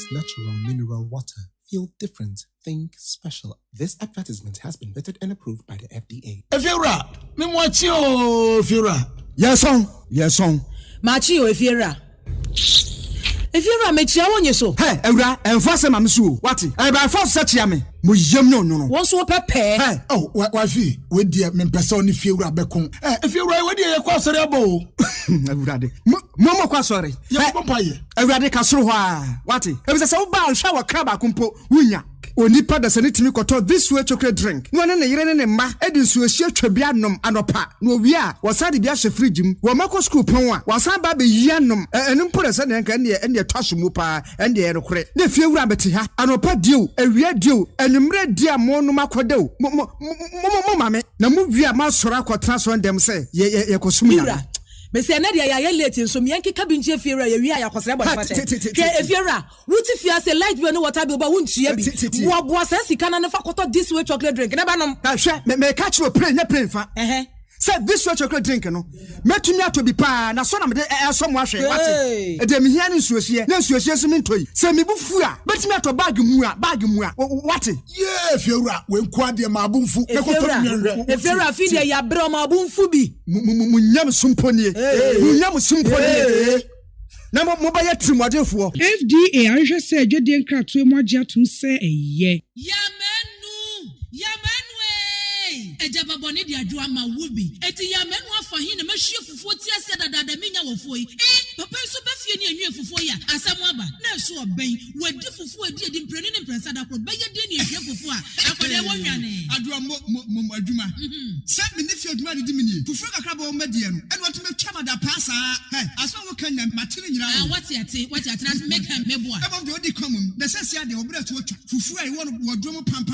This natural mineral water. Feel different. Think special. This advertisement has been vetted and approved by the FDA. Efira, me mwachio Efira. Yes on. Machio Efira. Efira mechia wonye so. Hey, Ewra, enfase mamsu. Wati? E ba force setia me. Mo yem no. Won so pepe. Hey, oh, wafi, we dia me pese oni Efira bekon. Efira we dia ye kwa sori abo. Ewra de. Mo kwa sori. Ye pompa ye. Ewra de ka soro hwa. Wati? E be se wo ba hwa wa kraba kumpo wunya. Onipa da sane timi koto this way chocolate drink. No ne yire ne mma edi nsuo hie twabia nom anopa. No wi a wasade bia hye fridge mu. Wo mako school pon a wasan ba be yi anom. Enu mpo da sane nka ne twaso mu pa ende ye rekore. Na fie wura beti ha. Anopa dio, ewia dio, enumre dia mo no makodew. Mo mame. Na mu wi a ma sora akotra so ndem se ye kosum ya. Mese na dia ya late nso miyanki kabinji Efira ye wi a yakosere bo fate. Ke Efira, wuti fia se light bill no water bill ba wuntua bi. Wo boa se sika na fa koto this way chocolate drink. Na ba nom. Ka hwe me catch you play na play fa. Say this way chocolate drink no. Metumi atobi pa na so na me so mo ahwe wate. E de me hia ne nsuohie. Na nsuohie so me ntoi. Se me bufu a betumi ato bag mu a wate. Yeah, Efira, we nkwa de ma abunfu. E koto mi Efira fi de ya bre ma abunfu bi. Munyam sumponie. Munyam sumponie. Na mo ba ya trimodefo. FDA anhwe se adwede nkratoe mo agye atum se eye. Ejaba boni di adwa ma wubi eti ya menu afa hin na mahwie fufuo ti ase dada menya wofo yi papa so ba fie ni enwe fufuo ya asamu aba na so oben wadi fufuo edi mpreni ne mpresa da kro beye de ni ehwe fufuo a akode wonwane adwa mo adwuma se me ne fie adwuma di mini fufuo kakra ba o madie no ene wato metwa mada pasa aso wo kan na matire nyira wati ate na make am meboa ebe de odi common na sese ade obra to otwa fufuo ai wo wodwo pam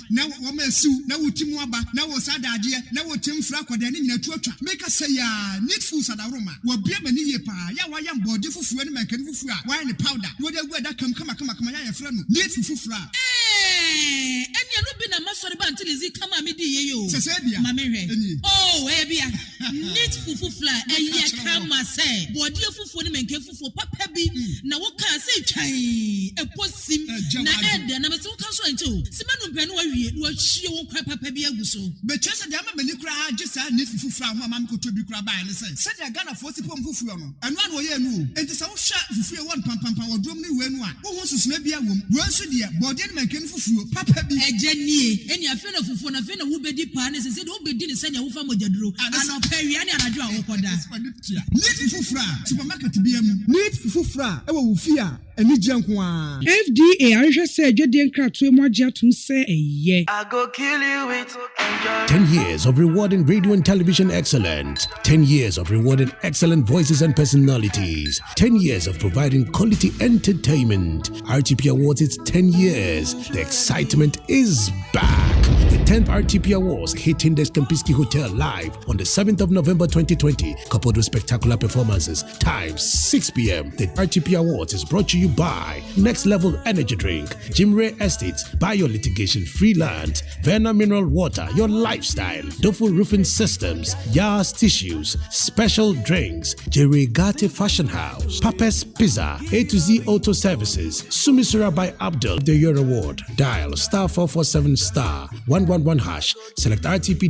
na wo ma asiu na wotimu aba na wo sadaje na wo temfra kwada ne nyina tuatwa make say ya need food sadaroma wo bia mani ye pa ya wa ya mbode fufuo ne mankani fufuo a wa ne powder wo de guada kama ya ye fra no need fufuo enya no bi na masori ba until izi kama me di ye yo sese bia mama hwe oh e bia need fufuo eye kama say bode fufuo ne mankani fufuo papa bi na wo kan say twan eposim na ede na me se wo kan so anto simanu mpɛ no wa wie wo hie wo kwa papa bi aguso be chese de ama mani kura age sa ne fufuo ho ama mkoto bi kura ba ne se de Ghana for si pom fufuo no eno an wo ye nu enti sa wo hwa fufuo won pam wodrom ne we nu a wo ho susuna bi awom wo nso de bode ne mankan fufuo papa bi ejanie eni afi na fufuo na afi na wo bedi pa ne se de wo bedi ne sanya wo fa mogyaduro ana pa wi ane anadwo a wo koda need fufuo supermarket bi am need fufuo e wo fi a eni gyenko a FDA anhwe se adwede nkratoe mo agye atum se eye. I go kill you with 10 years of rewarding radio and television excellence. 10 years of rewarding excellent voices and personalities. 10 years of providing quality entertainment. RTP Awards, it's 10 years. The excitement is back. The 10th RTP Awards hitting the Kempinski Hotel live on the 7th of November 2020, coupled with spectacular performances. Time 6 p.m. The RTP Awards is brought to you by Next Level Energy Drink, Jim Ray Estates, Bio Litigation Freelance, Verna Mineral Water, Your Lifestyle, Dofu Roofing Systems, Yas Tissues, Special Drinks, Jerry Gatti Fashion House, Papa's Pizza, A to Z Auto Services, Sumisura by Abdul, the Year Award. Dial *447*111#. Select RTP.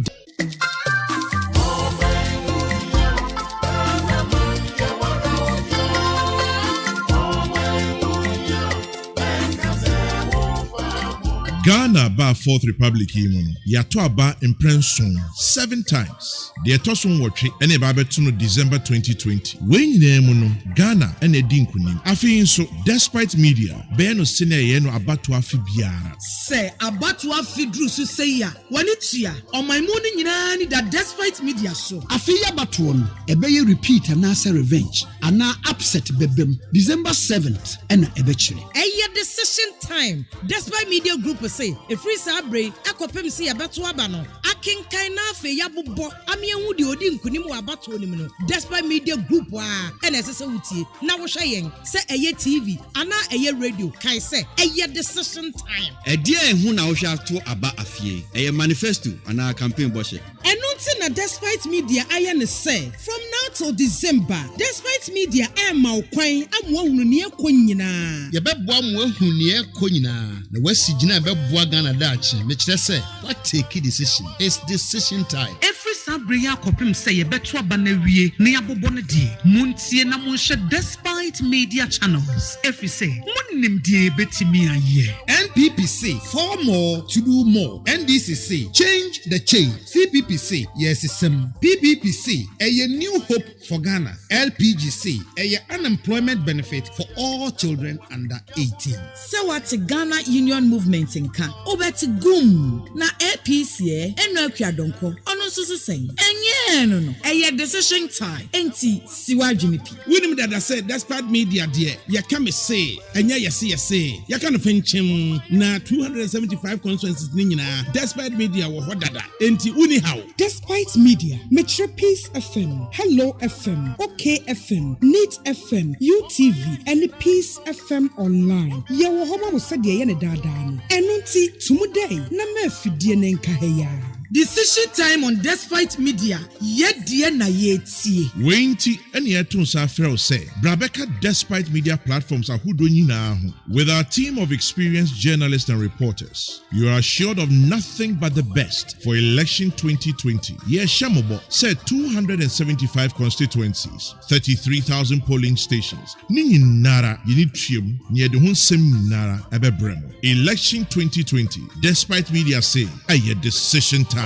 Ghana ba Fourth Republic imono yato aba imprenson 7 times. The etoson watwe ene ba beto no December 2020. When nyina mu no Ghana ene di nkunim. Afi nso despite media be no sene ye no abato afi biara. Say abato afi dru so say ya. Wani tua oman mu ni nyina ni da despite media so. Afi ya bato no ebe ye repeat and answer revenge ana upset bebem December 7th ena ebe chire. Eye decision time. Despite media group say if free sabre akopem say abato aba no akenkan na afi ya bobbo amienhu de odi nkunim wa abato nim no despite media group a ena sese wutie na wo hwe yen say eye TV ana eye radio kai say eye decision time edi ehun na wo hwe ato aba afie eye manifesto ana campaign boshe enunti na despite media aye ne say from now till December. Despite media Emma Quine, I'm one near Quinina. Yɛbɛboa mo ahu ne ɛkɔ nyinaa na wasi gyina bɛboa Ghana daakye mekyerɛ sɛ what take a decision. It's decision time. Every Sabria kopim say beto abanawie ne abobo ne die muntie na monhwɛ despite media channels every say munnim die betimi aye. NPPC for more to do more. NDCC change the change. CPPC yes sim. PPPC a new hope for Ghana. LPGC a unemployment benefit for all children under 18. So what Ghana Union Movement in Ka obeti gum na APC eno akwa donko ono so saying enye no eye decision time enti siwa dwumipi winim that I said despite media dear ya can me say enye yesi ya kan fenchim na 275 constituencies ni nyina despite media wo hodada enti uni how Despite media, Metro Peace FM, Hello FM, OK FM, Neat FM, UTV, and the Peace FM online. Yawo homa mo sadia ye ne dada no. Enunti tumuday na me fidie ne nkaheya. decision time on despite media yet dear na yeti Wenti any etunsa frel say Brabeka despite media platforms are hudo nyina ho. With our team of experienced journalists and reporters, you are assured of nothing but the best for election 2020. Yes, Shamobo said 275 constituencies, 33,000 polling stations. Nini nara yinitrium near the hunsem nara ebebrem. Election 2020, despite media say, aye decision time.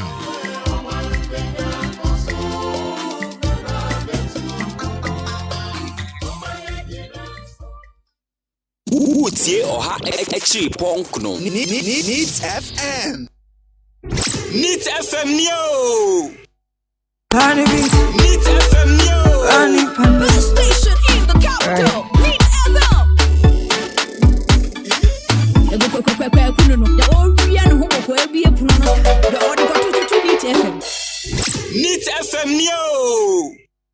Utie oha echi ponkno. Neat FM. Neat FM yo. Neat FM yo. Best station in the capital. Neat FM. Neat FM yo.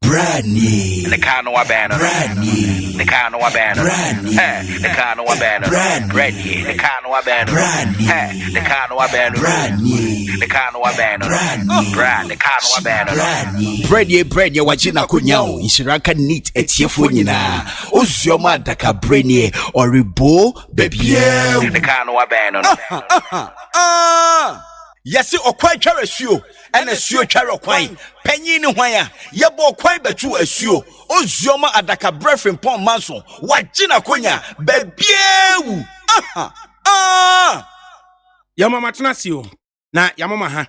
Brand new. The car no banner. Brand new. The car no banner. Brand new. The car no banner. Brand new. The car no banner. Brand new. The car no banner. Brand new. The car no banner. Brand new. Brand the car no banner. Bread ye wajina kunyao. Inshiraka neat etiefo nyina. Ozioma ADAKABRI oribo baby. The car no banner. Yesi okwai tware suo ena suo tware okwai panyi ni hwan a yebo okwai betu asuo ozioma ADAKABRI FRIMPONG MANSO wagina konya bebiewu Yamama tunasio na yamama ha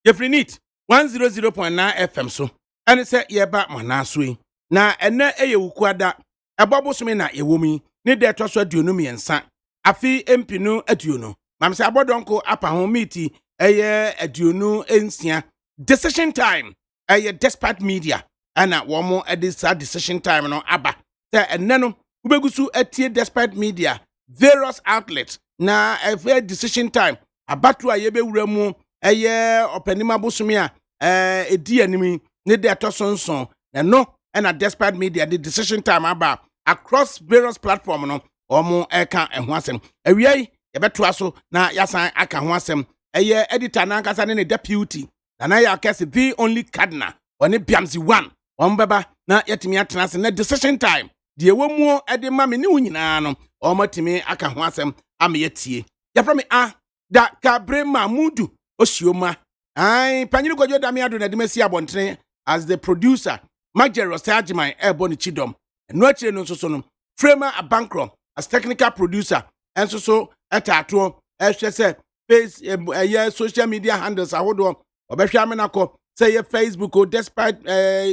yefri neat 100.9 FM so ene se yeba manaso na ene eyewukuada ebobosome na yewomi ne de toso aduonu miensa afi empinu aduonu mamse abodonko apa ho miti eye aduonu ensia decision time eye despite media ana womo edisa decision time no aba te enne no ubegusu atie despite media various outlets na efe decision time abatu ayebewura mu eye opanima bosome a edi animi ne de atosonson na no na despite media the decision time aba across various platform no omo eka eho asem awiai yebeto aso na yasan aka ho asem eye editor na nkasa ne deputy na ya akese the only cardinal oni biamzi 1 ombeba na yetimi atena se na decision time de ewemu ede ma me ne wunyina no omatimi aka ho asem am yetie yefra me ADAKABRI Mamudu Osioma ai panyini kojo dami ado na demasi abontene as the producer Majero Sajimai Eboni Chidom no achire no so no Frema Abankrom as technical producer enso so etato ehwe se face social media handles ahodo obehwa amenako say Facebook or despite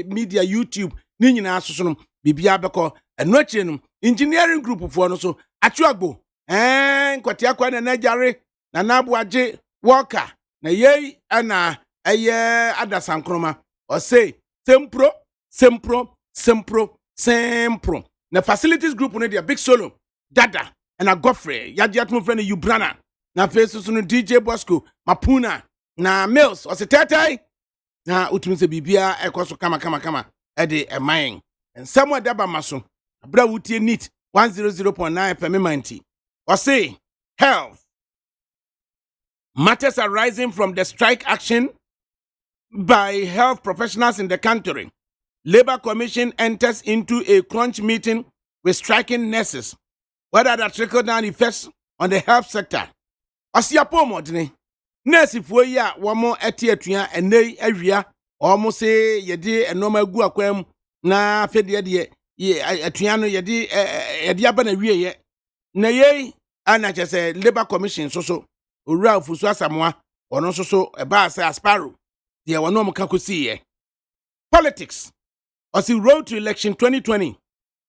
media YouTube ni nyina so no bibia beko eno achire no engineering group fo no so atuagbo nkwati akwa na najare na nabuaje worker na yei ana adasankroma or say sempro na facilities group no dia big solo dada and a Godfrey yajiatmo friend Ubrana na face no DJ Bosco Mapuna na Mills or tetai na utunse bibia ekoso kama ede emain and somewhere daba maso abra wutie neat 100.9 FM or say health matters arising from the strike action by health professionals in the country Labour Commission enters into a crunch meeting with striking nurses. What are the trickle-down effects on the health sector? Osiapo modene. Nurse fuya wamo eti etua ene awia omo se yede enoma gu akwam na fede de etua no yede aba na wie ye. Na ye ana chese Labour Commission so owura ofusu asamoa ono so eba se asparo de wono mo kakosi ye. Politics. As he road to election 2020,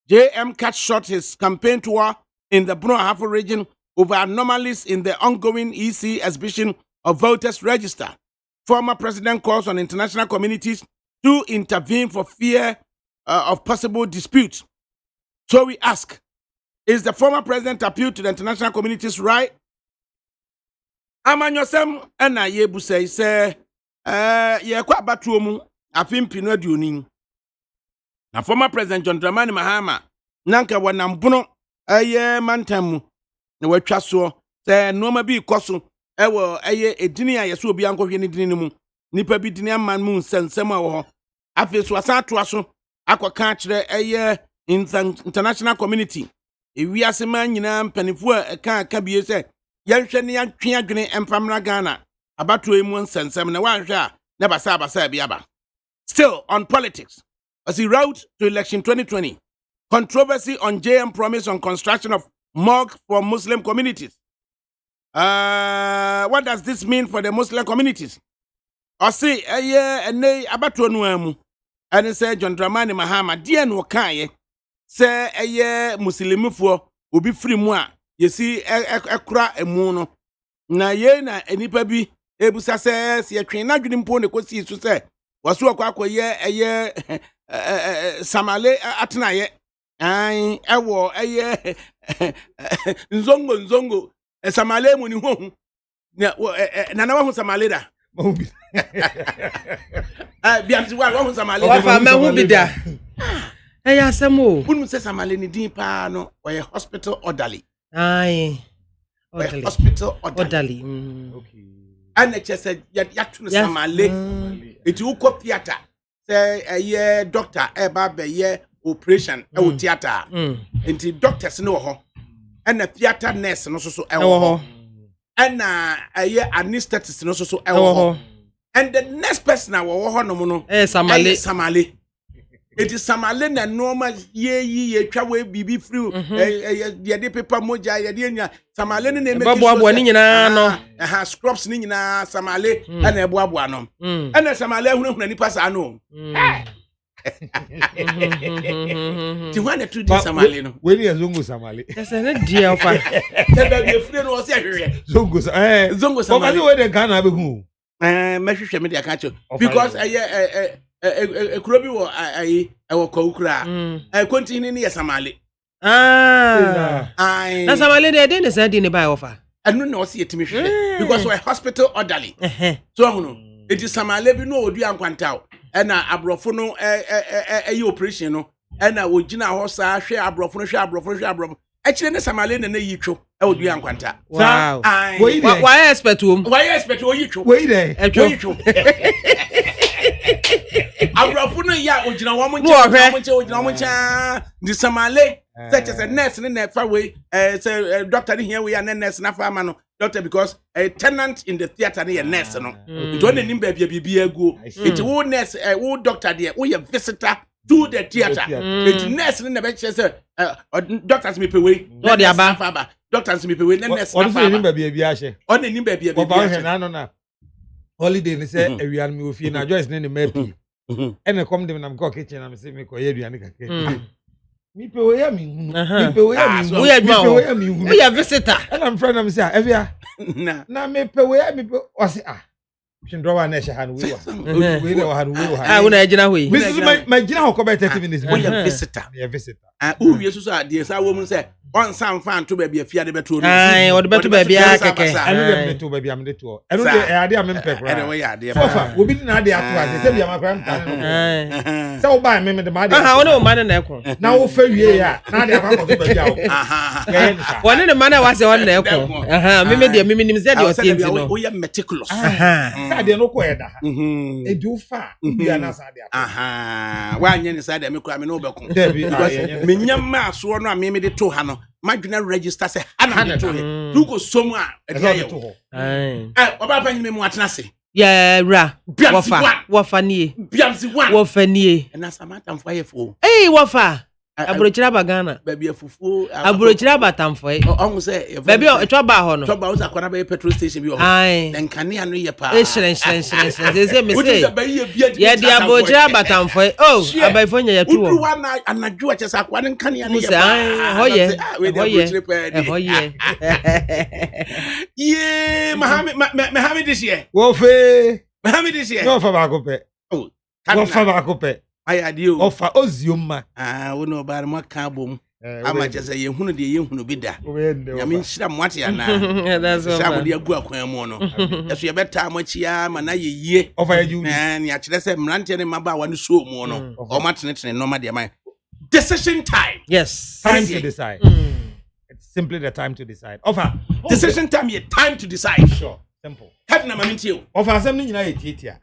JM cut short his campaign tour in the Bruno-Ahafo region over anomalies in the ongoing EC exhibition of voters' register. Former president calls on international communities to intervene for fear of possible disputes. So we ask, is the former president appeal to the international communities right? Amanyosem ena yebu say ye kwa batuomu afimpi no aduonin. Na former president John Dramani Mahama nanka wanambono mantamu na watwa so se noma bi koso ewo edini a yeso obi ankohwe ne dini mu nipa bi dini amman mu nsensem a wo ho afi so asato aso akoka kire international community ewiase man nyina mpanifo a aka bie se yehwe ne yatwe adwene empamra Ghana abato emu nsensem na wanhwe a na basa bi aba. Still on politics, as he wrote to election 2020, controversy on JM promise on construction of mosque for Muslim communities. What does this mean for the Muslim communities? Or say, abato nuamu, and say John Dramani Mahama, dear no kaye, say Muslimu ubi free moi, you see, ekra emuno. Na ye na enipa bi ebusa says ye twin na dwene mpo ne kosi so say waso akwa ye samale atena ye ai ewo nzongo samale mu ni ho na na wahu samale da biamsi wahu samale wa fa ma hu bi da asemo bunu se samale ni din pa no oye hospital orderly ai hospital orderly. Okay. And just said yatu samale. It will go theater. Say a year doctor eba ye operation e theater. And the doctors know ho. And the theater nurse no so ho. And a year anesthetist no so ho. And the next person I ho no no. Samale. It is samale na normal ye twa we bibi free ye de paper moja ye de nya samale ne make eboabo ni nyina no scrubs ni nyina samale na eboabo no na samale hunu nipa sa no ti wana tu di samale no we ni zongo samale ese ne dia ofa te ba bi free no o se hwehwe zongo samale we de Ghana be hu mehwehwe me de aka cho because ekuro bi wo ewo kwukura continue ni samale na samale de ne sadi ne ba ofa anu na o se yetimi hwehwe because we hospital orderly so hunu it is samale bi no odu ankwanta na abrofo no operation no na ogina ho sa hwe abrofo actually ne samale na yitwo odu ankwanta wow why expect wo yitwo we dey yitwo abrofo no ya ogina wo mo nche di samale such as a nurse ne fa we say doctor here we are nurse na fa ma no doctor because a tenant in the theater ne nurse no it only nim ba bia agu it wo nurse wo doctor there wo visitor to the theater it nurse ne be say doctors me pay we no dey aba doctors me pay we nurse na fa nim ba bia hye only nim ba bia hye na holiday ni say ewian me ofie na Joyce ne mapi ene come dem na me kitchen na me say me ko ye aduane kakra mi pe we ya mi hu mi pe we ya mi hu we ya visitor and I'm friend am say evia na me pe we ya mi pe o say Shindro wa na she han we wa han we we na agina we this is my gina ho ko be 30 minutes we ya visitor o wie so ade sa wo mu say on sam fan to ba bia fia de beto ai o de beto ba bia keke anu de beto ba bia me de to anu de ade am mpe kra ene we ya ade fofa obi na ade ato ase se bia ma kra mpa no se wo ba me de ma ade wo ne wo ma na ekon na wo fa wie ya na ade akwa ko ba bia wo wo ne ma na wa se wo na ekon me nim se de o tie ntino we ya meticulous Sade no ko eda ha. Edu fa bia na sade ato. Aha. Wa anye ni sade me kura me no beko. Me nyama so no a me de to ha no. Madwena register say ana de to he. Du ko somu a e de ye. Oba pa nyime mu atena se. Yeah, wafa nie. Biamsi one. Wafa nie. Na samata mfa ye fo. Wafa. Abrochira bagana. Baby afufu. Abrochira batamfo. Ongu say. Baby etwa ba ho no. Etwa ba uza kwana ba petrol station bi ho. Den kane anu ye pa. Shren. Say me say. Ye dia abrochira batamfo. Oh, abaifo nya yetu. Udu wa na anadwo chesa kwana kane anu ye pa. Hoye. Yeah, Mohammed this year. Wofe. Mohammed this year. No fa ba ko pe. Oh, fa ba ko pe. Ayadio. Ofa ozioma. We no ba mo ka bom. Ama chese ye hunu de ye hunu bi da. Ya me nhira mwate ya na. That's all. Sha mo de agu akwan mu no. Yeso ye beta mo chia ma na ye yie. Ofa ya ju. Ni a kire se mrante ne maba wa no so mu no. O ma tene no ma de man. Decision time. Yes. Time to decide. It's simply the time to decide. Ofa. Decision time ye time to decide. Sure. Simple. Have na mamenti o. Ofa asem ni nyina ye tietia.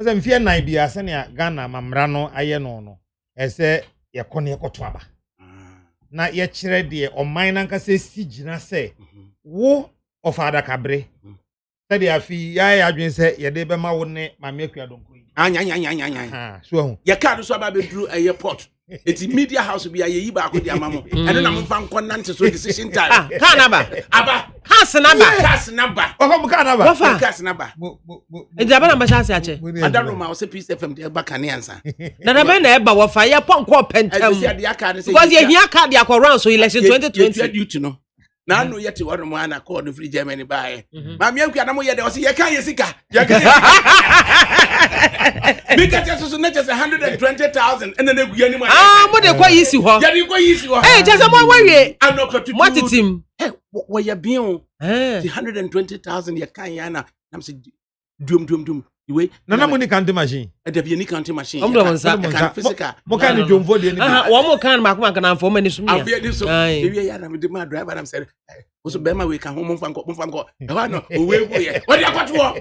Ose mfie nan bia se ne Ghana mamra no aye no no. Ese ye kone ekoto aba. Na ye kire de oman nanka se sigina se wo of ADAKABRI. Se de afi ya adwen se ye de be ma wo ne mamekua donko yi. Anya. So hu. Ye card so aba be dru airport. It's media house bi aye yi ba ko di amamo. Ene na mfa nkon nante so decision time. Kanaba. Aba. Kasnaba. Ofa mu kanaba. Wafa. Kasnaba. Ejaba na machance ache. Adaroma o se Peace FM de ba kane ansa. Na be na eba wafa ye ponko pentem. Because ye hia card ya ko run so election 2020. Duty no. Na no yeti wonu mo ana call no free Germany bae. Ma me akua na mo ye de o se ye kan ye sika. Ye kan. Because just so not just 120,000 and then we any money. Mo de kwa yisi ho. Ya de kwa yisi ho. Just mo wawie. Anokotu. What team? What ya bion? 120,000 ye kan ya na. Nam se dum. Iwe. Nana mo ni counting machine. E de bi ni counting machine. Omdo wonsa. Kan physical. Mo kan ni jomvo de ni. Wo mo kan ma kuma kan for many sumi. Afia ni so. Ewie ya na me de ma driver am say. Oso be ma we kan ho mo mfa nko. E wa no owe go ye. What ya kwato wo?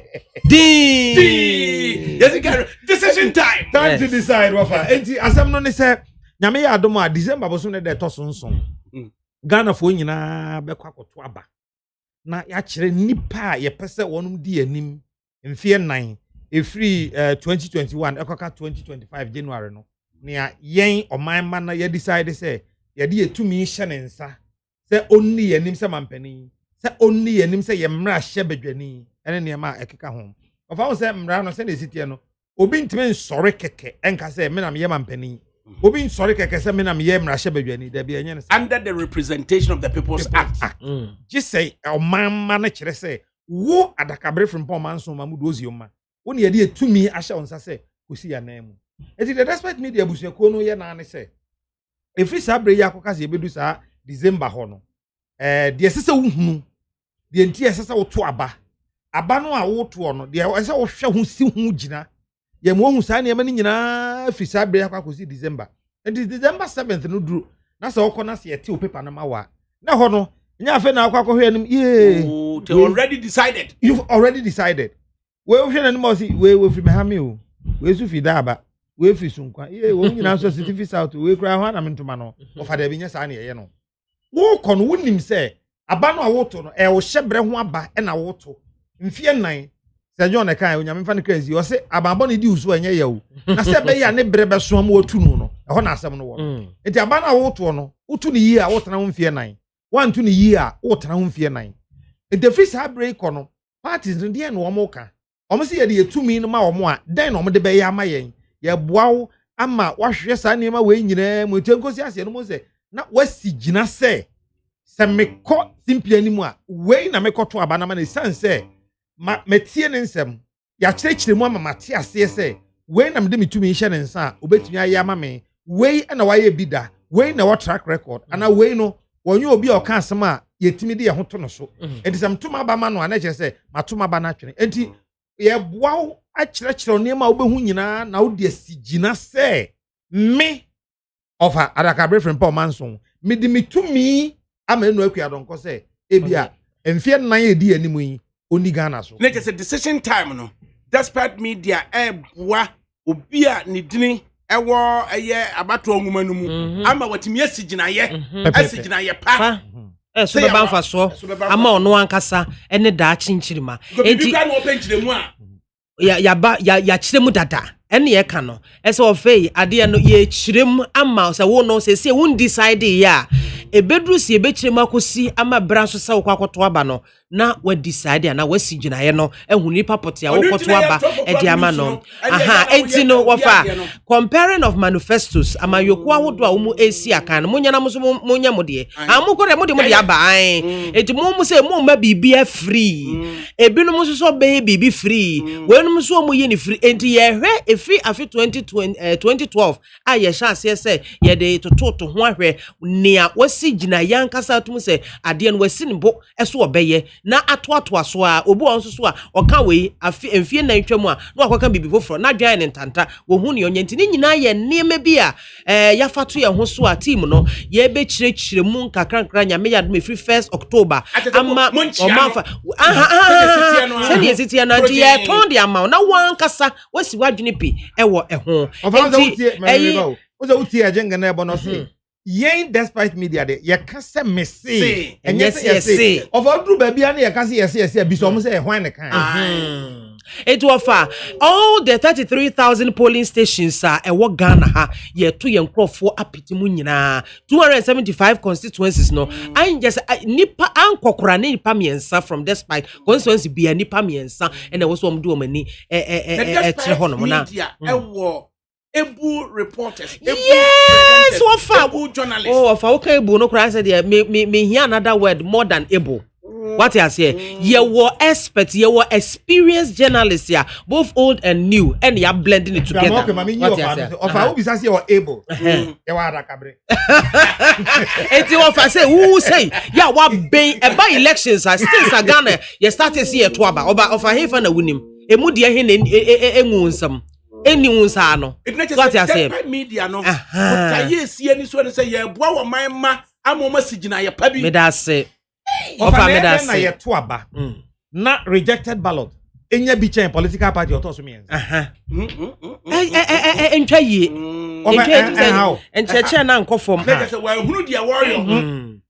Yes, decision time. Time to decide wafa. Enti asem no ni say nyame ya adom a December boso ne de to sonson. Ghana fo nyina be kwa kwato aba. Na ya kire nipa ye pese wonum di anim mfie 9 free 2021 ekoka 2025 January no nia yen oman ma na ye decide say ye de etumi hye ne nsa say onni yanim say mampani say onni yanim say ye mra hye badwani ene ne ma ekeka ho ofa say mra no say na esitie no obi ntime nsore keke enka say me na me ye mampani obi nsore keke say me na me ye mra hye badwani da bia enye under the representation of the People's Act. Just say oman ma na kire say wo ADAKABRI FRIMPONG MANSO mamudu ozioma woni ye de etumi ahye onsa se kosi ya nan mu eti the despite media busuako no ye na ne se efri sabre ya akoka se ebedu sa December ho no de sese wuhunu de enti sese woto aba no a woto no de sese wo hwe ho si hu gina ye mo hu sa ne ma ni nyina efri sabre ya akoka December enti December 7th no duru na se wokọ na se ye te o paper na ma wa na ho no nya fe na akwakọ hwe anim they already decided. You've already decided. We hwe na mo si we fi me ha me o we su fi da aba we fi sunkwa wo nyina so city south we kura ho na mentoma no ofa da bi nya sa na ye no wo kọ no wonim se aba no a woto no wo hyebre ho aba na woto mfie 9 se John kan onyame fa ne crazy o se ababo ne di usu anya ye o na se be ya ne bre be so am wotu no ho na asem no wo enti aba no a woto no wotu ne yi a wotena ho mfie 9 one to the year wotena ho mfie 9 the free sabre kono parties no de na wo mo ka o mo se ye de etumi no ma wo mo a den no mo de be ya ma yen ye boawo ama wahwe sa nema we nyina mo tenkosi ase no mo se na wasi gina se mekọ simpia ni mu a we na mekọto aba na ma na sense ma metie ne nsem ya kyerɛkyerɛ mu ama mate ase se we na mede metumi hye ne nsa a obetumi aye ama me we na waye bi da we na what track record ana we no wonye obi a ɔka asem a yetimi de ye ho to no so enti sam tuma ba ma no ana kyerɛ se matuma ba na twene enti ye boawo a kyerɛkyerɛ ne ma obehu nyina na wo de asigina se me ofa ADAKABRI FRIMPONG MANSO me de metumi ama enu akua donko se ebia emfie nan edi animu yi Only Ghana so. Na just a decision time no. Despite media boa obi a ne dini ewo abato onwuma no mu ama watimi asigina ye pa so be ban fa so ama ono ankasa ene da chinchirima enti ka no openchire a ya chiremu dada ene ye ka no ese ofei ade no ye chirem ama se wo no se won decide ya ebedru si ebechirem akosi ama bra so se wo kwakoto aba no na we decide na we sigina ye no ehunu nipa potia wo koto aba e di ama no enti no wofa comparing of manifestos ama yoku ahodo a wo mu esi aka no munya na muso munya mode amukore mode aba an enti mu se mu ma bibia free ebinu muso so be bibi free wenu so mu ye ni free enti ye hwe efi afi 2012 a ye sha se ye de toto ho ahwe nea wasi gina yankasa tum se ade no wasi ni bo eso obeye na atoato aso a obu onso so a oka we afi emfie na ntwam a na akwaka bibi foforo na dwan ne ntanta wo hu ne onye ntini nyina ye nieme bi a ya fato ye ho so a team no ye be chire mu nkakra nyame ya do free 1st October ama omanfa se ne esitia na di ye ton de ama na wankasa wasi wadwene pi ewo eho oza uti ajenga na ebo no se yen despite media de ye ka se message enye se of odru ba bia na ye ka se yes bi so mo se hwan ne kan it offer all the 33,000 polling stations ewo Ghana ha ye to ye nkrofo apetimu nyina 275 constituencies no I just nipa ankokora ne nipa miensa from despite constituency bia nipa miensa and there was some do mani tre hono na ewo ebu reporters yes ebu journalists ofa okay ebu no kra say there me hear another word more than able. What you say? You were expert, you were experienced journalists here, both old and new, and you are blending it together. Okay, what you say? Of how we say you are able. You are ADAKABRI. And you offer say who say? Yeah, what be by elections? I still Ghana. You started see a twaba. Oba offer he for na winim. Emu dia he engunsam. Anyone sa no. What you say? Media no. But you see any so say ye boa wo man ma amoma sigina ye pa bi. Me da say. Na ye to aba na rejected ballot enya bi chen political party otoso me entwa ye entwa na nkofom ha say wa hunu dia warrior me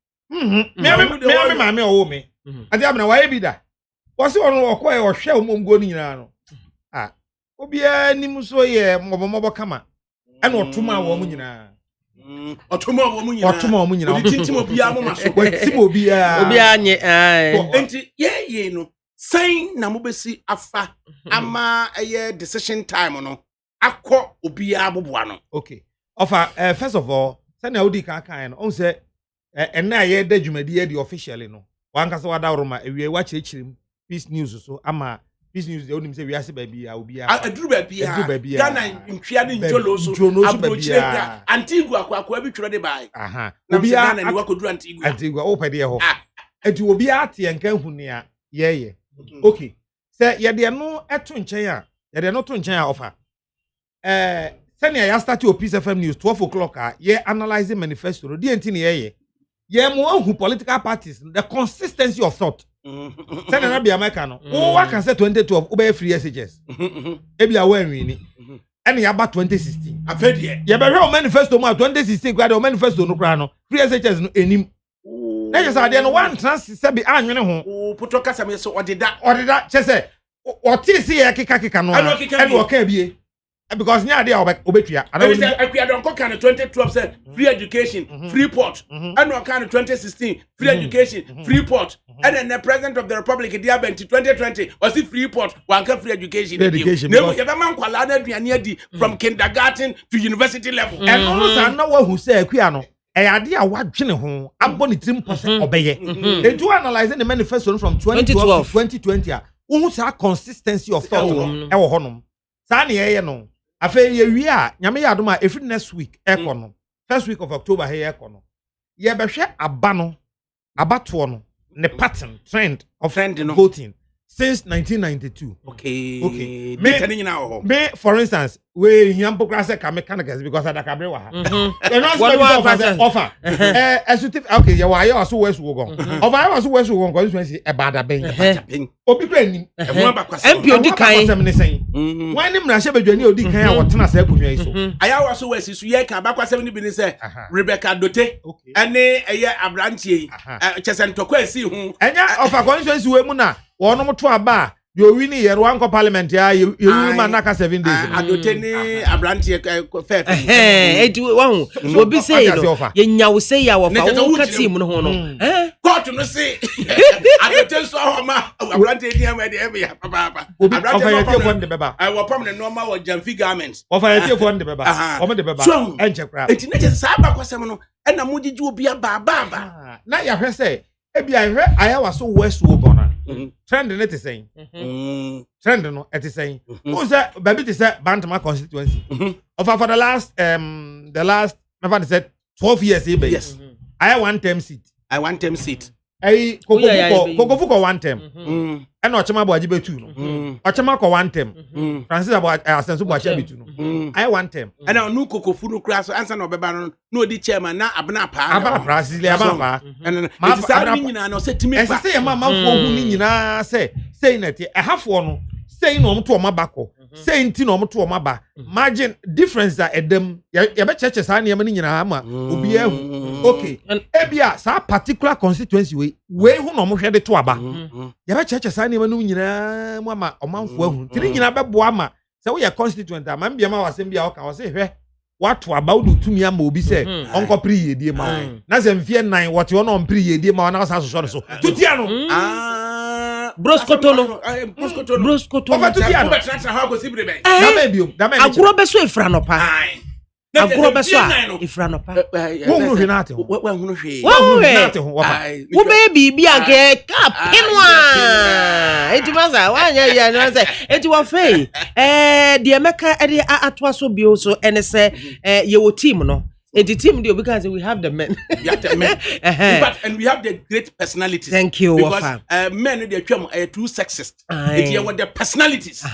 owo me ade abna wa ye bi da wo se ono okoye o hwe omomgo ni nyina no obia nim so ye mobomobo kama ana otuma wo mu nyina otuma wo mu nyina odi tintim obia mo maso watim obia anye enti ye no sign na mo besi afa ama decision time no akọ obia aboboa no. Okay, offer first of all say na odi kan no on say na ye da dwumadi the officially no wankasa wada roma ewie wa chirechirim peace news so ama peace news de onim say wiase ba bia obia aduru ba bia Ghana ntwia ne njolo so abrochire bia Antigua akwa bi twere de bai obia Ghana ni wakoduru Antigua o pede ho enti obia ate enka hunu a ye okay say ye de no eto nchen a ye de no to nchen a offer senior ya start your Peace FM news 12 o'clock ye analyzing manifesto di enti ne ye mo ahu political parties the consistency of thought. Senior na bia meka no wo can say 2012 obey free SHS e bia wa nwini ene ya ba 2016 afedie ye be hwe manifesto mu 2016 kwa de manifesto no kra no free SHS no enim na je sa de no one trans se bi anwene ho puto kasa me so odeda che se o ti si ye keka no ene o ka bie because nya dey obetua akua don ko kan 2012 say free education free port and no kan 2016 free education free port and then the president of the republic dia 2020 was it free port one can free education no you be man kwala na aduane adi from kindergarten to university level and no say na wa hu say akua no ade a wadwene ho abo ne trim pose obeye they do analyzing the manifesto from 2012 to 2020 who say consistency of thought e wo honom sa na ye no afa ye wi a nyame ya adom a every next week ekono first week of October here ekono ye behwe aba no abato no ne pattern trend of voting since 1992. Okay. Me, for instance, we Yampo class mechanics because ADAKABRI wa. They not offer. Okay, you are also West Wogon. Of I was West Wogon because we a bad bang. Obi Granny. MP Odi Kai. Why name na shebe dwani Odi Kai what na say kunwa so. I was West is ye kan bakwa 70 bi ni say Rebecca Dote. Ene eye abrantie. Chesentokwa esi hu. Enya offer constituency we mu na wono mo to aba you win here one parliament ya you man naka 7 days adote ni abrantie fair eti won obi say no ye nyawo say ya wo fa wo ka team no ho no court no say adote so ho ma abrantie di am de e ya papa abrantie no problem de beba I will permanent normal or jamfi garments offer ye phone de beba o me de beba enche kra eti na je sa ba kwasem no e na mo gigi obi aba na ya hwe say e bia hwe aya waso West wo bona trend no te saying trend no it is saying who say baby te say Bantama constituency for the last never said 12 years yes I one term seat I Kokofuko one term and Ochama Boaji betu no Ochama ko one term Francis about Asensu Boachi betu no I one term and now no Kokofu no crash answer no beba no di chairman na abna pa Sicily ababa and ma nyina no say timi pa say ma manfo hu ni nyina say na ti e hafo no say no mto omabako say nti no mto omaba margin difference that edem ye be cheche sa na ni nyina ama obi ahu okay ebia sa particular constituency we hu no mo hwede to aba ye be cheche sa na ni nyina mo ama omanfo ahu ti ni nyina be bo ama say we constituent ama mbia ma wasem bia o ka o say hwe what about to me am obi say onko pri yedie ma na se mfie 9 what you no pri yedie ma na sa so tutia no broskoto over tutia no agro be so efra no pa agro be so efra no pa wo hunu hwe na ate wo be bibia ke kapinwa enti maza wanya ya no say enti wo fe de meka de atwa so bio so ene se ye wo team no the team deal because we have the men. We have the men. And we have the great personalities. Thank you. Because men they are too sexist. They are the personalities.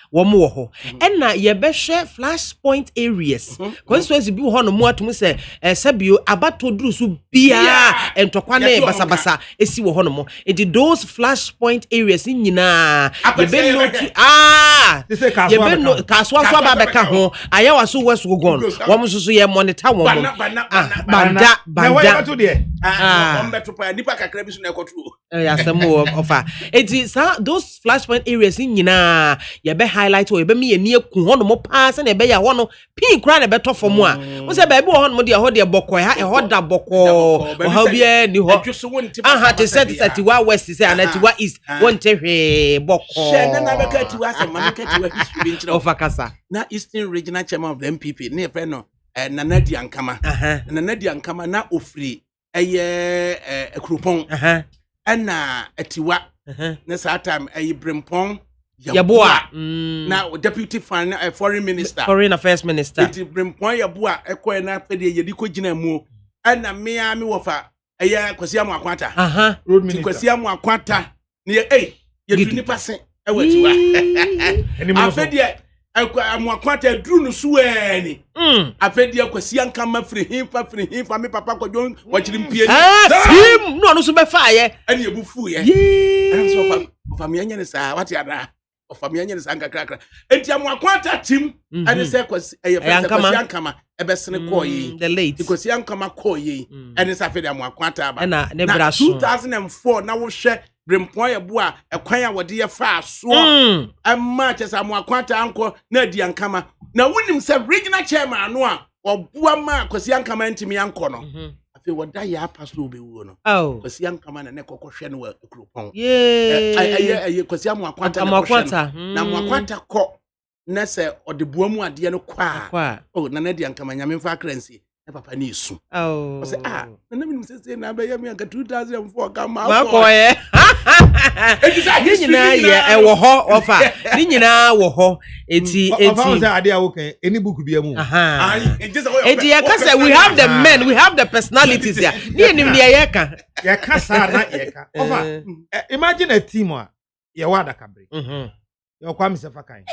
One more. And now you be share flashpoint areas. Because we ho no mo atum say sabio abato duru so bia entokwane basabasa esi wo ho no mo. Those flashpoint areas nyina you be no you be no kaswa so ba beka ho ayawa so West Wogon. Wo so ye money banda nipa kakra bi so na ekotu yasemo offer eti those flashpoint areas nyina ye be highlight o ye be me ye ni eku ho no mo pass na be ya ho no pin kra na be to fom a wo se ba bi ho no mo de ho de bokko ha e ho da bokko o ha bia ni ho aha te set wa west se anati wa east wonte hwe bokko she na be ka ti wa se ma ka ti wa history bi nchira offer kasa na Eastern Regional Chairman of the MPP ne fe no Nanadi Ankama na ofri Krupon na etiwa na saa time Frimpong Yaboa na deputy foreign minister foreign affairs minister eti Frimpong Yaboa ekọ na fede yedi ko gina mu na me wofa Kwasi Akwata road minister Kwasi Akwata ne ye nipa sen ewatiwa afede Akwata dru no suani afedia Kwasi Ankama firi himfa me papa kwadwo wachiri mpie sim no so be fa ye ani ebufu ye so famia nya ne sa wati ada famia nya ne sa nkakrakra enti Akwata tim ani se Kwasi Ankama ebesene ko yi the late Kwasi Ankama ko yi ani sa afedia Akwata aba na ne braso 2004 na wo hwe Frimpong Yaboa ekwan a wode ye fa so amma chesa Akwata anko na di Ankama na wonim se regional chairman no a obua ma Kwasi Ankama ntimi anko no afi woda ya paso obewu no Kwasi Ankama na ne kokohwe no wa Krupon Kwasi Akwata na Akwata ko na se odebuamu ade no kwa na di Ankama nyame fa currency papa ni su say na me say na be yam yanka 2004 kama ko ye ni nyina ye wo ho ofa ni nyina wo ho eti ade a wo kan any book bia mu eti ye ka say we have the men we have the personalities here ni enim ne ye ka ye ka sa na ye ka ofa imagine a team ye wa ADAKABRI ye kwa msefa kan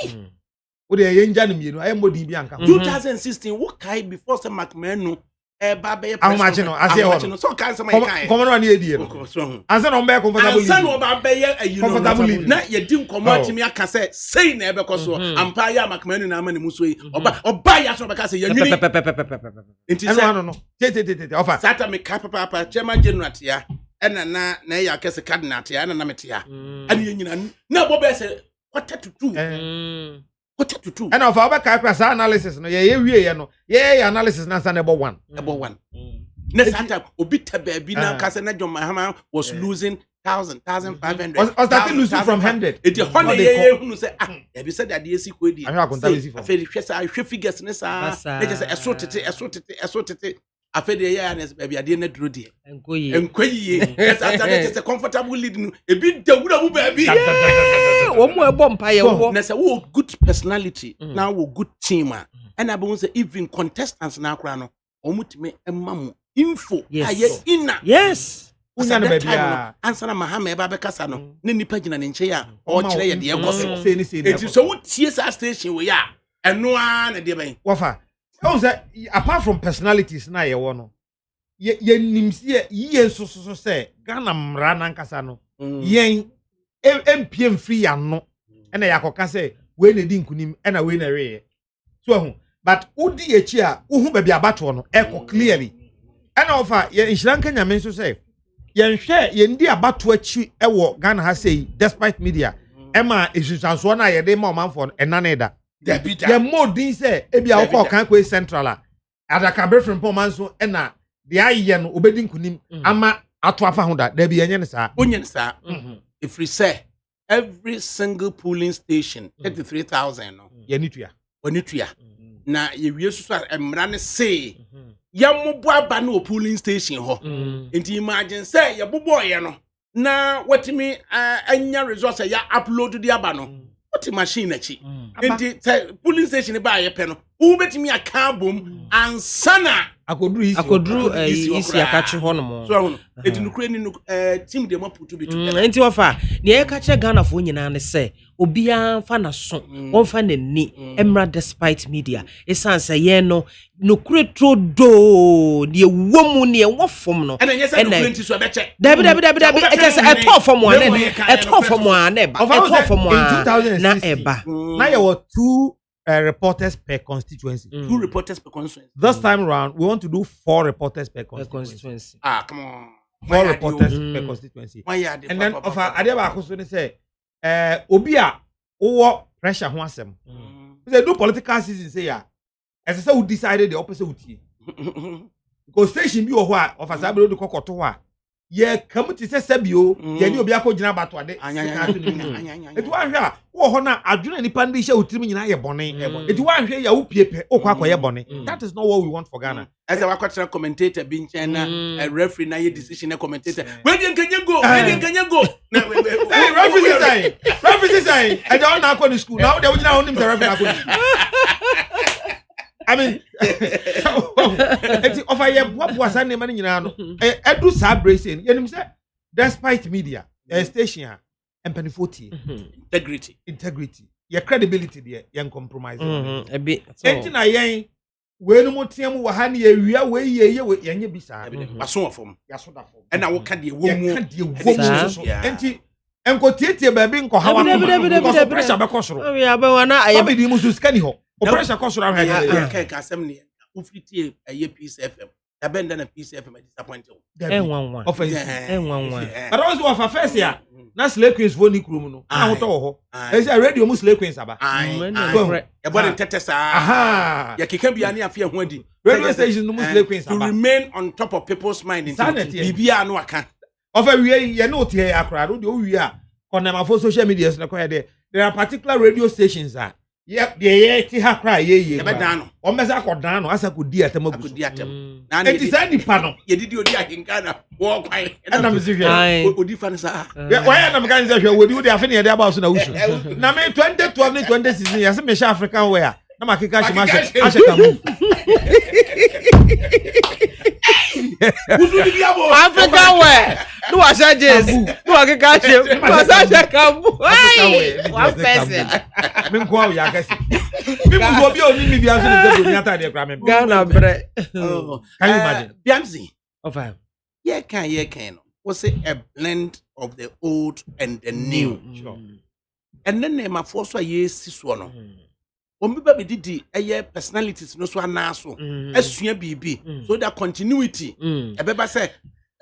wo de ye nja no mienu aye modi bi anka 2016 wo kai before say McMahon ba be president no so kan say my kai komo no na edie no ansa no be comfortable ansa no ba be ye comfortable na ye di nkomo atimi aka say sei na ebe koso ampa ya McMahon na ama ne muso yi oba ya so be ka say ye nwini enti say no te ofa sata me ka papa chairman general tia ena na ya kese cardinal tia na metia ani ye nyina na bo be say kwata tutu and of our calculus analysis no ye wie no ye analysis na sa number 1 next time obita baby na kase na John Mahama was losing 1,500 was that losing from 100 it the honey ye hunu say e be said that dey si kwedi afeli hwesa hwe figures ne sa na just eso tete afeli ye na baby ade na duro de enkoyi yes after just a comfortable lead no e bi dawura mu baby wo mu ebo mpaye wo na say wo good personality na wo good team and abun say even contestants na akra no omutime emamu info aye ina yes unya na baby ansa na Mahama eba be kasa no ne nipa gina ne nche ya o kire ye de ekoso eti so wo tie sa station we ya eno a na de ben wafa o say apart from personalities na ye wo no ye nimsie ye so say Ghana mra na nkasa no yen empiem free ya no ena yakoka say we na di nkunim ena we na we so hu but udi echi a uhu ba bia bato no eko clearly ena ofa ye nhyiranka nyame so say ye nhwe ye ndi abato achi ewo Ghana ha say despite media ema esusanso na ye de ma omanfo enaneda ye modin say ebia okọ kan kwe central a ADAKABRI frimpong manso ena de aye no obedi nkunim ama ato afa ho da bia yenye ne sa onye ne sa if we say every single polling station 33,000 no ye nitua na ye wie susu emra ne say ya mobo aba na polling station ho enti imagine say ye bobo ye no na watimi anya resource ya upload di aba no what machine achi enti polling station ba ye pe no wo betimi aka bom ansana akodru isi akachi ho no mo so enti nukure ni team de maputu bitu enti wafa ne ye ka che Ghana fo nyina ne se obia fa na so won fa na ni emra despite media esanse ye no nukure trodo ne womu ne wofom no ena yesa nukure nti so be che dabi ejese etofom ane etofom ane ba etofom na eba na ye were 2 reporters per constituency. 2 reporters per constituency. This time around, we want to do 4 reporters per constituency. Come on. 4 reporters per constituency. And then, of Adeba Akusuni say, Obia, owo pressure ho asem. They do political season say ya. As I say, we decided the opposite with you. Because station bi oho of Asabro do kokoto ho. Ye come to say Sabio, ye ni obi akogina bato ade. Etu ahwe wo ho na adwene nipa ndi hye otiri nyina ye bone. Etu ahwe ya wo piepe okwa akoye bone. That is not what we want for Ghana. As a wakwatra commentator bin chena a referee na ye decision commentator. Where can you go? Hey, referee say I don't na go to school. Now they will now him the referee. I mean, of I what was I name no edu sa bracing. You say despite media, station and penny 40 integrity, your credibility there, young compromise. A bit. Enti na yen we no motiam wo ha na ye wia we ye yenye bisa. Waso form. Yasoda form. And I woka de womu. Enti enko tietie ba bi nko hawa ko pressure be kosoro. We abawana aye bi musu skani ho. Operation kosoro ahwa ya ka asem ne ufiti aye Peace FM. Abenda na Peace FM disappointed. N11. N11. But also of first year na Slay Queens for ni krum no. Na hoto ho. E say radio mu Slay Queens aba. E body tetesa. Aha. Ya keka bia na afia ho adi. Radio station no mu Slay Queens aba. To remain on top of people's mind in bibia no aka. Of a we ye no tie akra do o wi a konema for social media na ko there are particular radio stations that ye ti ha kra ye be dan no o mesa ko dan no asa ko di atem agu di atem na e ti sa ni pa no ye didi odi akinka na wo kwan na me se hwe odi fa sa o ya na me kan se hwe odi afi ne ye de aba so na wusu na me 2012 ni 2016 ya se me sha African wear na makika shi ma ashe kamu African wear No was James. No I can catch him. No was Kambu. One person. Me go out ya kesi. People go be only me be aso de go nyata de kra me. Ghana bre. Can you imagine? Biamsi. Of him. Yeah can. Was it a blend of the old and the new? Sure. And then my first one yes this one. When people did the personalities no so anaso. Esua bibi. So that continuity. Ebeba say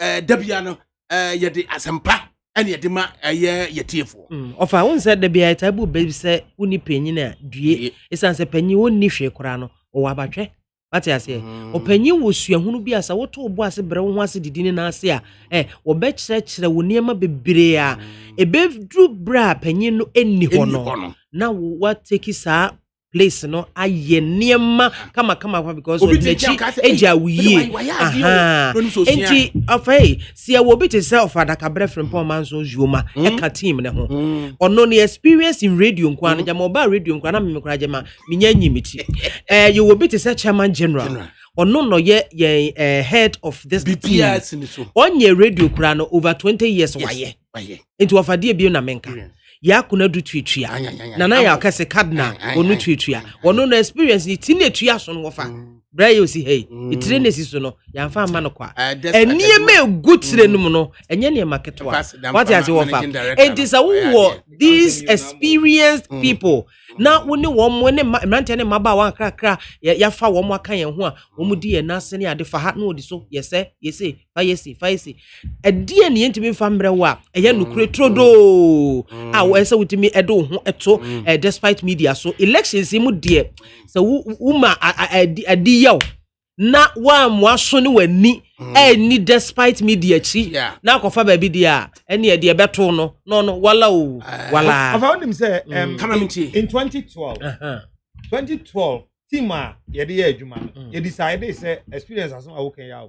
Debiano yedi asempa and yedima yetiefo. Of I won't said the be a taboo baby say uni penina due. It's answer penny won't niche crano or wabatche. What I say, o penny will sue who be as a water boss brown once the dinner nasia. Or bet church the Wuniama bebrea. A bev drew bra penny no any honor. Now what take his place no aye niema kama because we eja wiye aha enti afai si e wo bi te self ADAKABRI FRIMPONG MANSO Juma eka team ne ho ono ne experience in radio nkwa no jama oba radio nkwa na me kura jama minya nyimiti you will be te say chairman general ono no ye head of this team onye radio kura no over 20 years waye into ofade bi na menka ya kuna du twitwia nana ya kase cardinal onu twitwia wono no experience ni tinetwia so no wofa bra you see hey itrene si so no ya fa ma no kwa enie me gutire no no enye ne market wa what you say wofa it is a wo these experienced people na woni wo mo ne mrante ne maba wa krakra ya fa wo mo aka ye ho a wo mu di ye na se ne ade fa ha na odi so yese fa yesi edie ne yentimi fa mbre wa eye nukure trodo we say with me edo ho eto despite media so elections mu de so wuma adi yaw na wa mo aso ne wani ni despite media chi na akofa ba bi dia ene de beto no wala I found him say in 2012 team ye de adwuma ye decide say experience aso awokan ya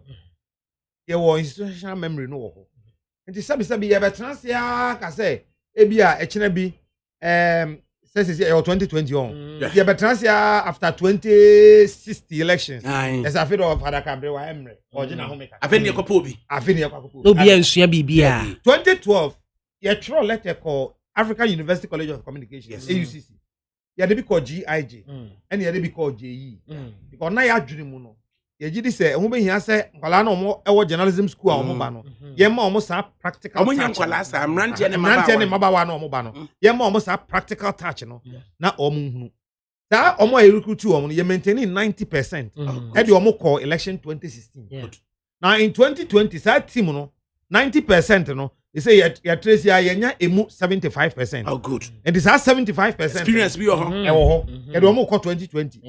ye wo institutional memory no wo ho nti sabi ye betrasia ka say ebia echena bi say 2020 on ye betrasia after 2060 elections as a fed of ADAKABRI wa emre ojina homeka afeni ekopo obi no bia nsua bibia 2012 ye throw letter call African University College of Communications AUCC ye dey be called GIG and ye dey be called JE because na ya dwene mu no ye gidi say ho be hia say kwala na omo ewo journalism school a omo ba no ye ma omo sa practical omo nya kwala sa mrante ne maba no omo ba no ye ma omo sa practical touch no na omo hunu da omo e recruit omo no ye maintaining 90% e de omo call election 2016 now in 2020 sa team no 90% no they say ya trace ya nya emu 75%. Oh good. And this has 75% experience be ho e wo ho e do mo call 2020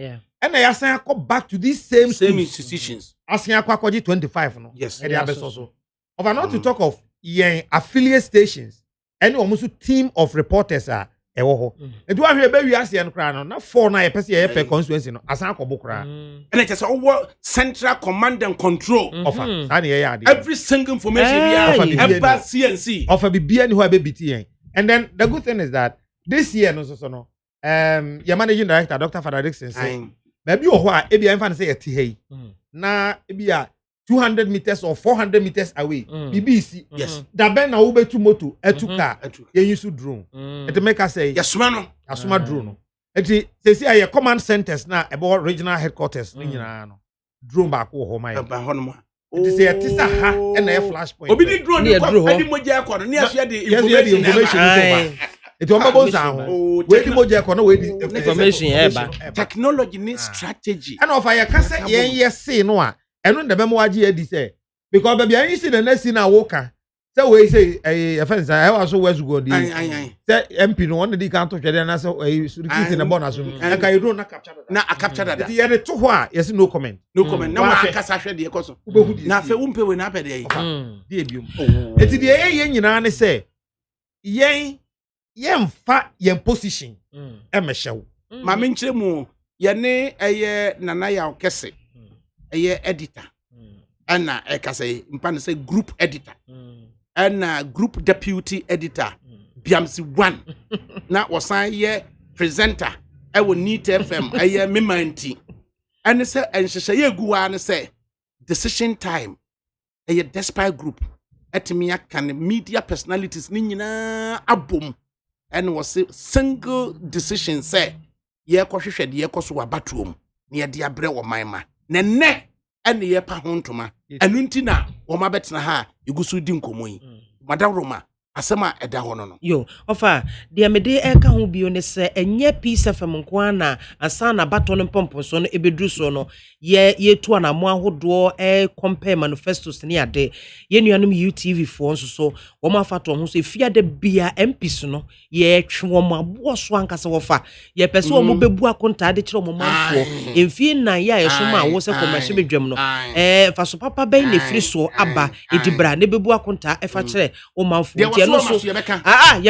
and I asan go back to these same institutions asan akwa 25 no yes e dey abeso of not to talk of yen affiliate stations and almost team of reporters are e wo ho e do ahwe be wi ase no kra no na 4 na ye pese ye fe constituency no asan akọ bokra and it is all central command and control of every single information we have CNC of a bibia ni ho abebiti yen and then the good thing is that this year no so no your managing director Dr. Father Dixon say maybe o ho a e bia mfa say ye ti hei na e bia 200 meters or 400 meters away BBC yes da ben na wo betu moto etuka ye use drone it make us say asuma drone no eti say aye command centers na about regional headquarters ni nyina no drone ba ko ho mai ba ho no eti say etisa ha e na flash point obi ni drone ni ko edi moja ko no ni ahia de information eti o mabo za ho we di moja ko no we di information eba technology needs strategy and of aye ka say yen say no a enu ndebe mo waji edi say because baby an see the next na woka say we say offense I was so west go di say MP no one dey kan to twede na say surikiti na bona so e ka you na capture that ye dey to ho a yes no comment na wa akasa hwe de ekoso na fe wumpe we na apede yi di ebium eti de ye nyina ne say yen fa yen position e mehyew ma me nkyere mu ye ne eye nana ya kese eye editor ana ekase mpa ne say group editor ana group deputy editor biamsi 1 na wosan ye presenter e wo Neat FM eye memanti ene say enhyehyɛ ye guwa ne say decision time eye despite group etimi aka ne media personalities ni nyina abom and was single decision say ye kwohwehwe de ye koso wabatuom ne ye de abre wo manma ne ne ene ye pa ho ntoma anu ntina wo mabetena ha igusu di nkomo yi madawroma asema eda ho no yo ofa de amede eka ho bio ne se enye peace fm nko na asa na bato no pompo so no ebedru so no ye tu na mo ahodo compare manifestos ne ade ye nuanom UTV fo nso so wo ma fato ho so efia de bia MPs no ye twe wo ma abo so ankasa wo fa ye pese wo mo bebu akonta ade kire wo manfo emfie na ya ye so ma wo se commercial bedwam no fa so papa ben ne firi so aba edibra ne bebu akonta efa kire wo manfo ye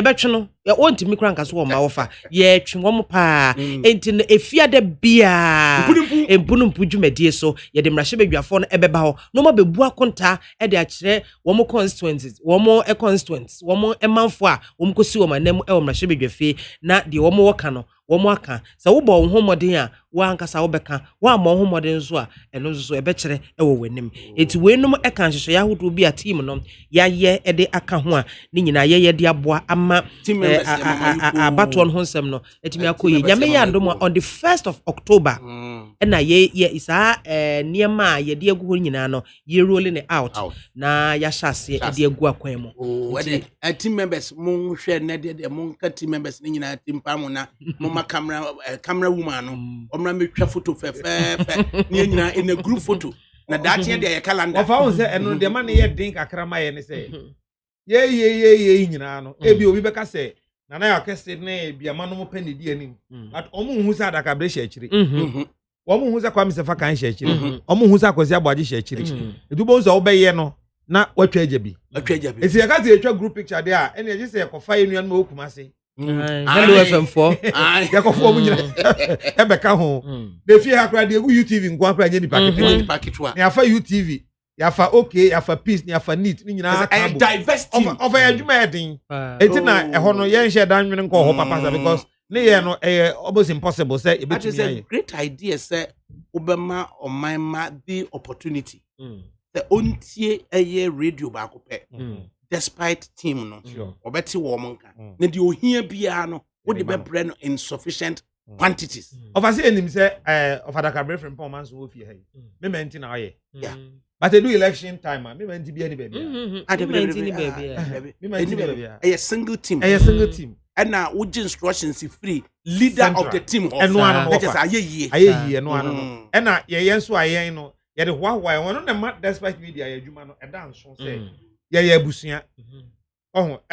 betwe no ye onti mikra nkaso wo ma wo fa ye twe wo mo pa enti no efia de bia empunu dwumadie so ye de mrahye bedwafo no ebeba ho no mo bebu akonta e de akire wo mo constituencies wo mo constituents wo mo emanfo a wo mo kosi wo manam e wo mrahye bedwafe na de wo mo woka no wo mo aka sa wo bo ho moden a wo ankasa wo beka wo am ho moden so a eno so e be kire e wo wanim enti wenum e kan hyeso ya hodo bi a team no ya ye e de aka ho a ni nyina ye de aboa ama abaton ho nsem no etimi akoyi nyame ya ndom on the 1st of October na ye isa niema ye de agu ho nyina no ye rolling it out na ya hyase e de agu akwan mu team members mun hwe na de mun ka team members ni nyina team pa mu na mo camera woman no omra metwa photo fe ni nyina in a group photo na that year dey calendar of how say eno de man ye din kakra ma ye ne say ye nyina no e bi obi beka say na na yakese ne bia ma no mo pani di anim but omo hu say adakabre hye akire omo hu say kwa mesefa kan hye akire omo hu say akwasi abwaje hye akire edubo so wo be ye no na watwa ajabi esi yakase etwa group picture dey a ene ye say kofa ye nuan ma okuma say hello FM4 yakofo mu nyina ebeka ho de fie akra de egu UTV nko akra nye ni package ni afa UTV yafa okay yafa peace ni afa neat ni nyina diversity of adwuma edin enti na eho no ye nhye dan nwene nko ho papa because ne ye no almost impossible say e betumi aye great idea say obema omanma the opportunity the ontie eye radio ba ko pe despite team no obeti wo monka na di ohia bia no wo de be bre no in sufficient quantities of say enim say of ADAKABRI FRIMPONG MANSO wo fie hai me menti na aye but they do election time me menti bia ni baby me menti baby a single team and now would instructions free leader Central. Of the team and no one that is aye no one and na ye yenso aye no ye de hwa one no despite media ye adwuma no e dance so say ye abusua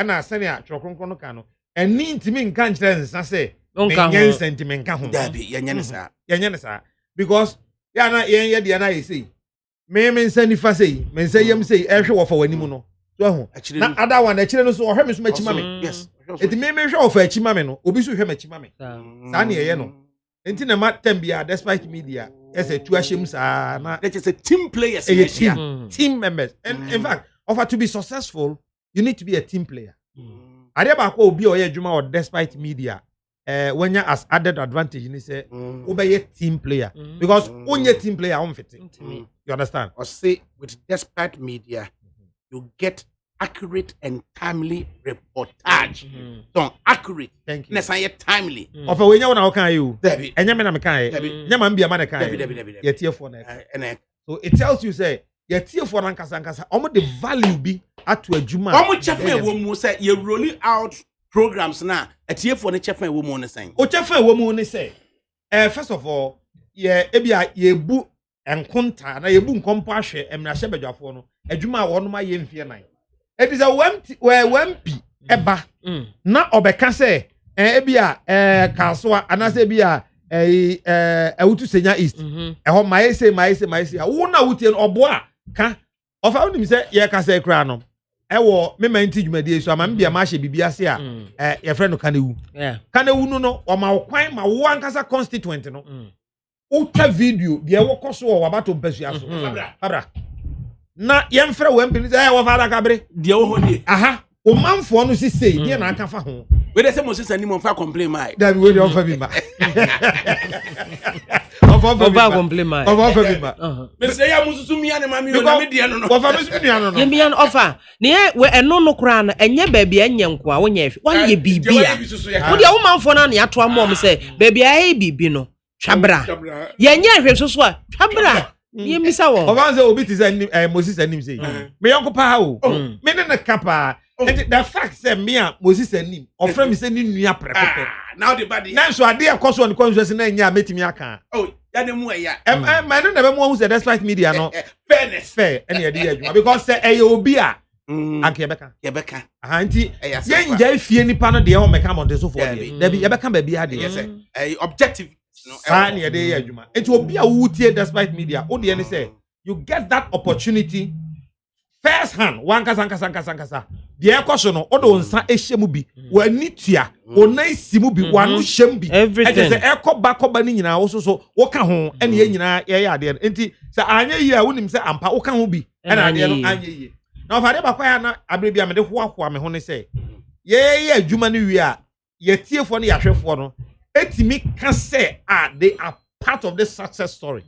na sene a twokronkron no ka no eni ntimi nka nkyere nsa se menye sentiment ka ho dabi yenye ne sa because ya na ye de na ye sei me nsa nifa sei me nsa yem sei ehwe wo fa wanimu no so na ada one akire no so ohwe me so machima me yes eti me hwe wo fa achima me no obi so hwe machima me sa na ye no enti na ma tambia despite media yes a tu ahyem sa na that is a team players team members and in fact to be successful, you need to be a team player. Adeba ko obi oye adwuma or despite media, when you as added advantage, you say, obey a team player because only team player on fit. You understand? Or say with despite media, you get accurate and timely reportage. So accurate. Thank you. Necessarily timely. Of when you want to you, Debbie, and Yaman Makai, Yaman be a man, yet here for so it tells you say. Ye tie for nankasa omo the value be atu adwuma omo chefen wo mu say ye rolling out programs na tie for ne chefen wo mu ne sen o chefen wo mu ne say first of all ye ebia ye bu enkonta na ye bu nkompo ahwe emrahye badwafo no adwuma wono ma ye mfie nan ebi say wampi eba na obeka say ebia kasoa anase ebia awutu senya east eho maye say wo na wutie obo a ka ofa woni say ye ka say kra no ewo me manti dwumadie so ama mbia ma hye bibia se a ye frɛ no kanewu no o ma kwan ma wo ankasa constituent no utwa video de wo koso wo wabato mpasua so abra na ye mfrɛ wo mpi say wo fa ADAKABRI de wo ho die aha o manfo no sisei de na aka fa ho we dey say mo sisa ni mo fa complain mai da we dey offer me ma Over compliment. Me say ya mususu mi ane mami o na me de no no. Ofa me su nua no no. Ye mi an offer. Ne we eno no kra no enye baabi enye nko a wonye hwe. Wanye bibia. Wo de wo manfo na ne ato am say baabi a bibi no. Twabra. Ye nye hwe so a twabra. Ye misa wo. Ofa say obi ti say Moses anim say. Me yonko pa o. Me ne na kapa. And the fact say me a Moses anim. Ofra me say ni nua prepepe. Now the body. Na so ade akoso on conscious na nya metimi aka. Oh, ya ne mu ya. My no never mo who say despite media no. Fairness. Fair any ade adwuma because say obi a anke yebeka. Anti ye nja fie nipa no de ho meka mo de so for de. Da bi yebeka ba bi ade. Yes, objective. Sa ne ade adwuma. Enti obi a wo tie despite media, o de ne say you get that opportunity first hand one kasa de ekoso no o do nsa ehyemu bi wani tua o nan simu bi wanu hyem bi e say ekoba ni nyina wo so wo ka ho ene ye nyina ye ade enti say anya yi a wonim say ampa wo ka ho bi ene ade no anya yi na ofade ba kwa ya na abre bi a me de hoahoa me ho ne say ye adwuma no wi a ye tiefo no ya hwefo no etimi ka say they are part of this success story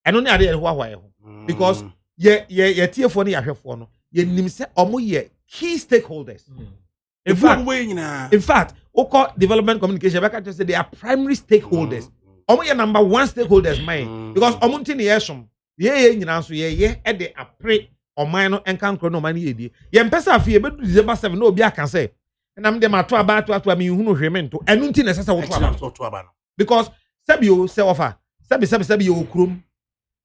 eno ne ade ye hoahoa ye ho because ye tiefo no ya hwefo no ye nim say omo ye key stakeholders. In fact, Oko development communication, I can say they are primary stakeholders. Omo ye number one stakeholders mine because omunti ni yesum. Ye nyina so ye e de apre oman no enkan kro no man ye die. Ye mpesa afie be December 7 no obi aka say na me de mato aba me hu no hwemento. Enu nti na sesa wo to aba no. Because sebio se ofa. Sebi yo krom.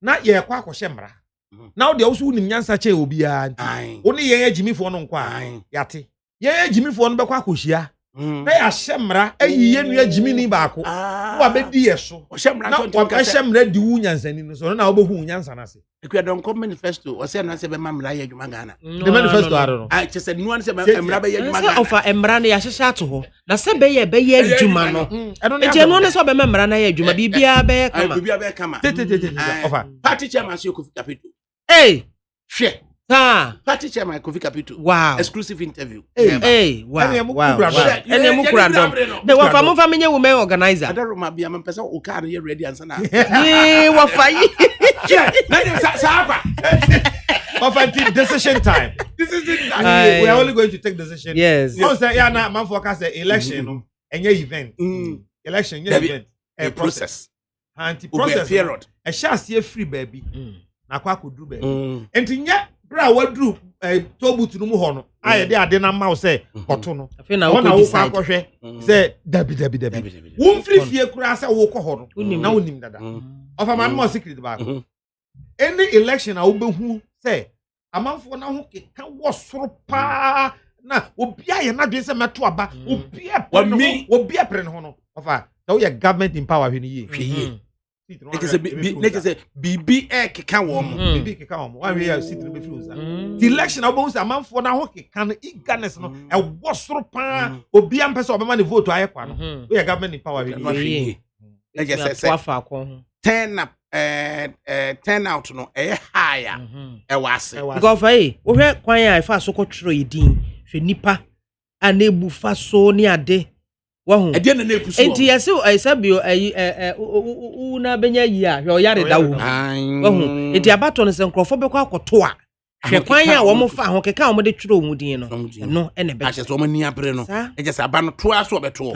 Na ye kwa akɔhye mmara. Now the also nim nyansa che obi a nti oni ye agimifo no nkwa yate ye agimifo no bekwa akohia na ya hyemra ayiye nu agimini baako wo abedi yeso hyemra na wo hyemra di wu nyansani no so na wo behu nyansa na se ekwadon kom manifesto o se na se be mamra ye adwuma Ghana the manifesto aro no che se nu an se emra be ye adwuma Ghana ofa emra na ya hyehye ato ho na se be ye adwuma no e no ne so be memra na ye adwuma bibia be kama ofa party chairman se Kofi Kapito. Hey, share. Party chairman Kofi Kapito. Wow. Exclusive interview. Hey, wow. Ene mu kura dom. De wa fa mo fa menye women organizer. Adaroma bia me pese o car ye ready answer na. Wa fa yi. Decision time. We are only going to take decision. Yes. No say ya na man for say election enye event. Election event. A process. Anti-process period. A chance free baby. Akwa kodu be enti nya bra wadru tobutu no mu ho no aye de ade na ma say koto no na wo akɔhwɛ say dabi wo mfiri fie kura say wo kɔ ho no na wonim dada ofa ma mo secret ba any election a wo behu say amanfo na ho keka wo soro pa na obi aye na dwe say meto aba obi apre no ho no ofa so your government in power hwe ye BB keka wo mo BB keka wo mo wa we sit no be flows the election obo say amanfo na ho keka no eagerness no e wo soro pa obi am pese obema ne vote aye kwa no we government in power we turn out no e higher e wase go fa yi wo hwe kwan ya fa so ko tworo yedin hwe nipa anebu fa so ni ade wahu ade na epuso enti yesi aisabio na benya yi a hwe oyare da wo wahu enti abato no se nkrofo bekọ akoto a hwe kwan ya wo mo fa ho keka wo mo de tworo mu din no ene be achese wo mani abre no ejese aba no to aso obeto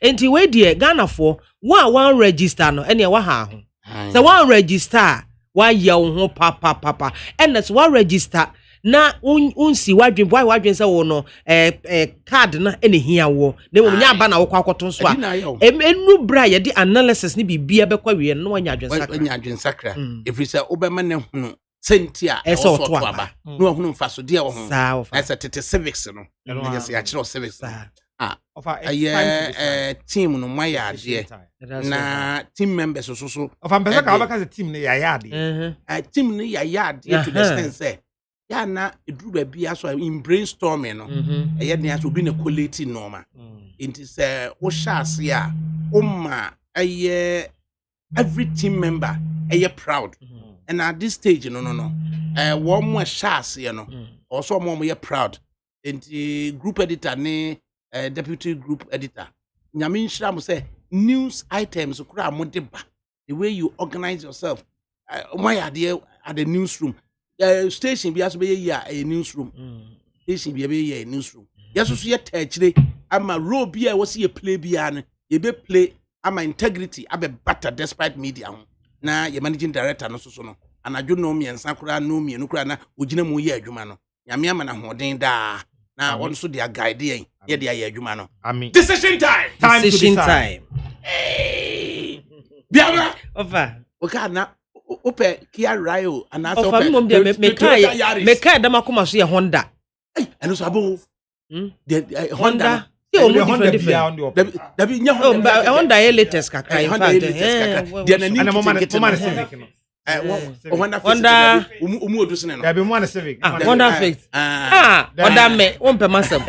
enti we die Ghana fo wa register no ene wa ha ho se wa register wa ye wo ho papa ene so wa register na unsi wadwen se wo no card na ene hia wo na mo nya aba na wo kwakoto so a enu bra ye di analysis ni bibia be kwa wie no nya adwen sakra every say obema ne hunu sentia so to aba no hunu mfaso de wo ho esa tete civics no nya se ya kire civics team no maya ade na team members so of ambassador ka abaka team ne ya ade team ne ya ade to the extent say ya na eduru ba bia so in brainstorming no eye den aso obi na quality normal it is o shase a o ma every team member proud and at this stage no wo mo shase no also mo proud and the group editor ne deputy group editor nyame nhira mo say news items kura mo de ba the way you organize yourself. My idea at the newsroom. Station be as be a newsroom. Station be a newsroom. Yes, so yet today. I'm a row be was see a play beyond. You be play. I'm integrity. I be better despite media. Na your managing director no so no. And I do know me and Sakura know me and Ukraina. Ujina mu ye adwuma Nyame amana hoden da. Na also their guide ye their ye adwuma no. Amen. Decision time. Decision time. Biama. Over. Okay na ope Kia Rio and na so ope. Me kai da makoma so ye Honda. And so abo. The Honda. Honda latest kakra in fact. Honda Civic. Honda Civic. Honda me won pe masem.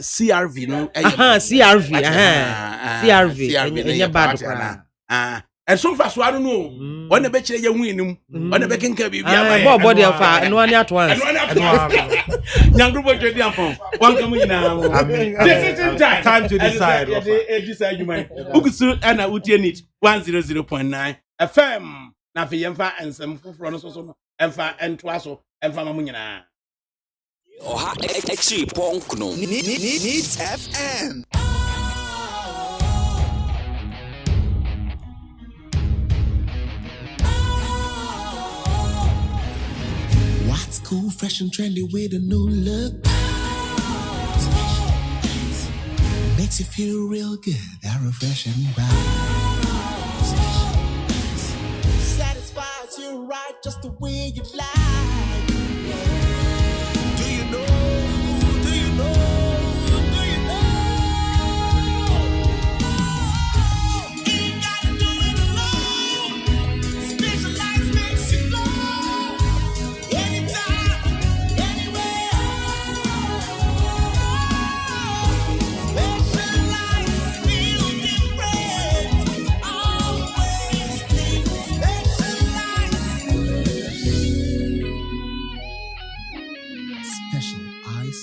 CRV no. CRV. CRV. Enye bad kwa. And so far so I don't know. When the betche ye winum, when the bekin can be body of no one at once. Young group of Jody Ampon. One coming now. Time to decide. Decide you might. Ugusu and I would it 100.9 FM. Na fi yemfa and some from so emfa and twaso emfa mamunyana. Oha extra punk no. Needs FM. What's cool, fresh and trendy with a new look? Makes you feel real good, that refreshing vibe. Satisfies you right just the way you like. Do you know? Do you know? Do you know? Ain't gotta do it alone. Specialized makes you flow.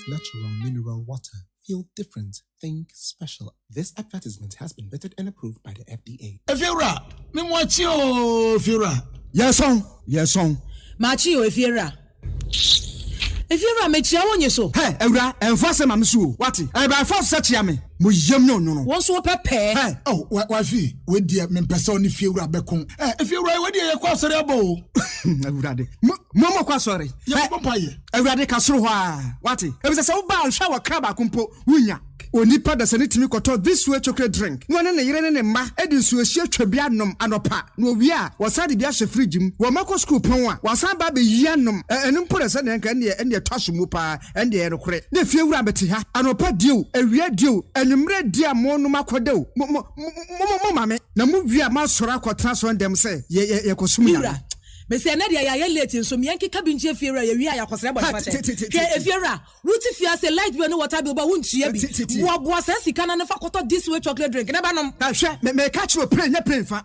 Natural mineral water. Feel different. Think special. This advertisement has been vetted and approved by the FDA. Efira, me mwachi o Efira. Yes on. Yes on. Machi o Efira. Efira me chia wonye so. Hey, Ewra, enfase ma msu. Wati? E ba force search me. Mo yem no. Won so pepe. Hey, oh, wa fi. We dia me pese oni Efira bekon. Efira we dia ye kwa sori abo. Ewrade. Mo kwa sori. Ye papaye. Ewrade kasoro ho a. Wati? E be se wo ba hwa wa kraba kompo wunya. Onipa da sane timi koto this way chocolate drink. No ne yire ne mma edi nsuohie twabia nom anopa. No wi a wasade bia hye fridge mu. Wo mako school pon a wasan ba be yia nom. Enu mpore se ne nka ne twaso mu pa ende ye rekore. Ne fie wura beti ha. Anopa dio, ewia dio, enumre dia mo no makodew. Mo mame. Na mu wi a ma sora akotra so ndem se ye kosum ya. Mese na dia ya late nso miyanki kabinje Efira ya wi a yakosere body pate. Ke Efira, ruti fia se light bill no water bill ba wuntua bi. Wo boa se sika na fa koto this way chocolate drink. Na ba nom. Ta hwe me catch you play fa.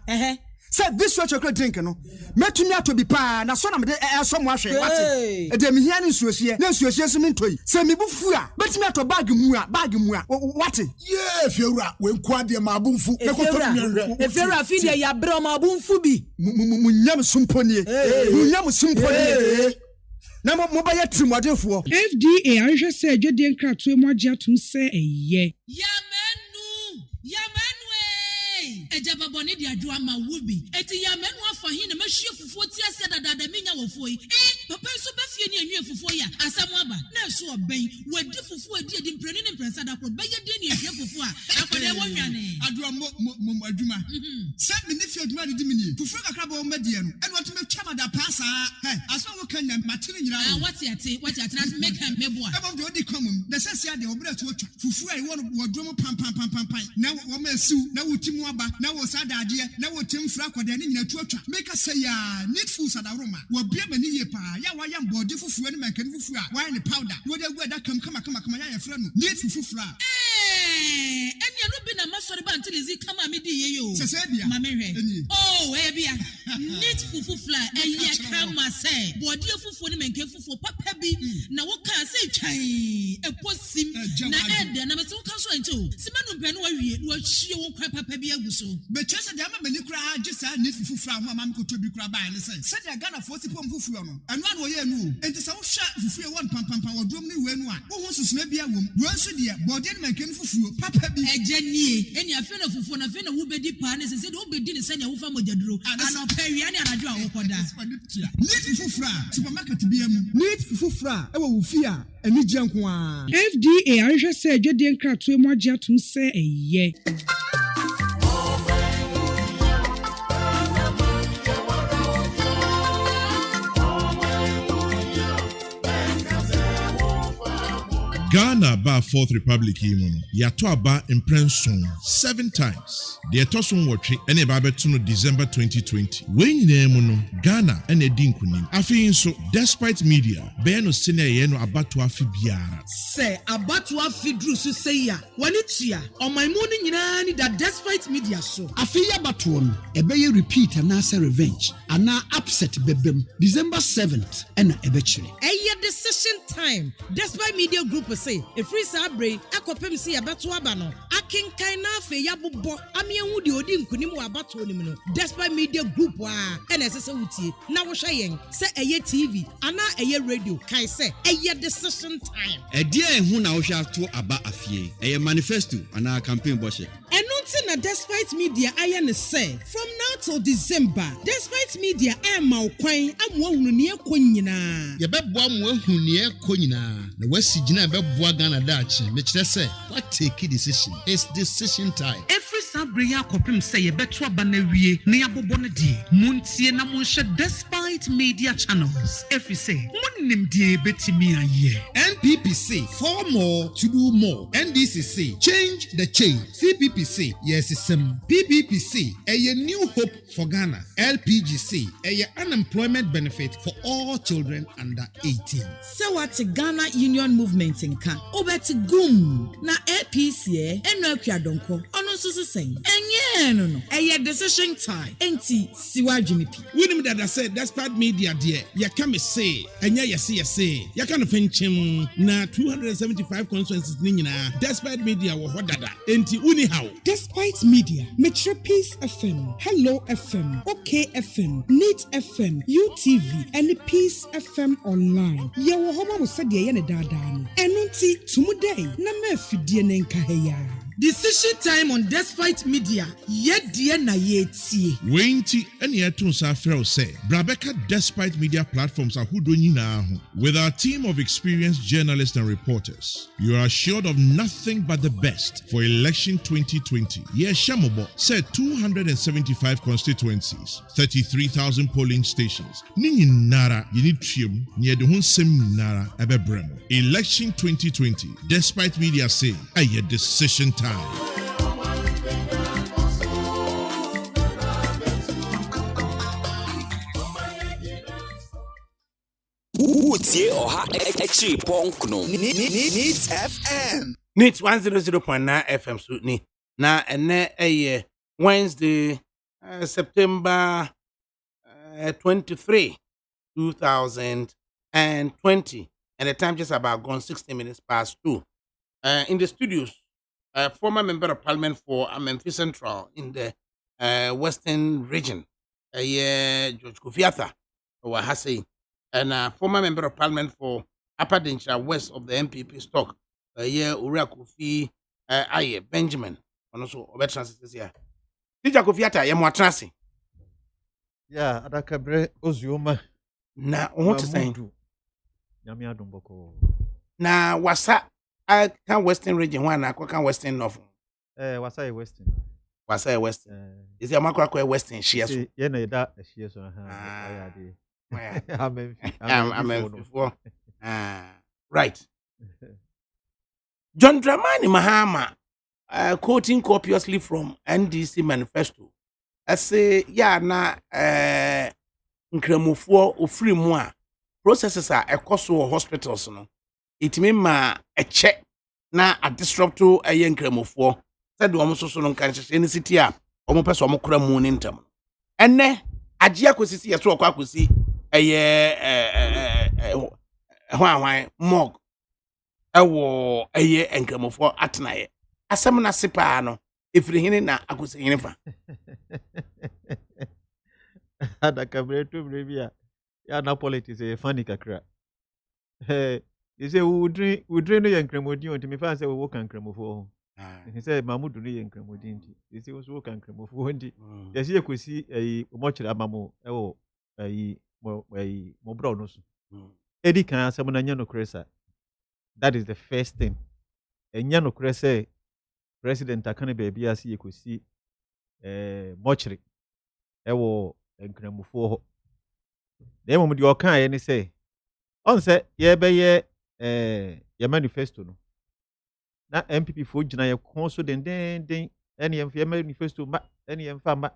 Say this way chocolate drink no. Metumi ato bi pa na so na me de so mo ahwe wate. E de me hia ne nsuohie. Na nsuohie so me ntoi. Se me bufu a, betumi ato bag mu a. Wate? Yeah, Efira, we nkwa de ma abunfu. Efira fi de ya bre ma abunfu bi. Munyam sumponie. Munyam sumponie. Na mo ba ya trimodefo. FDA ahwe se adwede nkratoe mo agye atum se eye. Yamenu ejaba boni di adwa ma wubi eti yamenu afa hin na mahwie fufuo ti ase dada minya wofo yi papa so ba fie ni anwie fufuo ya asam aba na so oben wadi fufuo edi mpreni ne mpresa da ko beye de ni ehwie fufuo a akode wonwane adwa mo adwuma se me ne fie adwuma de mini fufuo kakra ba o medie no ene wato metwa mada pasa aso wo kan na matire nyira wati ate na make am meboa ebo de odi komum na sese ade obra to otwa fufuo ai won wodrom pam na wo ma siu na wotimu aba na wo sadade na wo temfra kwada ne nyina tu otwa make say ya need food sadaroma wo bia mani ye pa ya wa ya mbode fufu ne mankani fufu a wine ne powder wo de gua da kam kama ya frɛ no neat fufu a ɛni ɛnu bi na masɔre ba ntili zi kama mi di ye yo sɛsɛ bia mame hwɛ oh bia neat fufu fla ɛyɛ kama sɛ bɔdeɛ fufu ne manke fufu papa bi na wo ka sɛ twan eposim na ɛde na bɛsɛ wo ka so ante o sima no mpɛ no wawie no ahwie wo kwa papa bi agu so bɛkyɛ sɛ de ama mani kura agye saa neat fufu fla ho ama me koto bi kura ba ne sɛ de Ghana fo si pom fufu no ɛno an wo ye no enti sɛ wo hwɛ fufu e won pampampa wo drom ne we no a wo ho susuna bia wom wo nso de bɔdeɛ ne manke fufu papa bi ɛgye nie ɛni afi na fufu na afi na wo bedi pa ne sɛ de wo bedi ne sɛ ne wo fa mojaduro ana ɔpɛ wia ne anadwo a wo kɔda neat fufu fra supermarket bia mu neat fufu fra e wo wo fi a ani gye nko a FDA ahwehwɛ sɛ adwadie nkratoe mu agye atom sɛ ɛyɛ Ghana ba Fourth Republic yi mu no yato aba imprenson 7 times. The etoson watwe ene ba beto no December 2020. When nyina mu no Ghana ene edi nkunim. Afei nso despite media be no sene ye no abato afi biara. Say abato afi dru so say ya. Wani tua oman mu ni nyina ni da despite media so. Afei abato no ebe repeat and answer revenge. Ana upset bebem December 7th ena ebechire. Eye decision time. Despite media group say FRIMPONG akopem si yabeto aba no akenkan na afe yabobɔ amienhu de odi nkunim wa abato nim no despite media group a ena sese wutie na wo hwɛ yɛn sɛ ɛyɛ TV ana ɛyɛ radio kai sɛ ɛyɛ decision time ɛdeɛ ɛhu na wo hwɛ ato aba afie ɛyɛ manifesto ana campaign bɔhyɛ ɛno nti na despite media ayɛ ne sɛ from now till December despite media ɛma wo kwan amoa hunu ne ɛkɔ nyinaa yɛbɛboa mo ahu ne ɛkɔ nyinaa na wasi gyina bɛboa Ghana daakye mekyerɛ sɛ what take a decision it's decision time every sabre ya kopim say yebeto aba na wie ne abobɔ no die muntie na monhwɛ despite media channels every say munnim die betimi ayɛ NPPC for more to do more NDCC change the change CPPC yes sim PPPC a new hope for Ghana LPGC a unemployment benefit for all children under 18 so what Ghana Union Movement nka obeti gum na APC eno akuadonko ono nso sen enye no eye decision time enti siwadwene pi wonim dada say despite media there ya ka me say enye yese ya ka no fenchim na 275 constituencies ni nyina despite media wo ho dada enti uni how despite media Metro Peace FM Hello FM OK FM Neat FM UTV and Peace FM online ye wo ho ma sɛ de ye ne dada no enunti today na ma fidie ne nka heya decision time on despite media yet dear na yetie Wenti ene eto sa frɛ say Brabeka despite media platforms ahodo nyinaa ho with our team of experienced journalists and reporters you are assured of nothing but the best for election 2020 ye shamobo said 275 constituencies 33,000 polling stations ni nyinara yini twiem ne de ho nsɛm nyinara ebebrem election 2020 despite media say a decision time Utie oha echi ponkno Neat FM Neat 100.9 FM so ni na ene eye Wednesday September 23 2020 and the time just about gone 60 minutes past 2 in the studios former member of parliament for Memphis Central in the western region George Kofiata or Hasei and former member of parliament for Upper Denchira west of the MPP stock Ura Kofi Aye Benjamin and also Obetransis here Teacher Kofiata Yamwatrasi yeah ADAKABRI Ozioma na what is saying Nyame adomboko na wasa I can western region one I can western north wasa western is your macro western shares yeah no that shares so I'm before right John Dramani Mahama quoting copiously from NDC manifesto I say yeah na nkramofo ofiri mu a processes are ekoso hospitals no itimi ma eche na a disrupt ayen kremofo said wo so no kan hye ne city a omo pese omo kura mu ni ntam enne agye akosisi yeso okwa akosi hwan mog ewo enkremofo atenaye asem na sepa no efiri hene na akosi hene fa Adakabri to brevia ya na politics e funny kakra you say we drain no yankremodi on me fan say we work ankremofo he say mamudu no yankremodi nti you say we work ankremofo nti ya see ekosi omochira amamo ewo mo bro no so edi kan asem na nya no kresa that is the first thing enya no kresa president akane baby asi ekosi mochiri ewo enkremofo ho na mo di okan ye ni say on say ye be ye manifesto no na MPP fo gina ye kon so den ene ye manifesto ma ene ye mfa ma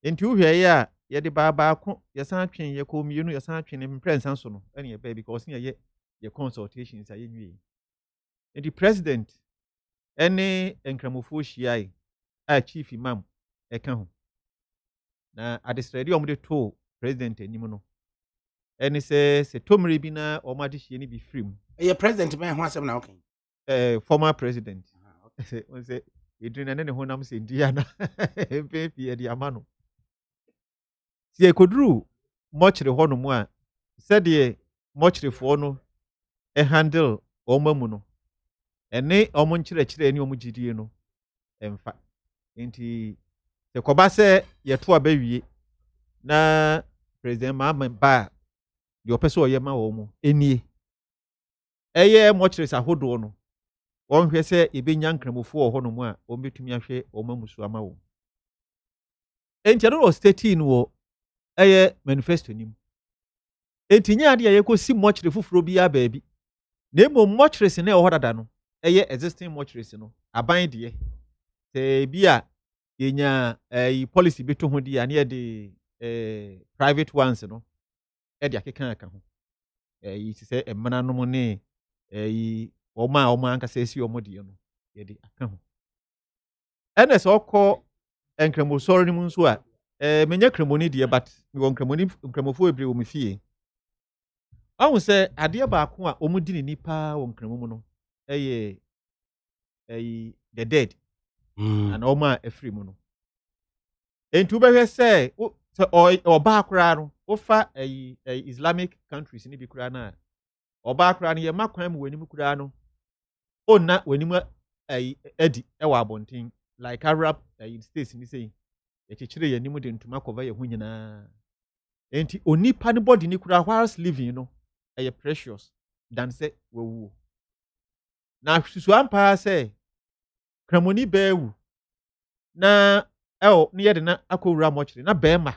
enti wo hwe ye a ye de ba ko ye san twen ye ko mienu ye san twen ne mprensan so no ene ye ba because ye consultations aye nwie enti president ene enkramofo hia a chief imam e ka ho na adistredi omde to president anim no ene se tomri bi na omade hie ni bi frim ye president ben ho asem na okay former president on say edrina ne honam se ndia na empepi e di amano si ekodru mochre hono mu a said ye mochre fo no e handle omamu no ene omo nkyerɛkyerɛ ni omo gidie no emfa enti se koba se ye to abawie na president Mahama ba de opese oyema wo mu enie eye mochre sahodo no won hwe se ebenya nkramofo wo hono mu a ombetumi ahwe omamusu ama wo enti no state wo eye manifesto nim enti nya ade yekosi mochre fufuro bi ya baabi na emo mochre se na e hodada no eye existing mochre no aban de se bia yenya policy beto ho dia na ye de private ones no e de akeka aka ho yi se emana no mo ne oma anka se si omo de no ye de aka ho ene se okọ enkremosori mu nso a menya kremoni de but me won kremofo ebre wo me fie ahun se ade ba ko a omo di ni nipa won kremo no eye the dead and oma efri mu no entu be hwe se oba akra no ofa Islamic countries ni bi kura na oba akra no ye makwan mu wani mu kura no onna wani mu edi e wa abonten like Arab states ni say ye chechire ye nimu de ntuma cover ye hu nyina enti onipa ne body ni kura whilst living no e precious than say wewu na susu ampa say kramoni bewu na ne ye de na akowura mochire na bema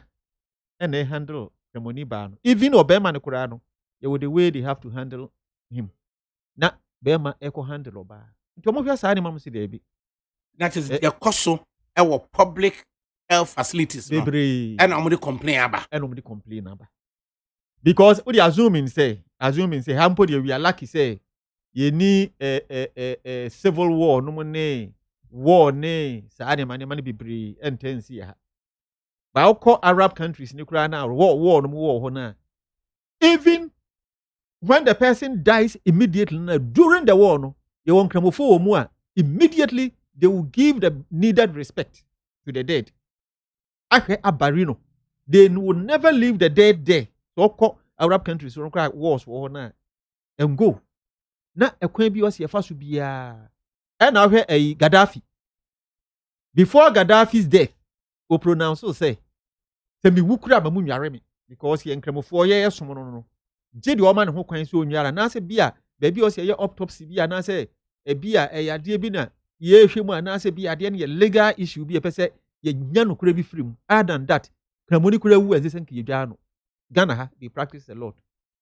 and they handle kramoni ba no even obema ne kura no ye would the way they have to handle him na bema eko handle oba nti omo hwe sa ne mam si de bi that is the coso our public health facilities and I'm going to complain about because we assuming say hampo we are lucky say you need civil war no money war ne sa ade mane bebre intense ya ba ko Arab countries ni kura na war no war ho na even when the person dies immediately na during the war no you won kramofo mu a immediately they will give the needed respect to the dead. Akwe abarino. They will never leave the dead there. So call Arab countries so cry wars war na and go. Na ekwan bi was yefa so bia. And now here Gaddafi. Before Gaddafi's death, we pronounce so say me wukura mamu nware me because ye nkremofo ye som no. Je di o ma ne ho kwan so nwara na se bia baby o se ye autopsy bia na se bia yade bi na ye hwemu anase bi ade ne legal issue bi epese ye nya no kura bi free other than that kramoni kura wu eze senke yedwa no Ghana ha they practice a lot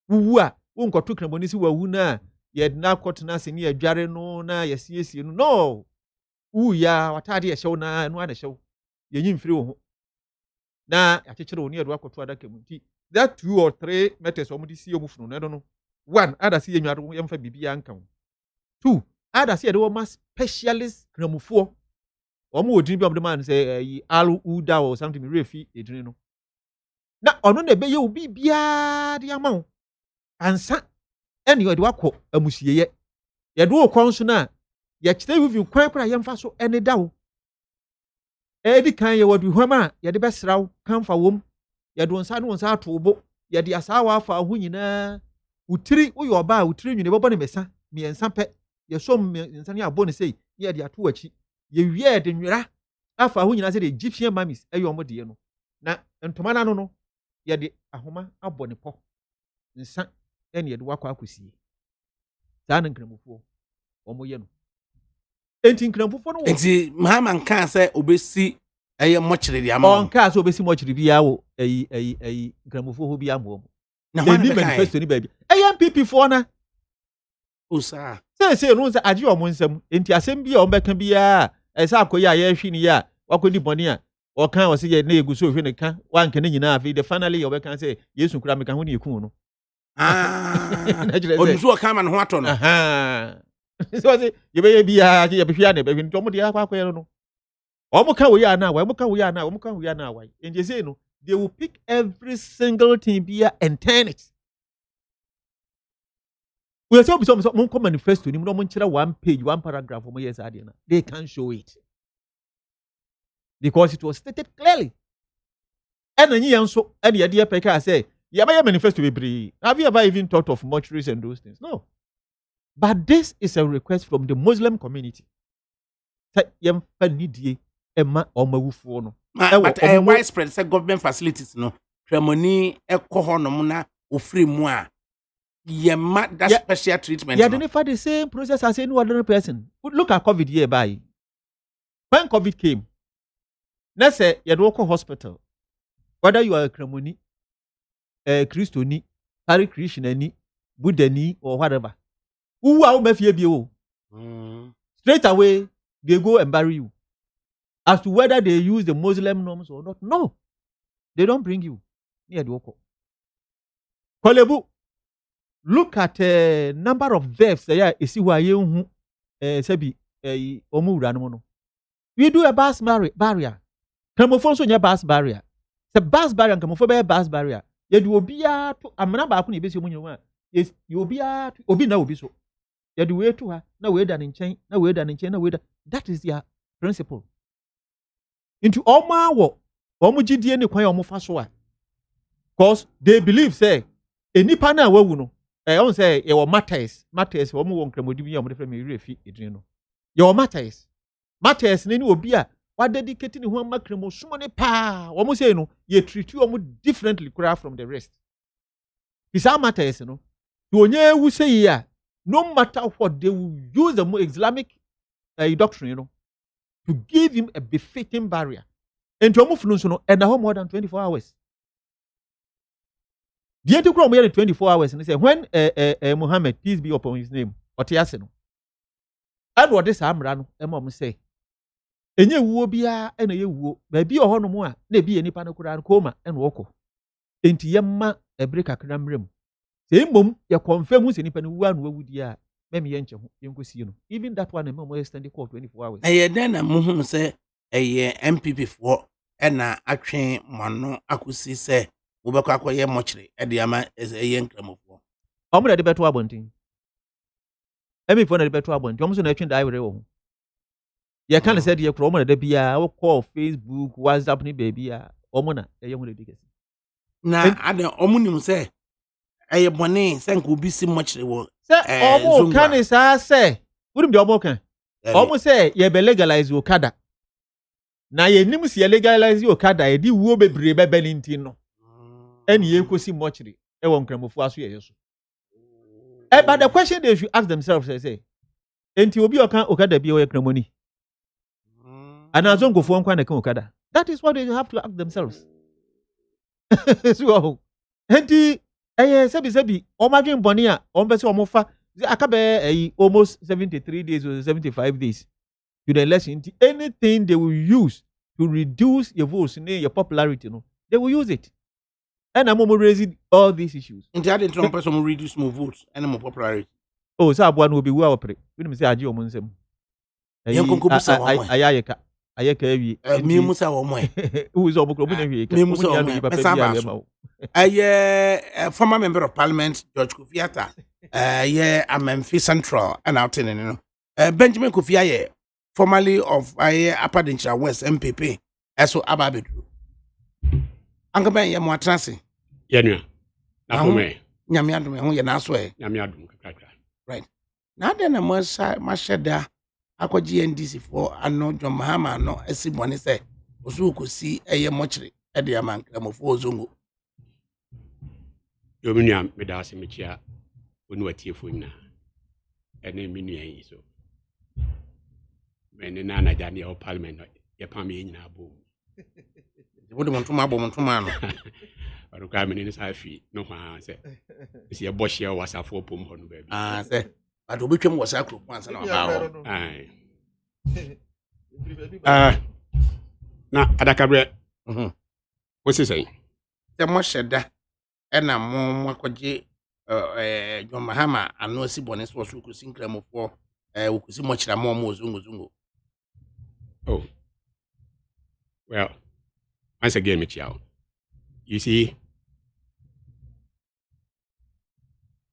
wu a wonkoto kramoni si wawu na ye na kotena se ne yadware no na ye siesie no wu ya watade ye hyew na no ana hyew ye nyim free wo ho na akekere wo ne yado akoto adaka mu ti there are 2 or 3 methods omo di see omo funu no no. One, ada see enwado yemfa bibia anka. 2, ada see de ma specialist kramufo. Omo odin bi omo de man say alu uda or something refi edin no. Na ono na ebe ye obi bia de ama wo. Ansa ene ye de wakọ amusieye. Ye do okon so na ye kire wi kwan kra yemfa so ene da wo. Edi kan ye wadu hwama ye de besraw kanfa wom. Ye do nsa no nsa atobo. Ye de asawa afa ho nyina. Utiri uyo ba utiri nwene bebo ne mesa miensa pe ye som miensa ne abo ne sei ye de ato achi ye wie de nwera afa ho nyina se de Egyptian mummies ayo mo de no na ntoma na no ye de ahoma abo ne po nsa ene ye de wakọ akosie saa na nkramofo omo ye no enti nkramofo no enti mahama nka se obesi eye mochire de ama on ka se obesi mochire bia wo ayi nkramofo ho bia mo na ni manifesto ni baby MPP for na usa say no say agi omo nsam enti asem bia o mbeka bia esa akoyi aye hwi ni ya wakodi boni a o kan o se ye na eguso hwi ne ka wanka ne nyina afi the finally o beka say yesu nkura meka ho ne ekun no onzu o kan ma no ato no so say ye be bia ye be hwi na be hwi nto mo de akwa no omo kan wo ya na wa omo kan wo ya na omo kan wo ya na wa enti say no they will pick every single thing bia and turn it. We are some manifesto ni mo nchira 1 page 1 paragraph mo yes ade na they can't show it because it was stated clearly and nyi yanso and ye de peka say ye ba manifesto bebre have you ever even thought of mortuaries and those things? No, but this is a request from the Muslim community say yem fa nidie ema omawufo no but widespread say government facilities no tremoni ekohonom na ofri mu a that special treatment. Yeah, they never the same process as any other person. Look at COVID here by. When COVID came, let's say you walk to hospital, whether you are a Kramoni, a Christoni, Hare Krishna, Buddha or whatever. Who are you? Straight away, they go and bury you. As to whether they use the Muslim norms or not, no, they don't bring you near the Oko. Kolebu. Look at number of deaths there is why you sebi omura no. We do a bus barrier. Kramofo so nya bus barrier. The bus barrier kramofo be bus barrier. Ye do obia to amana ba ko na ebesi omunyo yes you obia obi na obi so. Ye do we to ha na we da ne nchen na we da ne nchen na we da. That is their principle. Into oma wo omo gidie ne kwan omo fa so a. Cause they believe say enipa na wawu no on say your matters wo mo won kramodi bi am de frame refi edin no your matters ne ni obi a wa dedicate ni ho makramo sumo ne pa wo mo say no ye treat you differently from the rest bisa matters no to onye wu say ya no matter what they will use the Islamic doctrine you know to give him a befitting barrier and to mo funu so no and more than 24 hours. The anti-crime here 24 hours and they say when Muhammad, peace be upon his name, or Tiasino. And what this amra no, mom say. Enye wuo bia ena ye wuo, ba bi oho no mo a, na bi enipa no kura koma en woko. Enti yemma ebre kakra mrem. Se mmom ye confirm se nipa no wu anu awudi a, mem ye nche ho, yenkosi no. Even that one mom extend call 24 hours. Eye den na mo hu se eye MPP for ena atwen mano akosi se ubekọ akoye mochire ede ama eye nkramofo omo de beto abontin emi fo na de beto abontin omo so na atwen dai were wo ho ye kan say de kro omo de bia wo call Facebook WhatsApp ni baby a omo na eye ho de dikesi na ade omo nim say eye bone say nko obi si mochire wo say omo kan sa say wurim de omo kan omo say ye be legalize okada na ye nim si ye legalize okada ye di wuo bebre bebeli ntin no and ye kosi mochiri e won kramofo aso ye so but the question they should ask themselves say enti obi okan okada bi o ye kramoni ana zo ngofo nkwa na kan okada. That is what they have to ask themselves. So enti sebi o madwen boni a o be se o mofa akabe almost 73 days or 75 days to the election. Anything they will use to reduce your votes, your popularity, no, they will use it. And I'm raising all these issues. Into that in person reduce more votes and more popularity. Oh, so one will be well pre. We say Aji Omunsem. Ayayeka. Ayeka me Musa Omoy. Who is Obukro? Me Musa Omoy. Former member of Parliament George Kufiata. I'm Memphis Central and out in Benjamin Kufia, formerly of Upper Dinshire West MPP. Eso Ababedu. Uncle Ben Yamwatrasi. Yenua. Nakome. Nyamiadum, who yanaswe. Nyamiadum. Right. Now then, I must share akwa GNDC for ano John Mahama no esibone say osu ko si eye mochire e de amankram fo ozongo yo minua medase mechia onu atiefo nyina ene minua yi so mene na na jani o parliament ye pam ye nyina bo wode montuma abo montuma no aruka mene ne safi no ha se si ye bo hye wasafo pom ho no ba se but obetwem wo sakro pansa na ba ho na adakabri what's he saying the mo sheda ena mo akwaje John Mahama ano sibone so so kusi nkramofo okusi mo kira mo ozungo oh well once again Michelle you see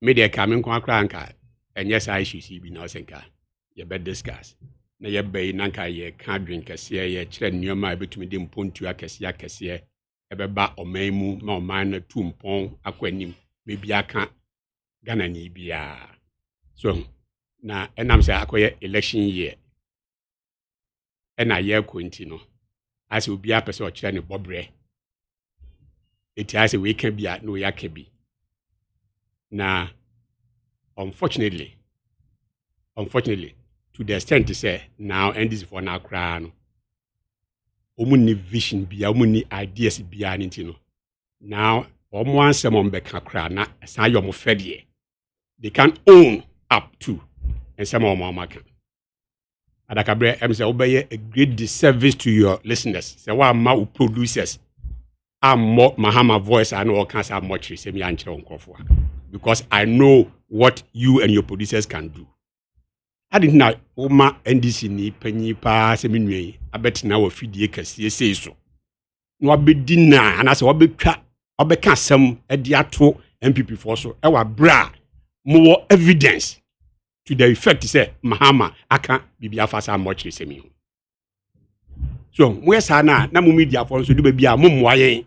media coming kwa kranka and yes I should see be now senka you better discuss na ye bay nanka ye ka drink kese ye kire nneoma betumi de mpontu akese e be ba omaimu ma oman na tumpon akwanim mebi aka Ghana ni bia so na enam say akoye election year ena ye kwenti no as obi apese o kire ne bobre eti as we can bia no ya ka bi na unfortunately to the extent to say now and this for now crown omuni vision bia omuni ideas bia nintino now omo ansem on beka kra na san yo mo fede they can own up to and some of my can adakabri em say obeye a great disservice to your listeners say wa ma producers more Mahama voice and all kinds of much say me anchire onkofo because I know what you and your producers can do. I didn't know Oma NDC ni penny pa se minwe abet na wa fidie kase sei so. No abedina and as obeka sam e de ato MPP for so e wa bra more evidence to the effect say Mahama aka bibia fasa much say me. So we say na mu media for so do bibia momwa yen.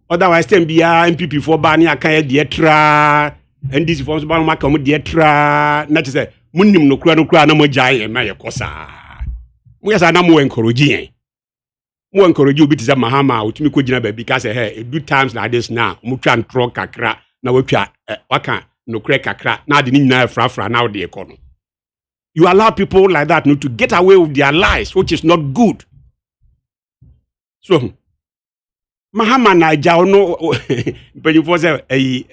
Otherwise tem bia MPP for ba ni aka e de tra NDC for so ba ma ka mo de tra na say munim no kura na mo jaye ma ye kosa mo yesa na mo encourage yen mo encourage obi ti say Mahama otumi ko gina ba bi ka say hey do times like this now mo twa ntro kakra na watwa waka no kura kakra na de ni nyina frafra na de ekono you allow people like that no to get away with their lives which is not good so Mahama na jaw no but for say eh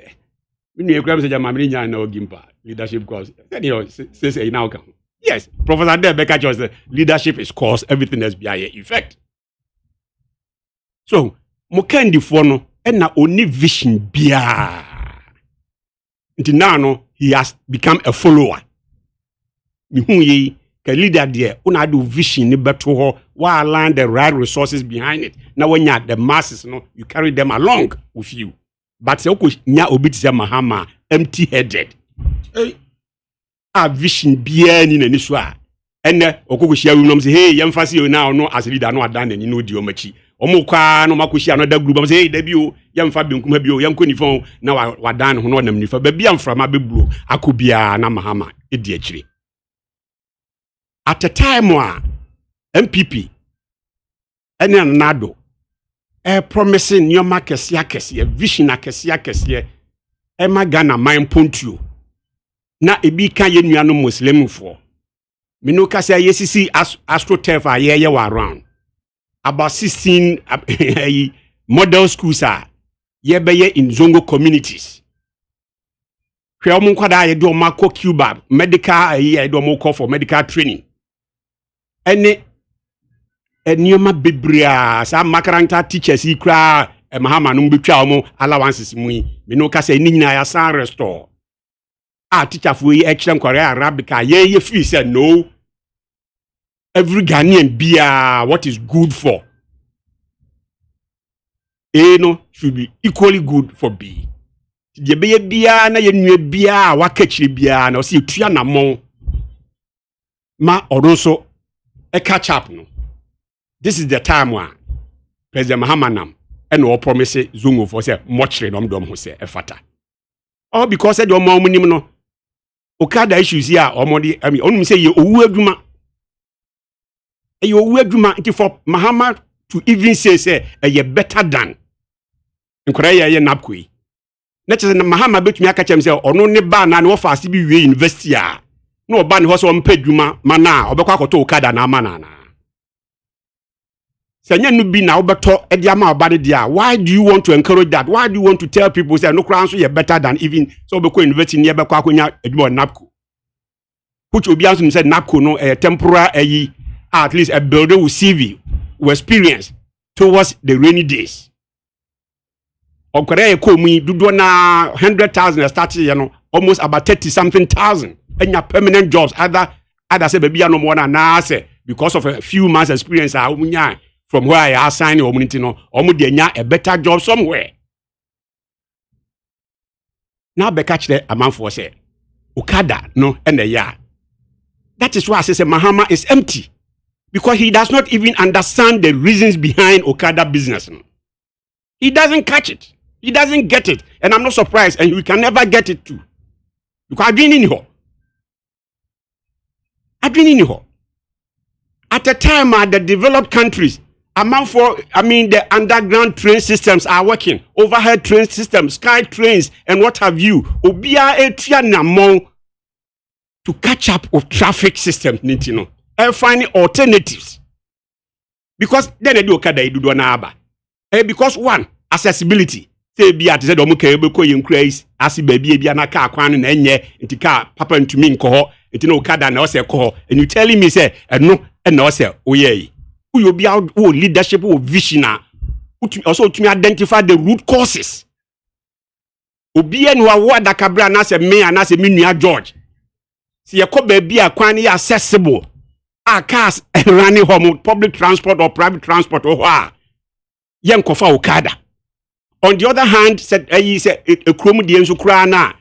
me no kura say Mahama nya na ogimpa leadership course. Say now come. Yes, Professor Debeka just leadership is cause, everything else be a effect. So, Mokendi Fono, and na only vision bia. Until now, he has become a follower. Ye can leader there, una do vision ni better while align the right resources behind it. Now when you the masses, you carry them along with you. But say nya obi ti Mahama empty-headed. A vision bia ni nani so a ene okokohia wunom say hey yemfase you now no as leader no adan nani no di o machi omukwa no makohia no da group say hey da bi o yemfa benkum ha bi o yemko nifon na wadan ho no nam nifa ba bia mframa beblo akobia na Mahama edi akire at a time a MPP ene nado promising nyoma kese vision akese Emma Ghana mine pontuo na ebi ka ye nuano muslim for me no ka say yesisi astroturf a ye around about 16 model schools are ye be ye in zongo communities hwe omo kwada ye do mako Cuba medical ye do mo call for medical training ene enioma bebria sa makaranta teachers yi kra Mahama no betwa omo allowances mu yi me no ka say ni nyina ya san restore teacher for yi extra Korea Arabic ye free say no every Ghanaian bia what is good for A no should be equally good for B. The be bia na ye nwe bia wa kachiri bia na o se tua na mon ma oronso e catch up no. This is the time when President Mahama nam and all promise Zungu for say much dom ho say e fata. All because the omo munim no Okada issues here omodi I mean onum say ye owu adwuma. E owu adwuma nti for Mahama to even say ye better than nkora ye napko yi. Na chese na Mahama betumi aka chem say ono ne ba na wo fa ase bi wie university a na oba ne ho so mpadwuma mana obekwa akoto Okada na ama na. Sanya no bi na obeto e dia ma oba de dia. Why do you want to encourage that? Why do you want to tell people say no kran so ye better than even so obekwa university ne obekwa akonya edwuma napko. Which obi anso say napko no temporary at least a builder with CV with experience towards the rainy days. Okore ekomi dudo na 100,000 started you know almost about 30-something,000 and your permanent jobs either say baby no more na say because of a few months experience from where I assign your community no a better job somewhere. Now be catch the amount for say Okada no and the year. That is why I say Mahama is empty. Because he does not even understand the reasons behind Okada business. He doesn't catch it. He doesn't get it. And I'm not surprised. And we can never get it too. Because I've been in here. At a time the developed countries, the underground train systems are working. Overhead train systems, sky trains, and what have you. Obia etia namon to catch up with traffic systems. And finding alternatives. Because then they do Okada do na aba. Because one, accessibility. Say be at said omuke ebeko increase asi baby bia na car kwan na enye nti car papa ntumi nko ho nti na Okada na o se ko and you telling me say no and na o se oye you be out leadership or vision also to identify the root causes. Obi enu awo ADAKABRI na se me na se me nua George. See ye ko baby akwan ya accessible. Cars running home public transport or private transport or yen kofa Okada. On the other hand, said he said a chrome the enso krana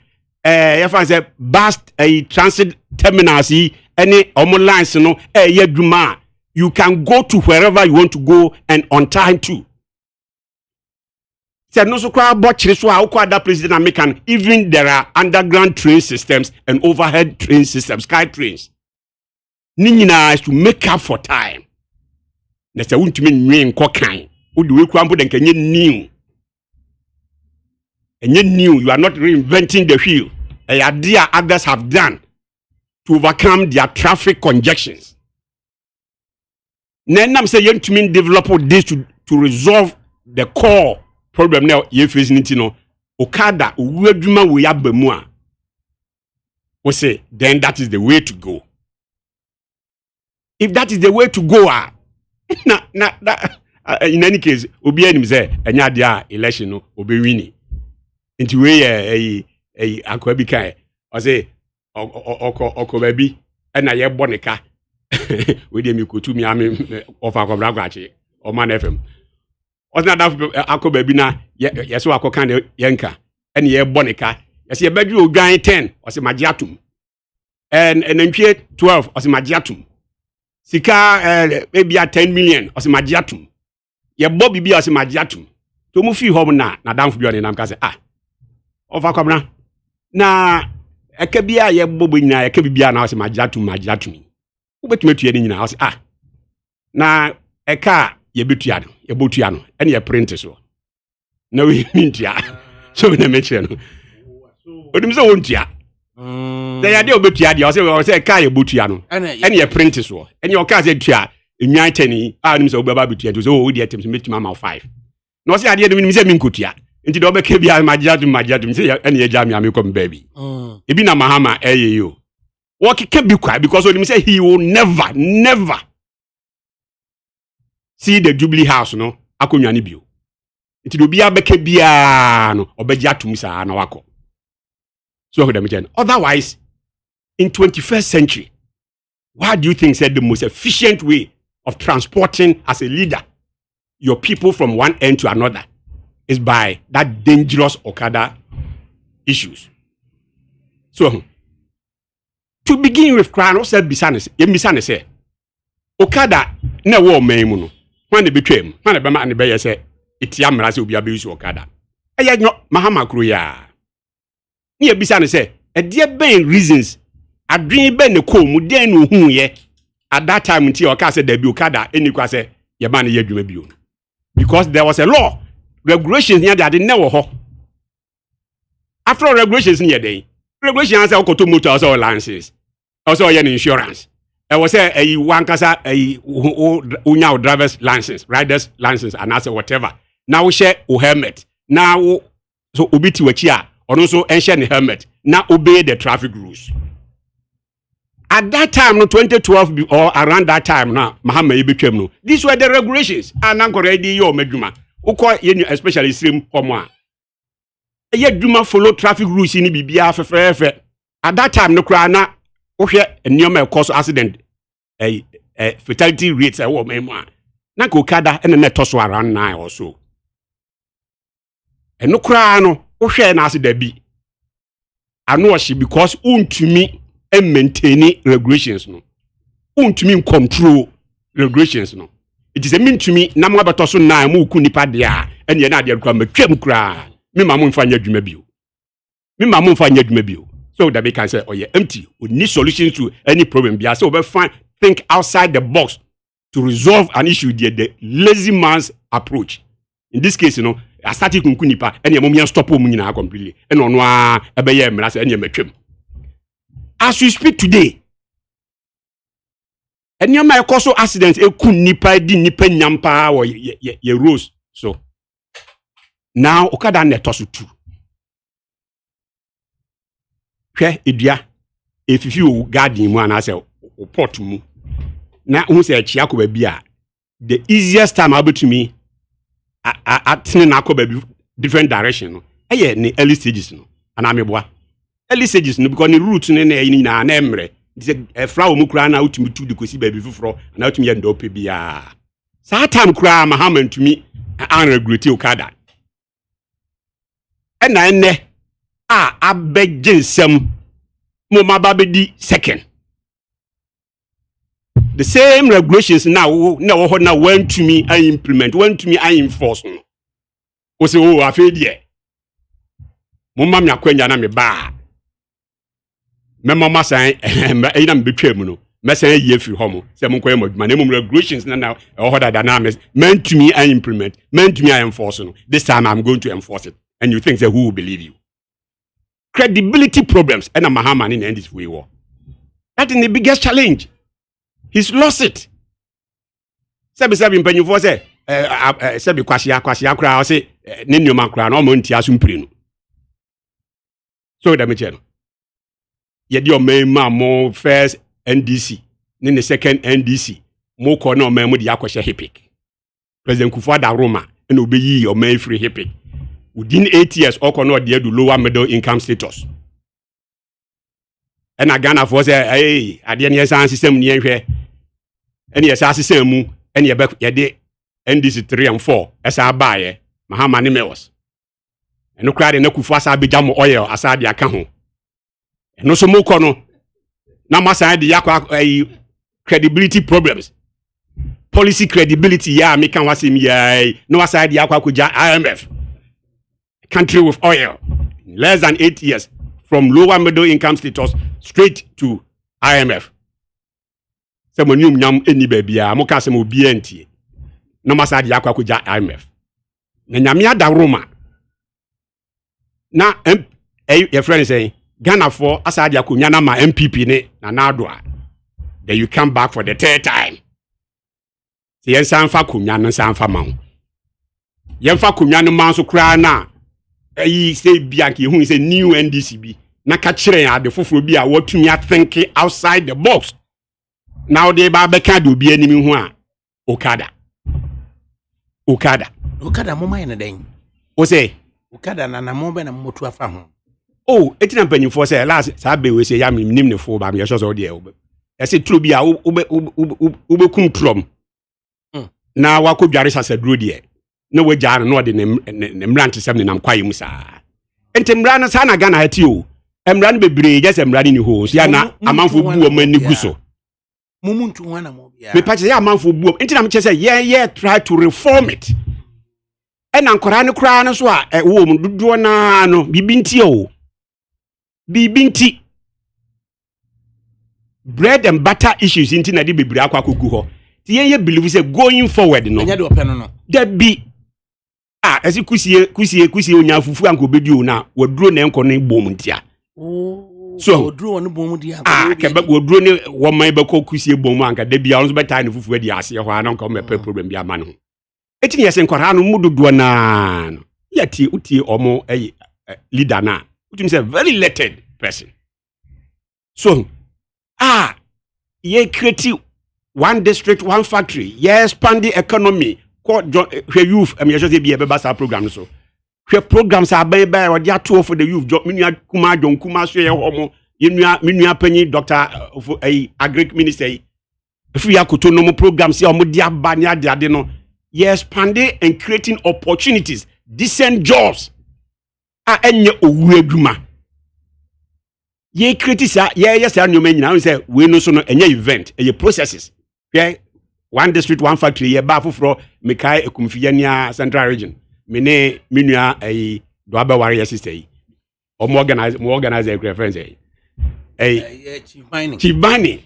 if I say bus transit terminals any lines no you can go to wherever you want to go and on time too. Said no so crowd but that president American even there are underground train systems and overhead train systems, sky trains. Nina is to make up for time. That's a ultimate name cocaine. Who do we crumble and can you new? And you new, you are not reinventing the wheel. A idea others have done to overcome their traffic congestions. Then I'm saying to me develop this to resolve the core problem now you're facing it, Okada, we have bemua. We say, then that is the way to go. If that is the way to go, in any case, obi enim say enya dia election no obi wini. Nti we akwabi kai. O say oko baby na ye bonika. We dey me kotu mi am of akobra gwache o man FM. O na da akobabi na ye so akokan yenka na ye bonika. Ye say bedru odwan 10 o say magiatum. And ntwe 12 o say magiatum. Sika maybe 10 million or some magiatum. Ye Bobby be or some magiatum. To move you home na down for your name say over come na ekebia ye Bobby na ekebia na or some magiatum. Who bet me to any na say na eka ye betua no and ye print so. Na we mean tia. So na me che no. Odim so wontia. They are the obetia or say car butia and your print so and your car said tia in 910 items of babutia to so the items make mama 5. No say I didn't say minkutia into the obekebia majadum say any jamia come baby. Ibina Mahama you. What can be quiet because when him say he will never see the Jubilee House no akunwani bio. nti do bia beka bia no obeji atum saa na wako so ho dem gen otherwise in 21st century what do you think said the most efficient way of transporting as a leader your people from one end to another is by that dangerous Okada issues. So, to begin with, Crown said Bisane say, Okada na war meimuno. When they became, when the Bama and the Bayer say, it's Yamras will be abused Okada. I had not Mahama Kruya. Near Bisane say, a dear Ben reasons, I dream Ben the comb, then who ye at that time until Okada said debut Okada, any quase, Yabani Yedumabun. Because there was a law, regulations near that didn't know. After all, regulations near day, regulations are to motors or licenses, also an insurance. I was a one casa a driver's license, rider's license, and also whatever. Now we share a helmet. Now so obiti wachia, or also ancient helmet. Now obey the traffic rules. At that time, no 2012 or around that time, now Muhammad became no. These were the regulations. And I'm already your meduma. Especially stream homo. Yet do follow traffic rules in Bibia for. At that time, no crana. A near cause accident, a fatality rates a woman. Nako kada and a net toss around 9 or so. And no crano, Osha and accident be. I know she because to me and maintaining regulations no. To me control regulations no. It is a mean to me, Namaba Tosso na mu kunipadia, and Yanadia come a chem cry. Me mamun fanya dumebio. Me mamun fanya dumebio. So that we can say, oh yeah, empty. We need solutions to any problem. So we find think outside the box to resolve an issue. The lazy man's approach. In this case, I started kunipa and your mom stop woman completely. And on one as we speak today, and your my cause accidents, a kunipa di nipa nyampa or ye rose. So now Okada netosu too. Idia if you garden one as a pot mu na who say chiako babia the easiest time able to me at na ko baby different direction no ni early stages no ana meboa early stages no because the route no na na emre say fra mu kura na utumi tu de kosi baby fufuro na utumi ye ndo pe bia sa time kura Muhammad to me an regulate Okada ena enne abegin sem Moma Babedi second. The same regulations now went to me I implement, went to me I enforce. O say oh afi de. Moma me akwanya na me ba. Me mama say e na me betwam no. Me say ye fi homo. Say mo kwanya maduma na mum regulations na order dynamics meant to me I implement, meant to me I enforce. This time I'm going to enforce it. And you think say who will believe you? Credibility problems and a Mahaman in this way war. That is the biggest challenge. He's lost it. Sebi penyu for say sebi kwasia kra say nenyo man kra no monti asumpire no. So that me channel. Ye di o main man mo first NDC, then the second NDC. Mo ko na o man mo di akwhye hipic. President Kufuor Roma and obeyi o man free hipic. Within 8 years, all cannot dare to lower middle income status. And I Ghana for say, hey, I didn't hear system near here. And yes, I see mu, and ye back ye de NDC 3 and 4, as I buy, Mahama Nimeos. And no crowd in no Kufasa Bijamo oil as I the account. And no so more corner. Now, my side the yakwa credibility problems. Policy credibility, yeah, me can was him, yeah, no side the yakwa kuja IMF. Country with oil in less than 8 years from lower middle income status straight to IMF. Someone new nyam any baby mo ka se mo BNT. No masa de akwa kuja IMF. Na nyamia da Roma. Na your friend saying Ghana for asadi akunya na ma MPP ne na nadwa. Then you come back for the third time. Se yen sanfa kunya no sanfa ma. Yen fa kunya no man so kra na say bianki who is a new NDCB na ka kire ya de foforo bi a watumi athinking outside the box now they ba beka do bi animi ho a Okada Ukada moma ene den. O say ukada na mombe na motu afa ho. Oh, etina mpanyimfo say last sabe we say ya nim ne fo ba me so so de e say true bia ube kum trom. Na wakodware sasaduro de. Na wagya no de ne mrante sem ne nam kwaye mu saa. Ente mra na sa na Ghana hati o. Emra no bebre je se mra ni ho so ya na amanfo bu o mani gu so. Mumuntu wana mo bia. Me patche ya amanfo bu. Ente na me che say yeah try to reform it. Ena nkora ne kura no so a wo mu dodo na no bibinti o. Bibinti. Bread and butter issues inti na de bebre akwa kogu ho. Ti ye believe say going forward no. Anya de openo no. There be esi kusie onya fufu anko bedi o na waduro na enko ne bom ntia. So waduro wonu bom dia. Kebe waduro ne wo man be ko kusie bom anka da bia onso beta ne fufu adi ase ho ana nko me problem bia ma no. Eti yesen kwara no mudodo na no. Yati utie omo leader na. Utim say very elected person. So ye creative one district, one factory. Yes, expand the economy. Where youth, I mean, just be a basa program so. Where programs are by or they are two for the youth. Minya kuma John Kuma say homo. Minya penny doctor of a agric minister. If we are no programs, see omo dia banya dia de no. Yes, expanding and creating opportunities, decent jobs. Enye owu adwuma. Ye criticize yes anyo men nyina say we no so no enye event, enye processes. Okay, one district, one factory. Ye ba fufuro mekai ekumfiyania central region. Mene minua doaba warrior sister yi. Mo organize a reference yi. Chief Bani.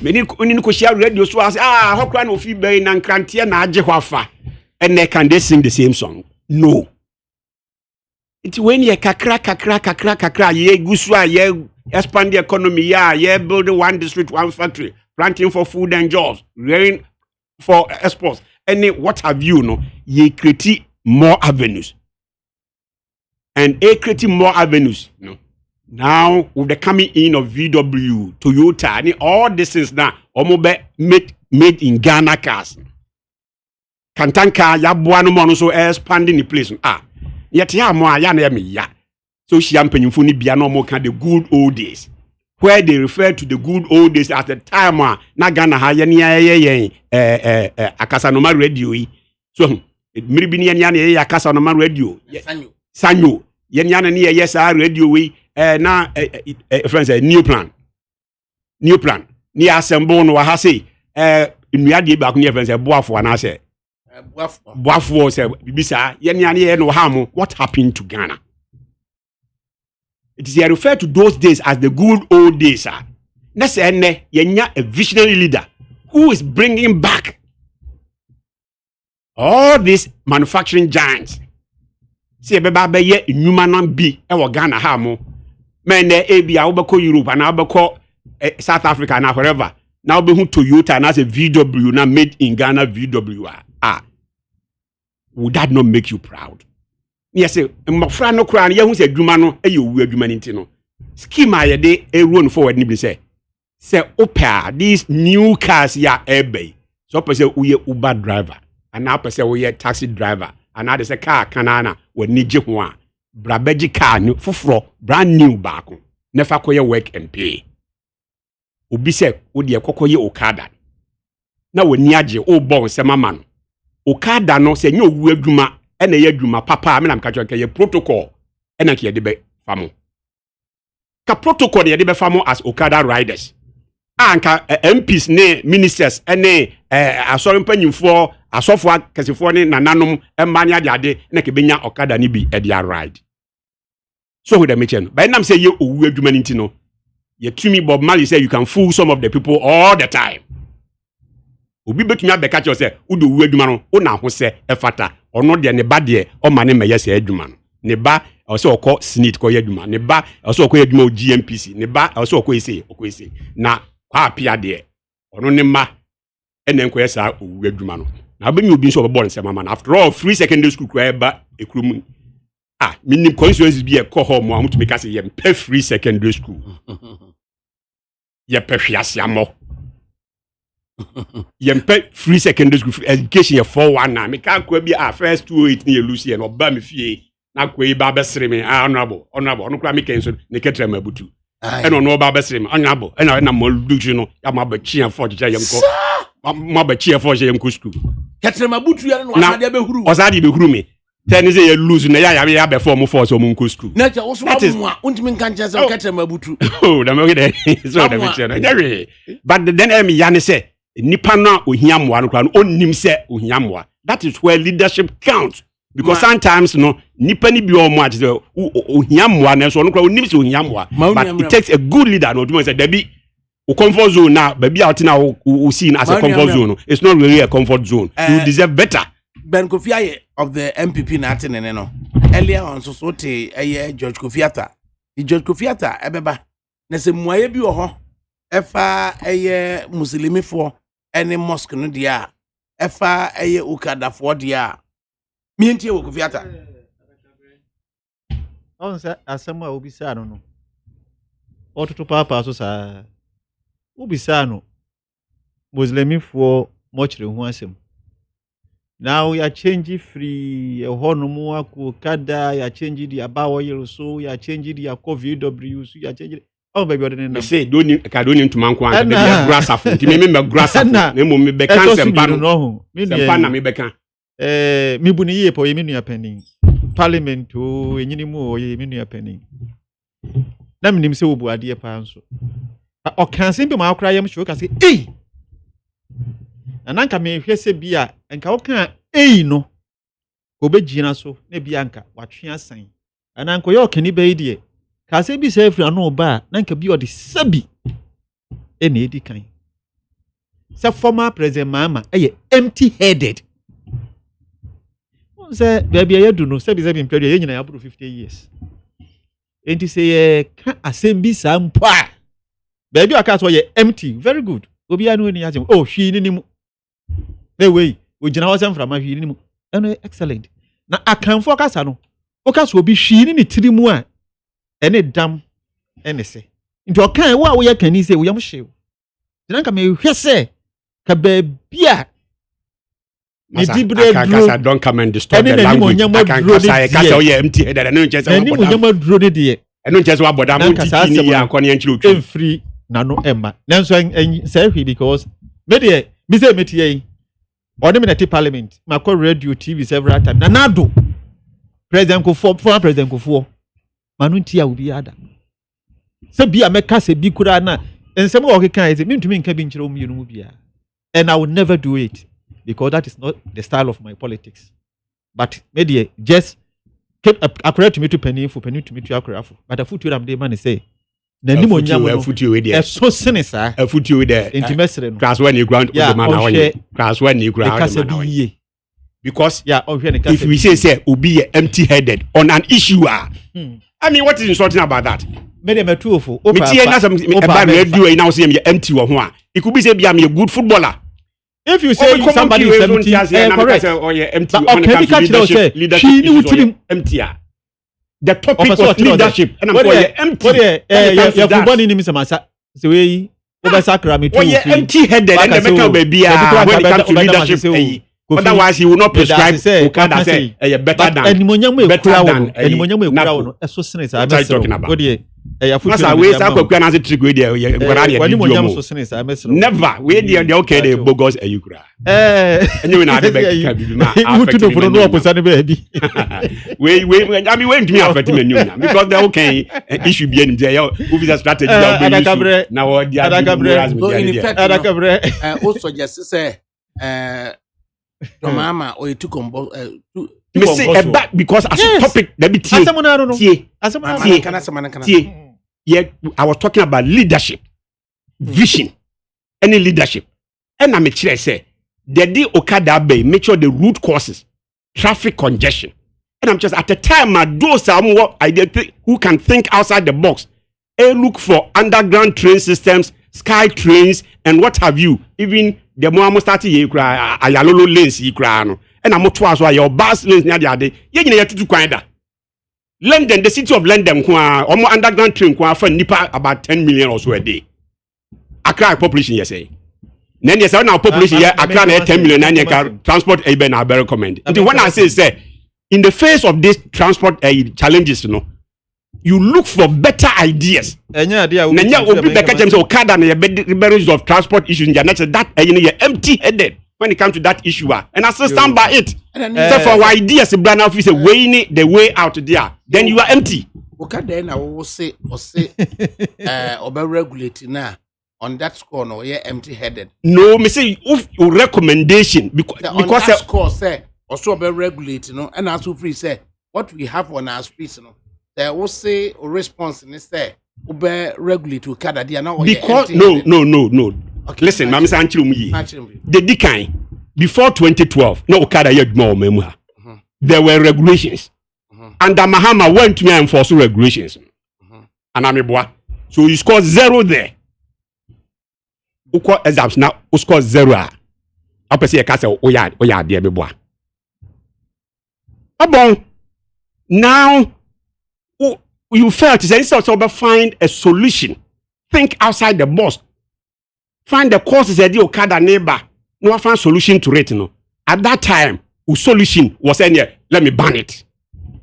Mene oni ko share radio so as hokra na ofi be na nkrantie na age hwafa. And can they sing the same song? No. It's when ye kakra ye guswa ye expand the economy ye build one district, one factory. Planting for food and jobs, rain for exports, and what have you, no? Ye create more avenues, and creating more avenues, no. Now with the coming in of VW, Toyota, and all this is now made in Ghana cars. Kantanka ya buano mono so expanding the place. Yet ya mo ya na me ya. So she am penyimfo ni bia no mo ka the good old days. Where they refer to the good old days at the time na Ghana ha ye akasa no ma radio yi. So mmiri bi ne ye akasa no ma radio. Sanyo. Ye ne na ye sa radio wi na friends new plan. Ni assemble no ha say nnuade ba ko ne friends boafo na say boafo say bibisa ye ne no ha mo what happened to Ghana? It is referred to those days as the good old days. That's a visionary leader who is bringing back all these manufacturing giants. See, baba ye human be e Ghana ha mo. Men ebia obeko Europe and obeko South Africa and wherever. Now be who Toyota and as a VW now made in Ghana VW. Would that not make you proud? Yes, mbofra no kra na ye hu se adwuma no e ye owu adwuma ni no scheme ye de e run forward ni bi say opa these new cars ya ebe so person uye Uber driver and now person uye taxi driver and now they say car kanana we ni je ho a brabeji car ni fufuro brand new back never koye work and pay obi say wo de kokoye okada na we ni age o bon se mama no okada no se nye owu adwuma ena ye adwuma papa me na mka ye protocol ena ke ye de be famo ka protocol ye de be famo as okada riders anka MPs ne ministers ene asori mpanyimfo asofo akasefo ne nananom emane ade na ke benya okada ni bi e dia ride so with the mention by nam say ye owu adwuma ni ntino ye tumi Bob Marley say you can fool some of the people all the time obi betumi abeka che say udo owu adwuma no una ho se efata ono de ne ba de o ma ne meye se adwuma no ne ba o se okọ snit ko ye adwuma ne ba o se okọ ye adwuma o GMPC ne ba o se okọ ese na kwa apia de ono ne ma ene nko ye sa owu adwuma no na be obi nso obebo nse mama na after all free secondary school kwa ba ekrum minim constituencies bi e ko ho mo amutumi ka se ye mpe free secondary school ye pe hwiase amo Yempe free secondary school education ye 419 me ka kwa bi first 208 ni elusi e no ba me fie na kwa yi ba besere me honorable no kra me kenso ne ketra mabutu e no ba besere me honorable e na mo luju no ya ma ba chia for je yemko ma ba chia for je yemko school ketra mabutu ya no asade be huru osade be huru me tell say you lose na ya be form for so mo nko school na ja wo so mo a untimi nkan che say ketra mabutu oh da me get so da me che no nyare but then ya ne say nipa na ohia moa no kra no onnim se ohia moa. That is where leadership counts because sometimes no nipa ni bi o mo age ohia moa na so no kra onnim se ohia moa but it takes a good leader no to say there o comfort zone na baby out na o see as a comfort zone. It's not really a comfort zone. You deserve better. Ben Kofi of the MPP na atene no earlier on so te George Kofiata. George Kofiata ebeba na se muaye bi wo ho efa muslimifo ene mosque no dia efa ukadafo dia mientie wo Kofiata on say asema obisa no otutu papa so sa obisa no muslimifo mochire hu asem now ya change free honomu akukada ya change the abawo yeso ya change the COVID so ya change oh baby odene na say doni ntuma nko an be grass afo ti me grass afo na mo me be kan sempa no sempa na me be kan mi bu ni yepo ye menu apending parliament o enyini mu o ye menu apending na me nim se obu ade pa nso o kan sempe ma akra yam show ka say eh ananka me hwese bia enka wo kan eh no obegina so na bia anka watwe asan ananko ye okani be die ka se bi se afra no ba nanka bi odi sabi ene edi kan se former president mama empty headed say baby ya do no se bi mpedi ye nyina ya buru 50 years enti say ka asembi sampa baby aka so ye empty very good obi anu ni asem oh hwi ni mu wey ogina wo sem frama hwi ni mu eno excellent na akanfo akasa no okasa obi hwi ni tirimu a ene dam ene se nti okan wo a wo ya kani se wo yam hyew dinanka me hwese ka baabia ni dibre dro don't come and disturb the language kasa we empty head and no chance wa bodam ni mo dro de de eno chance wa bodam mo tiki ni ya akoni anchire otwa emfiri nano emma nanso say hwi because me de me say metie ode me na ti parliament ma call radio TV several times na nado president ko former president ko manu ntia obi ada se bia meka se bi kura na ensem wo kekan eze mintumi nka bi nkyere omienu mu bia and I will never do it because that is not the style of my politics but media just keep accurate to me to penny to accurate but the foot am dey man say na ni mo nyam no so senesa a foot you there intimesere no class when you ground the man away class when you ground because if we say obi empty headed on an issue I mean, what is insulting about that? Me too for. Me tie na some about radio now say me empty wo ho a. It could be say be am a good footballer. If you say somebody is empty, correct. Or you empty when it comes to leadership, empty. The topic of leadership and I'm calling empty. You football ni mi samasa. Se we obasakra me too. You empty headed and the make baby when it comes to leadership. Otherwise, he will not prescribe Okada say better than. Now, so sense I talking about. Waste akwa na trick we there. Never. We there okay the bogus ayukra. Anyway na be be ma. We I mean when me affect me new because the okay issue be any there. Who is a strategy that we now ADAKABRI also just say mama or you took on me say back because as a topic that be yeah, I was talking about leadership, vision, any leadership. And I'm say the day Okada Bay make sure the root causes traffic congestion. And I'm just at the time those are more who can think outside the box. Look for underground train systems, sky trains, and what have you. Even the more I'm starting here, ayalolo lanes no. And I'm not so your bus lanes near the other. You to do London, the city of London, almost underground train for nipa about 10 million or so a day. Accra population, you say. Then yes, now population here Accra na 10 million and you transport even na be recommend. When I say in the face of these transport challenges, you look for better ideas. Nanya obi be catch them say Okada na be of transport issues in that empty-headed when it comes to that issue and I still stand by it. So for our ideas brand office weighing the way out there, then you are empty. Okada na we say obe regulate na on that score no empty-headed. No, me say recommendation because on that score say also obe regulate and as free say what we have on our streets there will say a response in say ube regulate Okada there now because no. Okay, listen, Mama Sanchirumu. The decline before 2012, no Okada yet more memoir. There were regulations. And the Mahama went to me and enforce regulations. And I'm a boy. So you score 0 there. Uko exams now, you score 0. Up say a castle, oya, dear boy. Now, you felt to say, so find a solution. Think outside the box. Find the causes of the Okada neighbor. No find solution to it. At that time, the solution was saying, let me ban it.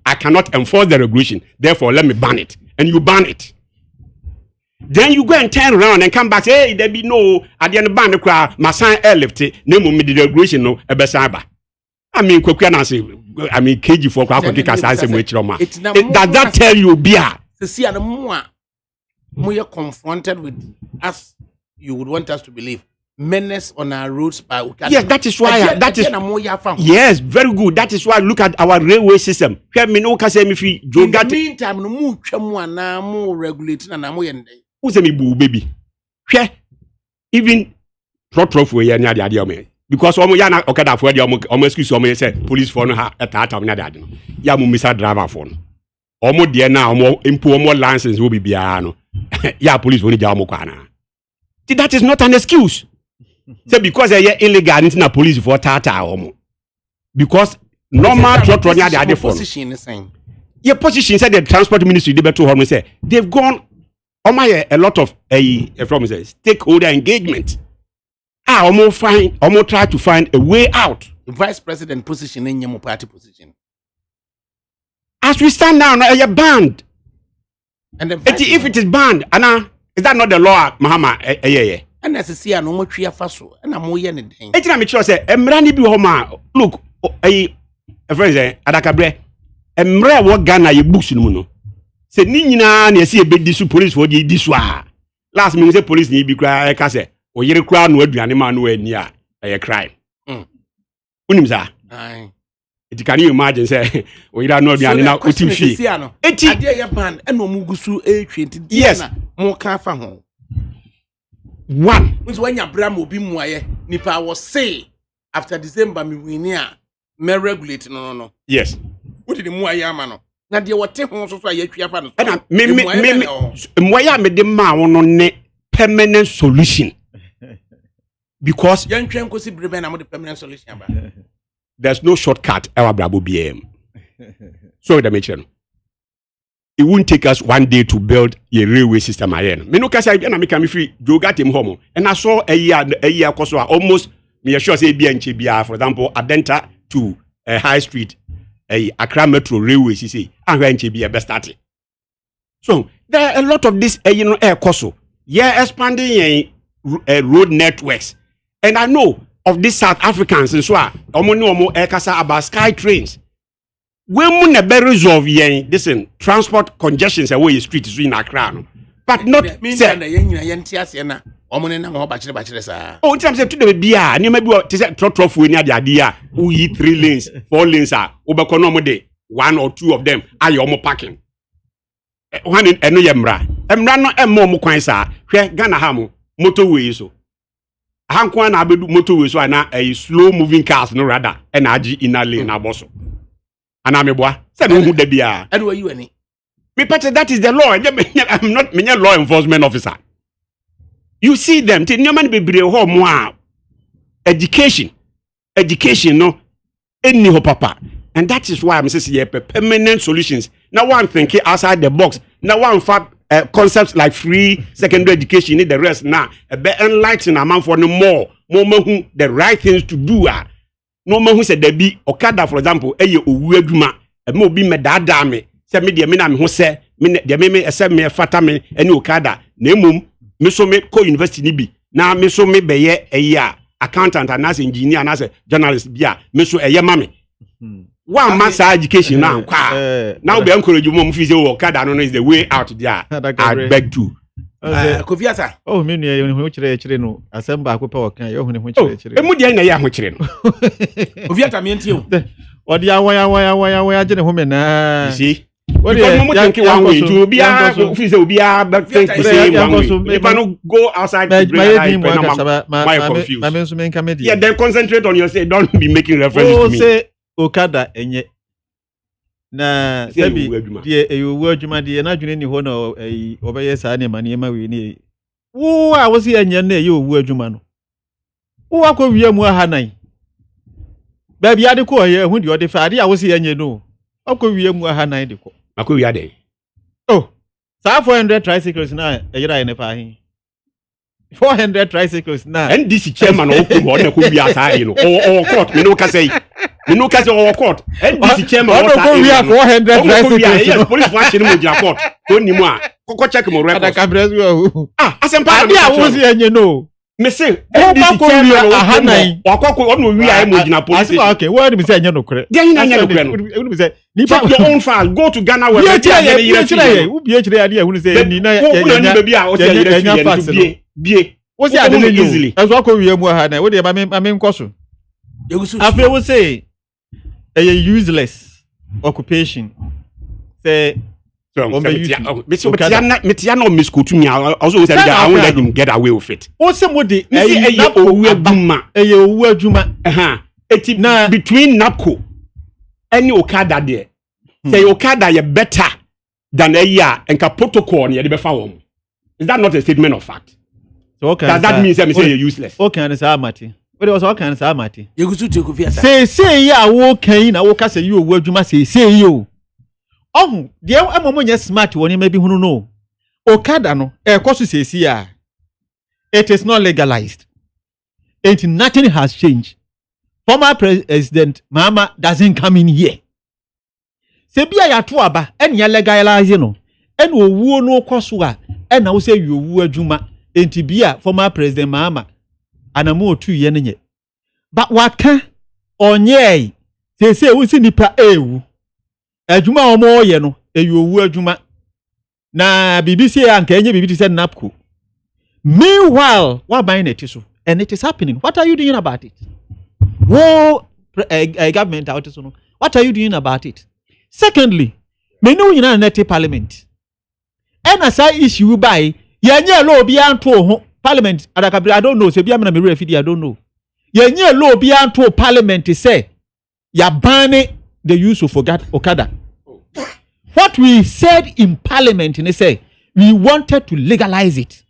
I cannot enforce the regulation. Therefore, let me ban it. And you ban it. Then you go and turn around and come back. Say, hey, there be no. At the end of the ban, the crowd, my son airlifted. Name me the regulation. No, a besaba. I mean, KG for does that tell you, Bia? To see the more you're confronted with us, you would want us to believe menace on our roads by Okada. Yes, that is why. Yes, very good. That is why look at our railway system. In the meantime, no more regulating and more. Who's a boo baby? Even because yana Okada for the excuse say police for no ha at that ya mu misa driver for no omo de na omo impo omo license will be bia no ya police woni ja omo kwana. That is not an excuse. Say because they illegal into na police for tata omo. Because normal truck running they are there for. Your position said the transport ministry they better home say they've gone a lot of from say stakeholder engagement. Almost try to find a way out. The vice president position in your party position. As we stand now, you're banned. And if it is banned, Anna, is that not the law, Mahama? And as I see, I no more tria faso, and I'm more than anything. I make sure say, Emrani be homa. Look, a friend say, ADAKABRI, Emre what Ghana you books no. Say, Nina, you see a big disu police for this one. Last minute, say police need be cry, I say. O yere kura no aduane ma no ania a crime. Unim za. It can you imagine say o yere no aduane na utim fi. Eti ade ye ban e no mugusu e20 yes mo ka fa ho. One. Nso wanya bram obi muaye nipa was say after December me wini a me regulate no. Yes. What did the muaye ama no? Na de wote ho so ya twa fa no. Na me muaye me de ma wono ne permanent solution. Because permanent solution. There's no shortcut our brabo BM. So the mention. It won't take us one day to build a railway system again. Me no kasa na me come free go got him home. And I saw a year cost almost me sure say BNCBR for example Adenta to High Street Accra Metro Railway say and NCBR best started. So there are a lot of this air cost. Yeah, expanding road networks. And I know of these South Africans and so on. Omo ekasa about sky trains. When mun be resolve this transport congestions away the streets in Accra. But not say oh, in terms of to the bia, and you may be trot we near the idea who 3 lanes, 4 lanes are obekonomo day. 1 or 2 of them are your parking. One in eno yemra. Emra no emmo mo kwan sa. Hwe Ghana ha mo motorway so. Hankwa na abedu motorway so na a slow moving cars no rather and agi inner lane na boso. Ana meboa. Say no hu da bia. And where you any? Me pete that is the law. I'm not me law enforcement officer. You see them te nyama be bre ho mo a education no any ho papa. And that is why I'm saying permanent solutions. Now one thinking outside the box. Now one concepts like free secondary education need the rest now. A better enlighten a man for no mo mahu the right things to do no mahu say there be okada for example eye owu adwuma e ma obi medada me say me de me na me ho say me de me ese me fata me ene okada na emom me so me ko university ni bi na me so me beye eye accountant and as engineer and as journalist bia me so eye ma me one master education now now be encourage you mom fi say okada no is the way out there. I beg to Kofiata. Oh, me ne hu chire no asem ba ko pe okan ye hu ne hu chire. Emu de na ye hu chire no. Kofiata me ntie o. Odi awaya je ne hu me na. You see? What do you think one way to be a think the same one way. If I don't go outside to bring confused. Yeah, then concentrate on yourself. Don't be making references to me. Say Okada enye. Na sebi die ewu adwuma die na dwene ni ho na obeye saa ne mane ma we ni wo a wo se enye na ewu adwuma no wo akọ wie mu ahanan ba bia de ko ye hu de ode fa ade a wo se enye no akọ wie mu ahanan de ko akọ wie ade oh saa 400 tricycles na eyira ye ne fa hin 400 tricycles na NDC chairman o ko na ko wie asa yi no o court me no ka say you know case our court NDC chairman we have 400 tricycles yes police watch no mo court ko ni mu a ko check mo record ADAKABRI asempa na wo se enye no me say NDC chairman ahanan wakoko ono wi a mo gina police okay what me say enye no kure dey na enye no kure no me say check your own file go to Ghana where you chire u bi chire ade ehunu say ni na ya baby a o say you bie wo say ade no easily eso akọ wie mu ahanan wo dey ma me nkoso afi wo say a useless occupation say metia no miss to me also say I won't let him get away with it o say mo de owu adwuma eti na between NAPCO any Okada there say Okada ye better than a year and ka protocol ne ye be fa won is that not a statement of fact so okay that means say you're useless okay and say Martin but it was all kinds of Martin. You go to Kofiata. Say ya wo kan na wo ka say you owu adwuma say you. Oh, de amomo nya smart woni maybe hunu no. Okada no e koso say ya. It is not legalized. And nothing has changed. Former President Mahama doesn't come in here. Se bia ya to aba en ya legalize no. En owu no koso a en na wo say you owu adwuma. Enti bia former President Mahama anamu otu ye nenye ba waka onye se wo si nipa ewu adwuma omo ye no eyowu adwuma na BBC anka enye BBC say NAPCO meanwhile what buying it so and it is happening what are you doing about it wo government out so no what are you doing about it secondly me no nyina na parliament and as I issue by yenye lo obi anto ho Parliament, ADAKABRI, I don't know. Se biya me na me refidi, I don't know. Yenye lo bi anto Parliament say ya ban the use of Okada. What we said in Parliament, they say we wanted to legalize it.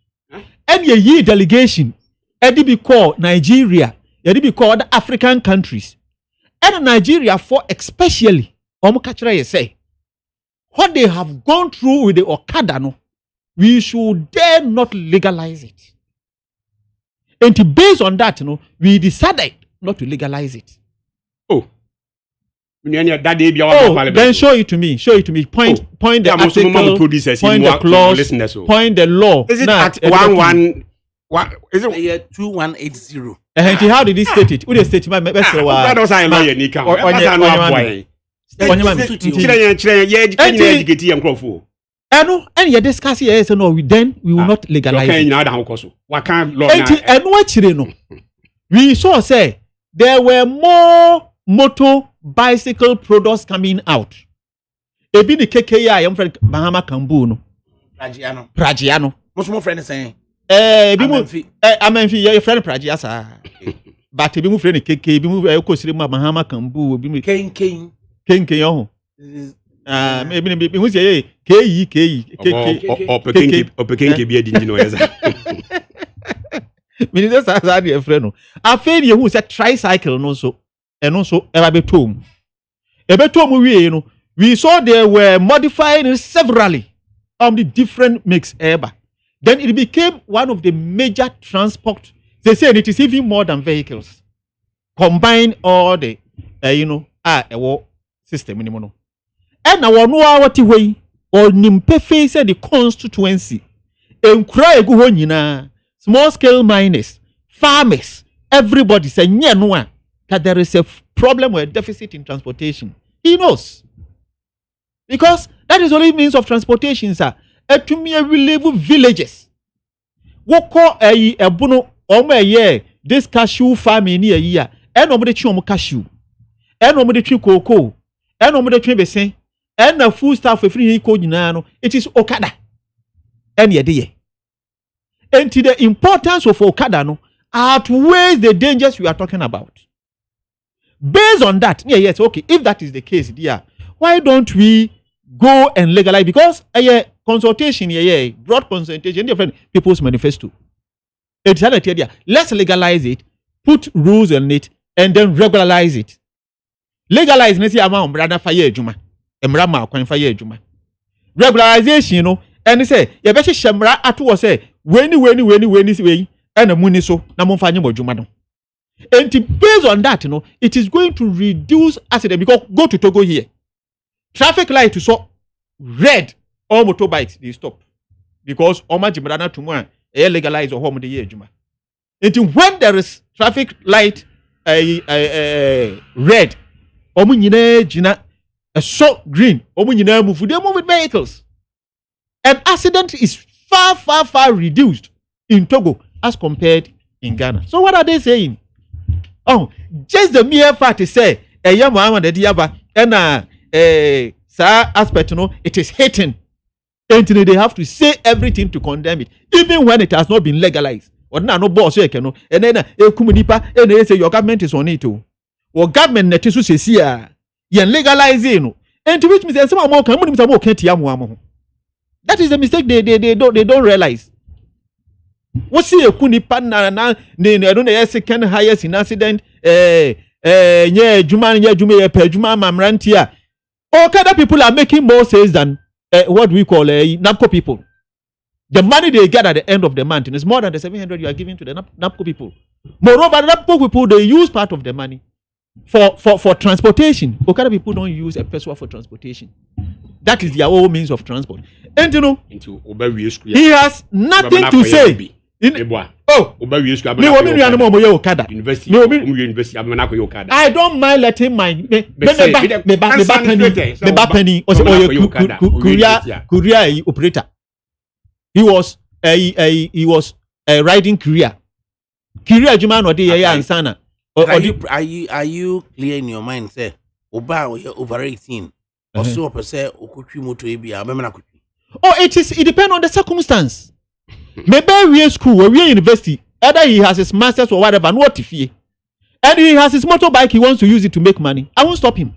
And ye delegation, edi be called Nigeria, edi be called African countries, and Nigeria for especially, omukachira say what they have gone through with the Okada, no, we should dare not legalize it. And based on that, we decided not to legalize it. Oh. Then show it to me. Show it to me. Point the article, point the clause, point the law. Is it at 11? Is it 2180? How did he state it? Who did state it? Best that was I lawyer Nika. And you discuss here, so no, we will not legalize it. What kind of law? We saw say there were more motor bicycle products coming out. Ebi ni KKI, I'm friend Bahama Kambu no. Pragiano. Most more friends saying. Amenfi, your friend Pragiasa. But ebi mu friend KK, ebi mu ekosiri Bahama Kambu, ebi mu King yo. Maybe who say KE Opekenke be di no eza. Me just as I dey friend no. Afei who say tricycle no so eno so eba betom. Ebetom we no. We saw they were modifying severally the different mix eba. Then it became one of the major transport They say it is even more than vehicles. Combine all the, system anymore. And now no what way or nimpefe said the constituency. Small scale miners, farmers, everybody say that there is a problem or a deficit in transportation. He knows. Because that is only means of transportation, sir. To me, we live villages. What call a bono or year this cashew farming near a year. And nobody chew cashew. And nobody chew cocoa. And nobody chew besen. And the food stuff for free code it is Okada. And ye dear. And to the importance of Okada no outweighs the dangers we are talking about. Based on that, yes, okay, if that is the case, dear, why don't we go and legalize? Because consultation, broad consultation, different people's manifesto. Let's legalize it, put rules on it, and then regularize it. Legalize, let's say, amount brother fire juma, emrama kwan fire juma. Regularization, and say, you better shamra atu say, when way, and a muniso, namonfanya mojumano. And based on that, it is going to reduce accident because go to Togo here. Traffic light is so red, all motorbikes they stop because Oma Jibrana tomorrow legalize or home the year Juma. And when there is traffic light red, Omunine Jina a so green, Omunine move with vehicles. And accident is far reduced in Togo as compared in Ghana. So what are they saying? Oh, just the mere fact to say a young man that yaba and aspect, it is hating. And they have to say everything to condemn it, even when it has not been legalized. Or no boss, and then Kumunipa, and they say your government is on it too. Or government net is to see legalizing. And to which means some more can that is the mistake they don't realize. What see a Kunipa na I don't know second highest in accident Juma Pejuma Mamrantia. All kind of people are making more sales than what we call NAPCO people. The money they get at the end of the month is more than the 700 you are giving to the NAPCO people. Moreover, NAPCO people they use part of the money for transportation. All kind of people don't use a peso for transportation. That is their own means of transport. And he has nothing to say. I don't mind letting my penny courier operator. He was riding courier Juman or the and Sana. Are you clear in your mind, sir? Over 18 or so percent. Oh, it depends on the circumstance. Maybe we are school or we are university. Either he has his masters or whatever, and what if he? And he has his motorbike, he wants to use it to make money. I won't stop him.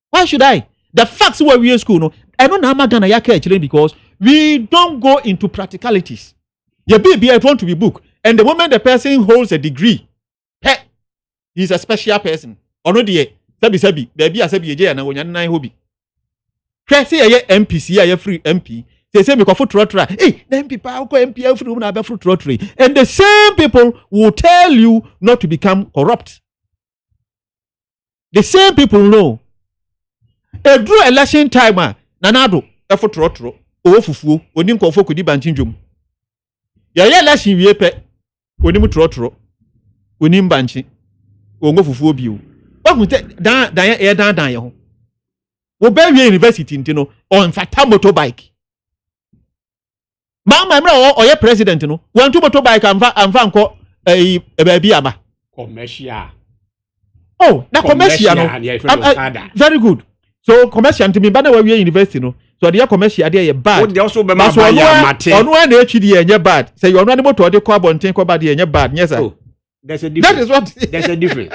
Why should I? The facts where we are school, no, I don't know how gonna actually because we don't go into practicalities. Your baby, I want to be booked, and the moment the person holds a degree, hey, he's a special person. Or no, dear, baby, I said, and I want your hobby. Say a MPC, a free MP. They say, make a foot rotary. Hey, then people go MP from a fruit rotary. And the same people will tell you not to become corrupt. The same people know. A draw election timer, Nanado, a foot rotary, or fufu, when you call for Kudi Banchinjum. Ya election yepe, when you trotro, when you banchi, or go for you. What would that air down? Oberia University, on Fata motorbike. Mama, or your president, one two motorbike and Vanco a baby ama. Commercial. Oh, that commercial. Very good. So, commercial to me, but we are university, so the commercial idea bad. They also be on one HD and your bad. Say you're not motor, the carbon tank about the and your bad. Yes, sir. There's a difference. That is what there's a difference.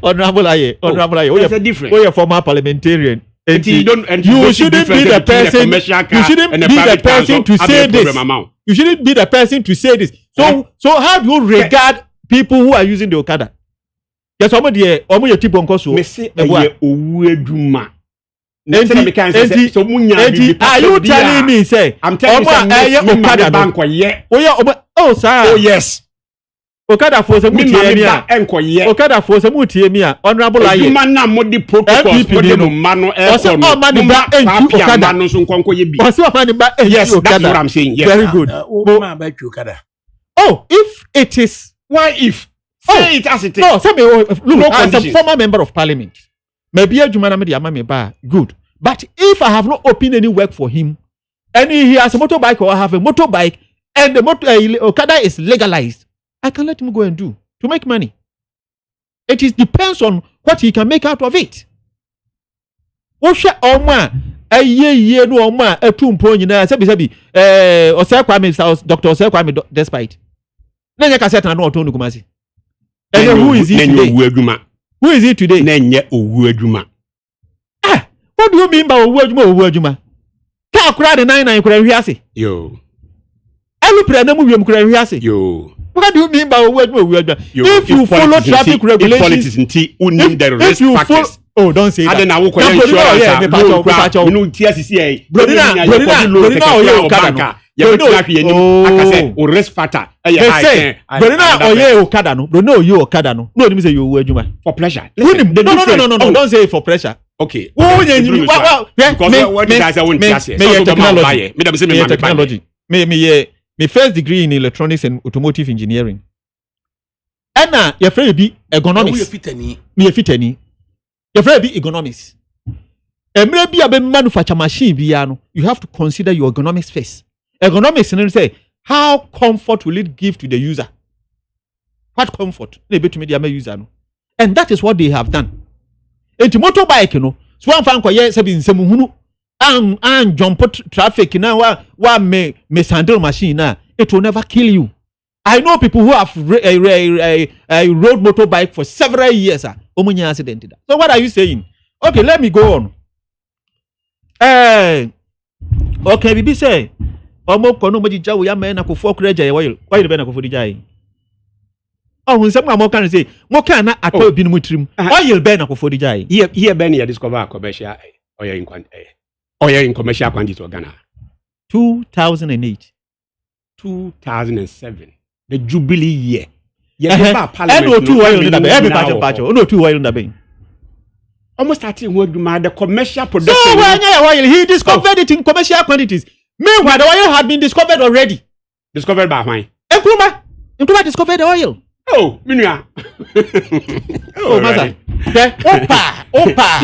Honorable Aye. There's a difference. We are former parliamentarian. And you shouldn't be the person. You shouldn't be the person to say this. You shouldn't be the person to say this. So how do you regard people who are using the Okada? Yes, somebody here. You tip on course. Me say Uweduma. Are you telling me say? I'm telling you, Okada. Oh sir. Oh yes. Okada for some mutia enkoye. Okada for some mutia honorable aye. Adwuma na mo di protocols mo de mo ma no e ko no. Mani ba entu Okada no so nkonko ye bi. Osi mani ba entu Okada. Yes, that's what I'm saying. Yes. Very good. Ma ba twu Okada. Oh, if it is why if say it as it is. No, say me look, no as conditions. a former member of parliament. Maybe adwuma na me de ama me ba good. But if I have not opened any work for him and he has a motorbike or I have a motorbike and the Okada is legalized, I can let him go and do to make money. It is depends on what he can make out of it. Osha Oma ye no Oma etumpo nyina sebi Osekwame Dr. Osekwame despite. Nanya kaseta na oto nukumasi. And who is he today? Who is he today? Nenye owu adwuma. What do you mean by owu adwuma? Ka akura de 99 kura hwiase. Yo. Elu pre na mu wiem kura hwiase. Yo. What do you mean by owu adwuma? If you follow traffic regulations, if you follow, oh, don't say that. Adena wo koye insurance. No TSC e. Brother, Okada. You know akase o risk factor. Brother, oye Okada no. Brother, you Okada no. No, me say you owu adwuma. For pleasure. No, don't say it for pressure. Okay. Because what did I say won't technology. Me first degree in electronics and automotive engineering. Anna, your friend be ergonomics. Me fitani. Your friend be ergonomics. Emre bi abe manufacture machine biano. You have to consider your ergonomics first. Ergonomics and say how comfort will it give to the user? What comfort? And that is what they have done. Enti motorbike no so one fan koye sabi nsemu hunu an jump traffic na wa me handle machine na it will never kill you. I know people who have rode motorbike for several years omunya accident. So what are you saying? Okay, let me go on. Okay, bibi say omo kono mo jijawo ya me na ko fo kura jaye why be na ko fo dijay. Oh, when some more can say, what can I at all be mutrim? Oil ben a for the jay. Here, Ben, you discover commercial oil in commercial quantity to Ghana. 2008. 2007. The Jubilee year. No two oil in the bay. Every patch. No two oil in the bay. Almost starting with the commercial production. So when he discovered it in commercial quantities. Meanwhile, the oil had been discovered already. Discovered by why? Nkrumah discovered the oil. Oh, Minya. Oh, Maza. Opa.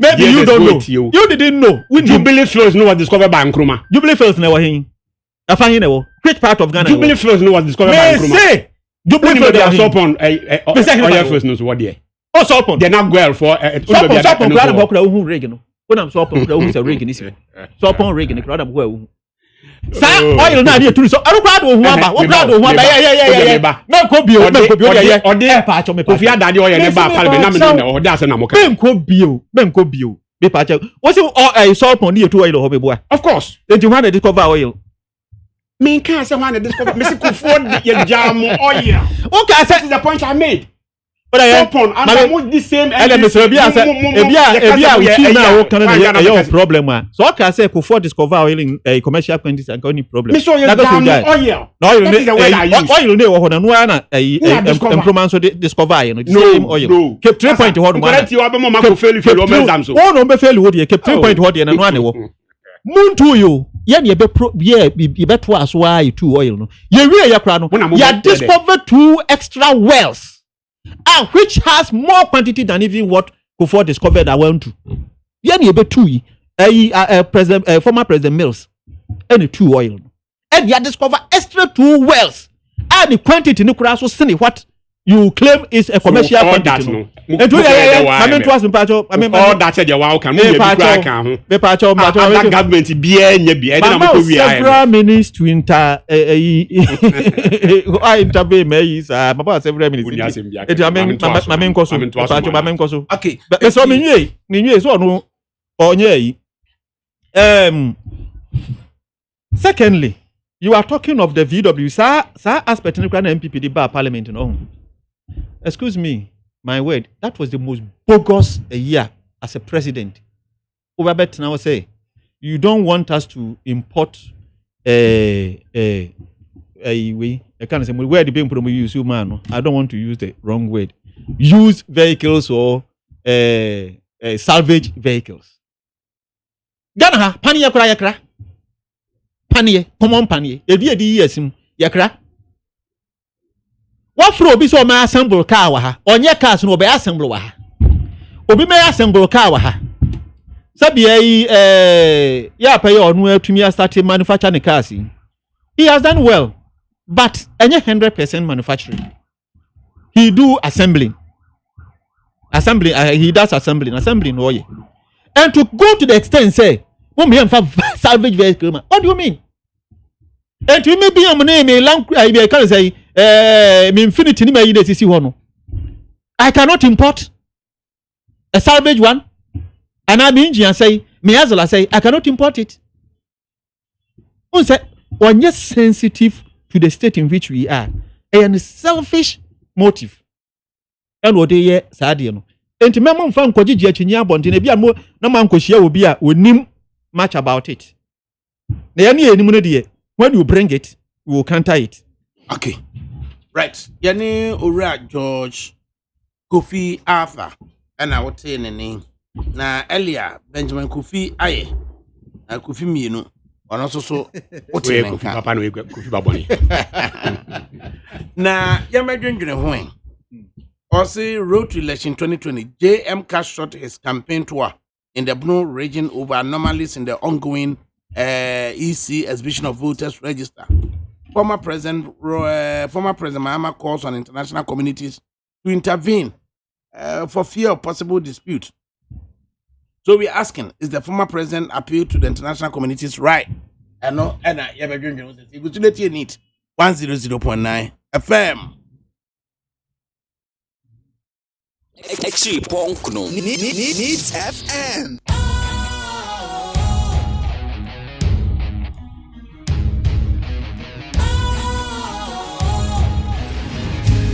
Maybe you don't know. You didn't know. Jubilee flows no was discovered by Nkrumah. Jubilee flows never him. I find him. Great part of Ghana. Jubilee flows no was discovered by Nkrumah. Say. Jubilee flows they are so upon oil flows no so what there. Oh, so upon. They're not well for so upon Ghana bokura who Reagan. When I'm so upon who say Reagan is. So upon Reagan the crowd who sa oil na dey turu so arukwado ohun aba wo brado ohun aba yeah me ko bio ode pa acho me kofi adade oil ne ba pale na me na ode ase na mo ka me ko bio me pa acho wo say so upon dey tu oil ho be boa of course did you want to discover oil me can say want to discover me say kofo ye jam oil okay say the point I made but I upon and the same element ebia uti na wo kan na your problem so okay say kofo discover oil in commercial quantities and any problem me so you jam oil oil ne wo ho na no na improvement so discover you know the same oil keep 3 point ho no no be fail wo dey keep 3 point ho dey na no ane wo muntu yo ye ne be beto aso a two oil no ye wie ye kra no ya discover 2 extra wells and which has more quantity than even what Kufo discovered I went to. Yani ebe two former President Mills any 2 oil. And you discover extra 2 wells. And the quantity no kura so sini what you claim is a commercial quantity. And to I mean to us mpacho I mean all that said you wow can move be pacho that government bia nya bia na mo ko wi several minutes to intervene me is papa several minutes it mamen koso pacho mamen koso okay so me nwie so no onye yi secondly you are talking of the VW sir aspect in the MPP the bar parliament no. Excuse me, my word, that was the most bogus year as a president. Overbet now say, you don't want us to import we I can't say where the being from use man. I don't want to use the wrong word. Use vehicles or salvage vehicles. Ghana paniye kura yakra. Paniye, common paniye. Edi yesim yakra. What fro obi so ma assemble car wa ha. Onye cars no be assemble wa ha. Obi me assemble car wa ha. Sabi ya pay onu atumi start manufacture the cars. He has done well, but any 100% manufacturing. He do assembling. He does assembling oye. And to go to the extent say, salvage vehicle, what do you mean? And to me be a name I can say infinity I cannot import a salvage one. And I'm Indian say, Miazola say, I cannot import it. One say, one yes sensitive to the state in which we are, and selfish motive. And what they said, and to my mom found Koji Chinya Bontin, be a more no man Koshia will be a we knew much about it. The any when you bring it, we will counter it. Okay. Right. Yani Ura George Kofi Arthur, and I would say the name. Na earlier Benjamin Kofi aye na Kofi mienu ono so Kofi papa no Kofi baboni na yamedwendwene ho Osi road to election 2020 JM Cash shot his campaign tour in the Blue region over anomalies in the ongoing EC exhibition of voters register. Former President Mahama calls on international communities to intervene for fear of possible dispute. So we're asking, is the former president appeal to the international communities right? And no, and I ever doing it. Go to the need 100.9 FM. FRIMPONG needs FM.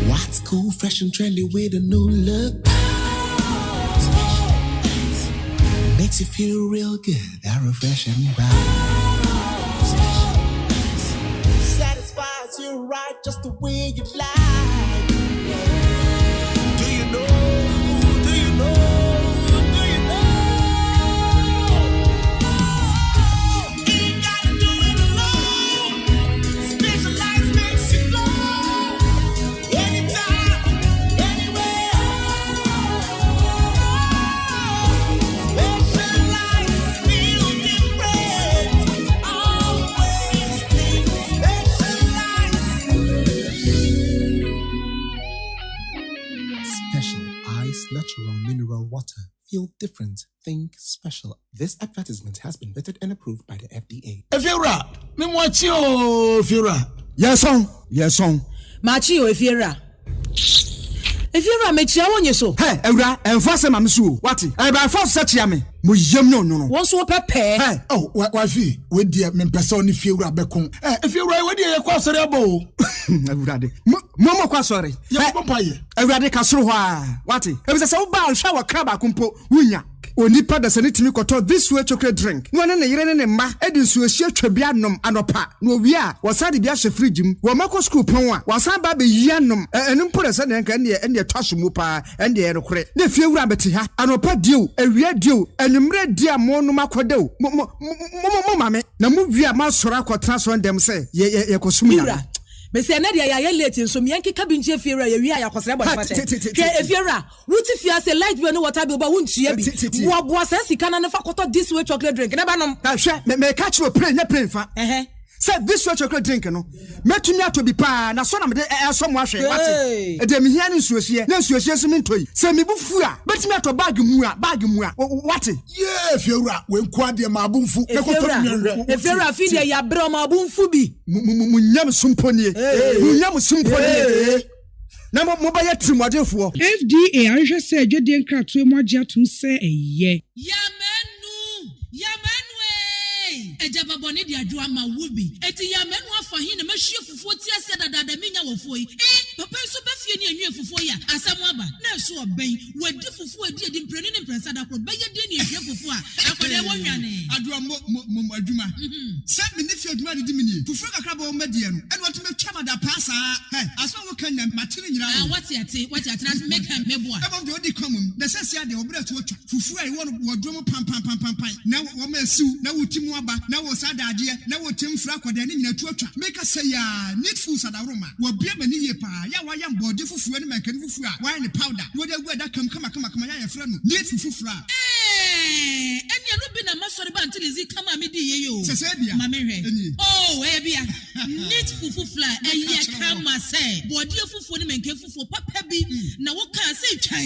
What's cool, fresh and trendy with a new look? Makes you feel real good, that refreshing vibe. Satisfies you right just the way you like. Do you know? Do you know? Do you know? Ain't gotta do it alone. Specialized makes you flow. Anytime, anywhere. Natural mineral water. Feel different. Think special. This advertisement has been vetted and approved by the FDA. Efiora, me mwachi o Efiora. Yes on. Machi o Efiora. Efiora me chia wonye so. Hey, Ewra, enfase mamsu. Wati? E ba force search me. Mo yem no. Won so pepe. Hey, oh, wafi, we dia me pesa oni Efiora bekon. Eh, Efiora we dia ye kwa sori abo. Ewrade. Mo kwa sori. Ya papaye. Ewrade kasoro ho a. Wati? E bi se wo ba hwa wa kraba kumpo wunya. Onipa da sane timi koto this way chocolate drink. No ne yire ne mma edi nsu ehia twabia nom anopa. No wi a wasade bia hye fridge mu. Wo mako school pon a wasan ba be yia nom. Enu mpore se ne nka ne twaso mu pa ende ye rekore. Ne fie wura beti ha. Anopa dio, ewia dio, enumre dia mo no makodeo. Mo mame. Na mu wi a ma sora akotra so ndem se ye kosum ya. Bese na dia ya late nso me yanki kabinche Efiora ya wi ya kwasere body fata ke Efiora wuti fia say light we no water bi oba wunchia bi wo bo asa sika na fa koto this way chocolate drink na ba nom ka hwe me catch we pray fa say this way chocolate drink no metumi ato bi pa na so na me de so mo ahwe wate e de me hia ne nsuohie na nsuohie so me ntoi say me bufu a betumi ato bag mu a wate yeah Efiora we nkwa de ma abunfu e koto me Efiora fi de ya bre ma abunfu bi munyam sumponie na mo ba ya trimodefo FDA ahwe se adwede nkratoe mo agye atum se eye Yamenu Ejaba boni di adwa ma wubi eti yamenu afa hin na mahie fufuo ti ase dada minya wofo yi papa so ba fie ni anwie fufuo ya asam aba na so oben wadi fufuo edi mpreni ne mpresa da kro ba ye de ni ehie fufuo a akwade wonwane adwa mo adwuma sɛ me ne fi adwuma de di me nie fufuo kakra ba wo madie no ɛne wɔto matwa ma da paasa aso wo kan na matene nyina what you make him meboa ɛbɔ de odi kamum na sɛ sia de obrɛ to atwa fufuo ai wɔn wɔdrom pam na wo ma asiw na wo timu aba na wo sa daade na wo tim fra akɔda ne nyina to atwa make say ya need food sadaroma wo bia mani ye pa ya wa yam body fufuo ne mankani fufuo a wa ne powder wo de gu da kam kama ya fra no need fufuo a ɛne no bi na masɔre ba until izi kama me di ye yo sɛ bia ma me hwɛ oh bia need fufuo a ɛyɛ kama sɛ body fufuo ne mankan fufuo papa bi na wo ka sɛ twan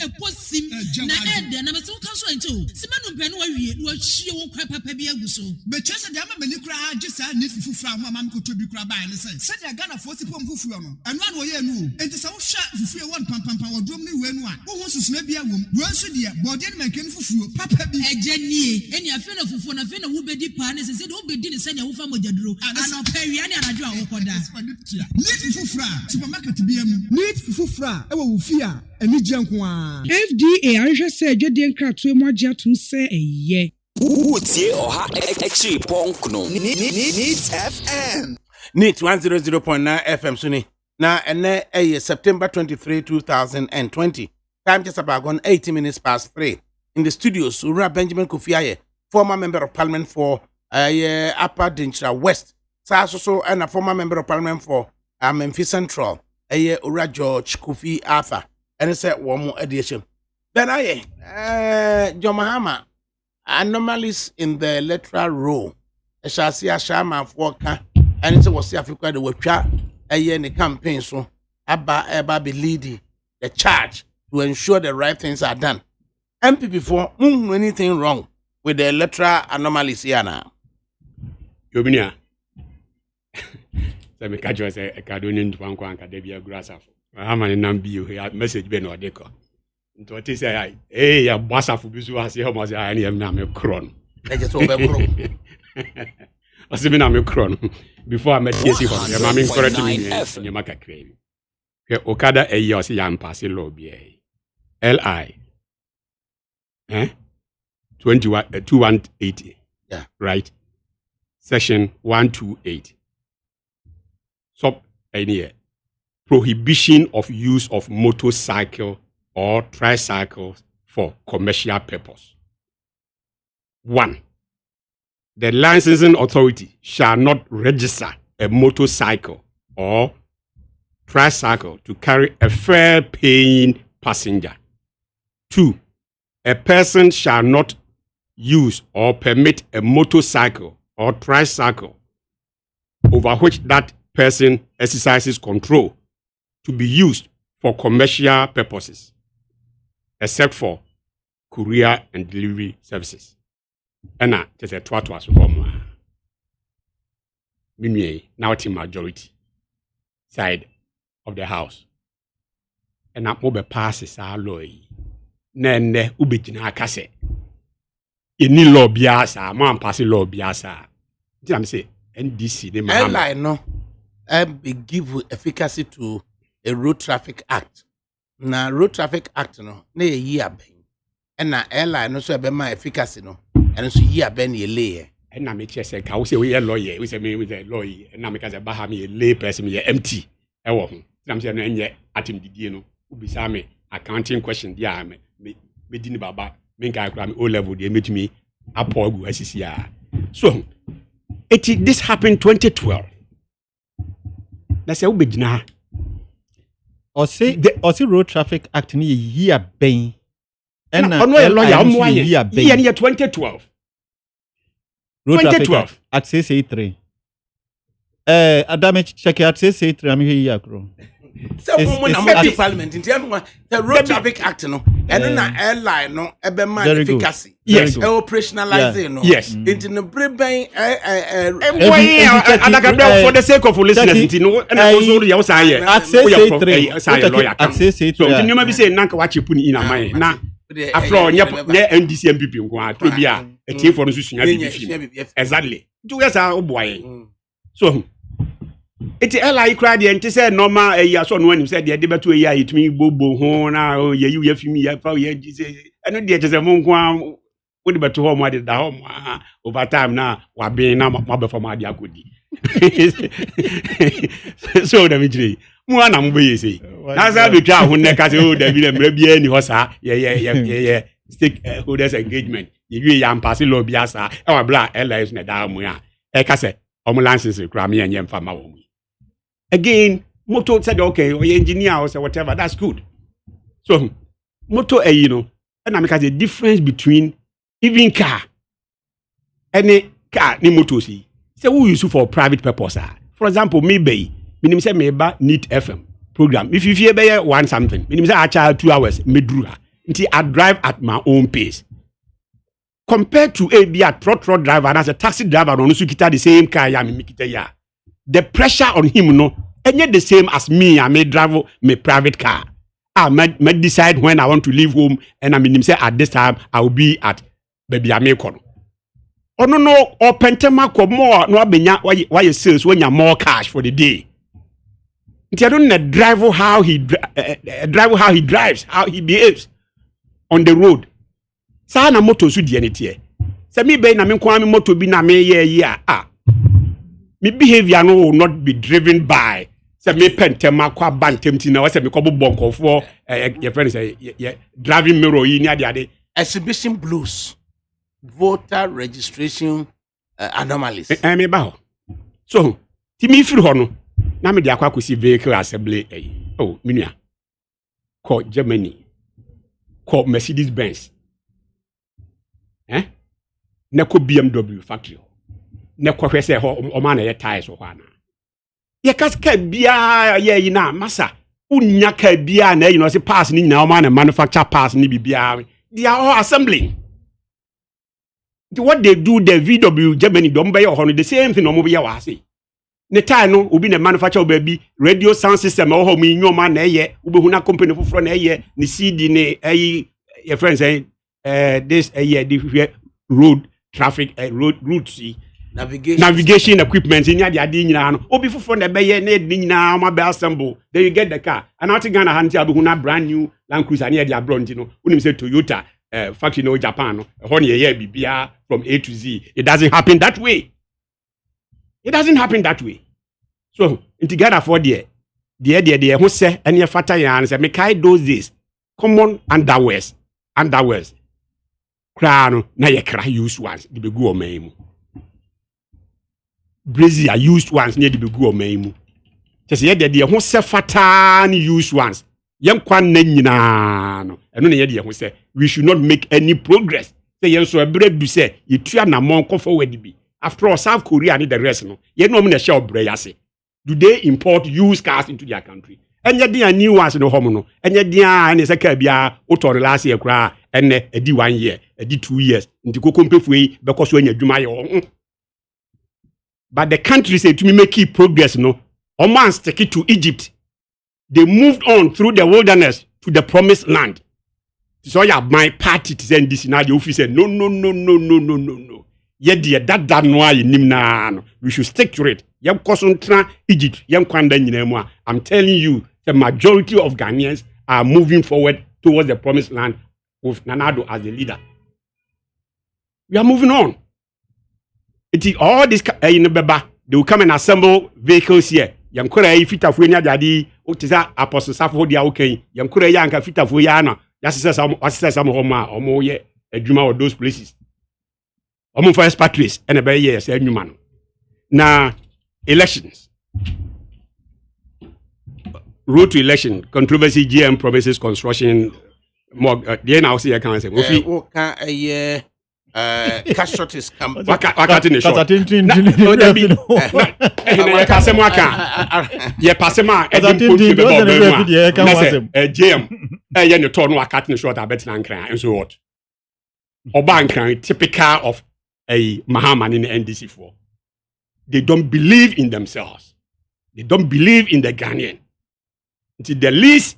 eposim na ɛde na me se wo ka so anti o sima no bɛ no wawie no ahie wo kwa papa bi agu so be kyerɛ de ama mani kura agye saa need fufuo a ma ko to bi kura ba ne sɛ de Ghana fo sipom fufuo no ɛno an wo ye no enti sɛ wo hwɛ fufuo won pam wodrom ne we no a wo ho susuna bi awom wo nso de body ne mankan fufuo papa bi ɛgye nie ɛni afi na fufuo na afi na wo bedi pa ne sɛ de wo bedi ne sɛ ne wo fa mogyaduro ana pawia ne anadwo a wo kɔda need fufuo a supermarket bi am need fufuo a ɛwɔ wo fi a ɛni gye nko a FDA ahwehwɛ sɛ adwadie nkratoe mu agye atom sɛ ɛyɛ Wotie Oha Extra Punk no. Needs FM. Needs 100.9 FM Suni. Na ene September 23, 2020. Time just about 80 minutes past 3. In the studios, Ura Benjamin Kofiaye, former member of parliament for Upper Dinchra West. So and a former member of parliament for Memphis Central. Ura George Kofi Arthur. And it's one more edition. Then John Mahama. Anomalies in the electoral roll. I shall see a shaman for and it was Africa the watcha a year in the campaign so Abba be leading the charge to ensure the right things are done. MP before anything wrong with the electoral anomalies here now. Yobinia. So me catch you say a cardonian to one quanka debia grass. I'm an number you message Ben or deco. Nti what say I ya bossa fu bisu ase ho mo say I na me kron e je so be kron ase me na me kron before I met Jesse ho ya ma me correct me ni ma kakra bi ke okada e ya ose ya mpase law bi LI 2180 yeah right section 128 sub any prohibition of use of motorcycle or tricycles for commercial purpose. 1. The licensing authority shall not register a motorcycle or tricycle to carry a fare-paying passenger. 2. A person shall not use or permit a motorcycle or tricycle over which that person exercises control to be used for commercial purposes, except for courier and delivery services. And now, there's a twat home. Meanwhile, now it's majority side of the house. And now, mobile passes are low. Nene ubijina kase. Ini law biasa, man pass law biasa. Did I say NDC? The airline no, give efficacy to a road traffic act. Na road traffic act no na ye aben and na airline no so be my efficacy no and so ye aben ye lay and na me say ka we say we lawyer we say me with a lawyer and na me ka say ba me lay person me empty e wo ho na me say no enye atim didie no ubisa me accounting question dia me di ni baba me nka akra me O level dia metumi apogu asisi a so this happened 2012 na say ubegina or say road traffic act ni year ben and lawyer year 2012 road 2012 traffic act 683 adame check at 683 am here akro so when na parliament in the road traffic act no and na airline no e be man efficacy yes operationalizing no yes into no breben ADAKABRI for the sake of listeners into no and also you say lawyer so you never be say nanka wa chepu ni na man na afro nye NDC MPP nko atro bia e tie for no susunya bi exactly do yes a oboaye so it LI cried the ante say normal ya so no anim say de beto ya itumi bobo ho na ye yu ya fimi ya fa ya say eno de say mo nko What about home? What did the home over time now? We're being now my for my diakudi. So the victory. One am we say. That's how we try when neck as oh the video maybe any hosa. Yeah. Stakeholders engagement. You yam passing low biasa. Our black allies na da mu ya. E ka say license kra me anyem fama wo mu. Again, motor said okay, or engineer or say whatever, that's good. So motor you know, and I make a difference between even car any car ni motor see. Say who use for private purpose. For example, maybe minim say meba need FM program. If you fear be want something, minim say I charge 2 hours medruha. Until I drive at my own pace. Compared to a be a trot driver and as a taxi driver on Usukita the same car ya me kita ya. The pressure on him no any the same as me. I may drive my private car. I may decide when I want to leave home and I mean say at this time I will be at baby American. Oh no or pentema ko more no abenya why you sales when you more cash for the day. I don't drive how he drives, how he behaves on the road. Sa na moto su die netie. Se me be na me kwa me moto bi na me ye me behavior no will not be driven by se me pentema kwa bantem ti na we se me kobo bonkofo your friend say driving mirror yi ni ade exhibition blues, voter registration anomalies. Me ba ho. So ti me firi ho no na me de akwa kosi vehicle assembly oh minua ko Germany ko Mercedes Benz neko BMW factory neko hwese ho o ma na ye tires ho ana ye kaska bia ye yi na masa unya ka bia na you know say pass ni nyina o ma na manufacture pass ni bibia they are all assembling. What they do the VW Germany don't buy or the same thing no mo bia wa say ne time no obi na manufacture baby radio sound system o ho mi nyoma na ye obehu na company foforo na ye ni CD ni your friends say this the road traffic route see navigation equipment in ya de nyina no obi foforo na be ye na de nyina ma be assemble then you get the car and out Ghana hand ti abehu na brand new Land Cruiser na ye de abroad no unim say Toyota factory no Japan no ho na ye bibia from A to Z. It doesn't happen that way. It doesn't happen that way. So, together for the who say any fata yan say me kai those days common underwears crown na ye kra used ones the be go man mu brazier used ones near the be go man mu just ye the who say fata ni used ones yem kwan na nyina no eno na ye the who say we should not make any progress say yen so ebre du say ye tua na mon ko forward bi after all South Korea and the rest no ye no me na share obre yase. Do they import used cars into their country? And yet they are new ones in the home no. And yet they are and it's a cabia auto last year cry and a D 1 year, a D 2 years into company because when you do my own. But the country said to me make keep progress no. Oman take it to Egypt. They moved on through the wilderness to the promised land. So yeah, my party to send this in the office said no. Yet that no no. We should stick to it. Yem concentrate Egypt, yem kwanda nyinemu. I'm telling you, the majority of Ghanaians are moving forward towards the promised land with Nanado as the leader. We are moving on. It is all this in the beba. They will come and assemble vehicles here. Yem kura fita fuenya jadi. Utiza apostle safo dia okay. Yem kura yanka fita fuyana. Yasisa some homa omo ye edwuma of those places. Omo for expatriates and a be ye say nyuma no. Na elections. Road to election, controversy, GM promises construction. More, the now see I can't say. Cash short is come. Wakati ni short. Yeah, pasema. GM. Yeah, you turn wakati ni short. I bet na nkran. And so what? Oba nkran typical of a Mahaman in the NDC4. They don't believe in themselves. They don't believe in the Ghanaian. Until the least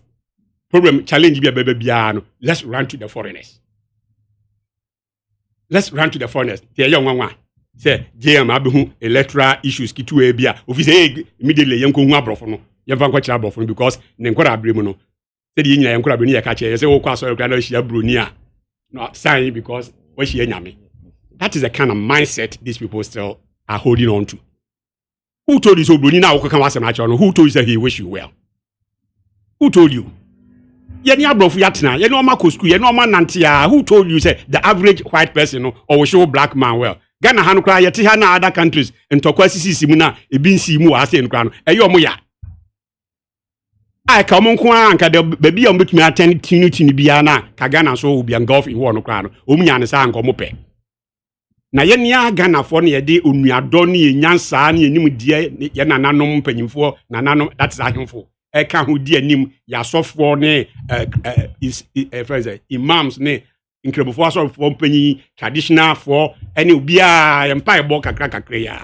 problem challenge let's run to the foreigners. Let's run to the foreigners. The young one say JM abehu electoral issues kitu ebia. Office immediately yanko hu abrofo no. Yemfa kwa kira abrofo because ne nkora abremu no. Say the nyina yankora abreni ya ka che say wo kwa so ekra na hia broni a. No sign because What she nyame. That is the kind of mindset these people still are holding on to. Who told you so? Who told you that he wish you well? Who told you? Who told you say the average white person or show black man well? Ghana hanu kra yeti ha na other countries ntokwa sisi na ebi nsi mu ase nkra no eyo mo ya. Ai ka mo nko anka de baby a mbetumi attend tinu bia na ka Ghana so obi engulf in ho no kra no omunya ne sa anka mo pe. Na ye nia Ghana fo ne ye de onuado ne ye nyansa ne enim die ye nananom mpanyimfo nananom that is ahemfo. Eka ho di anim ya sofo ne imams ne incredible sort of company traditional for any obia empire bo kakra ya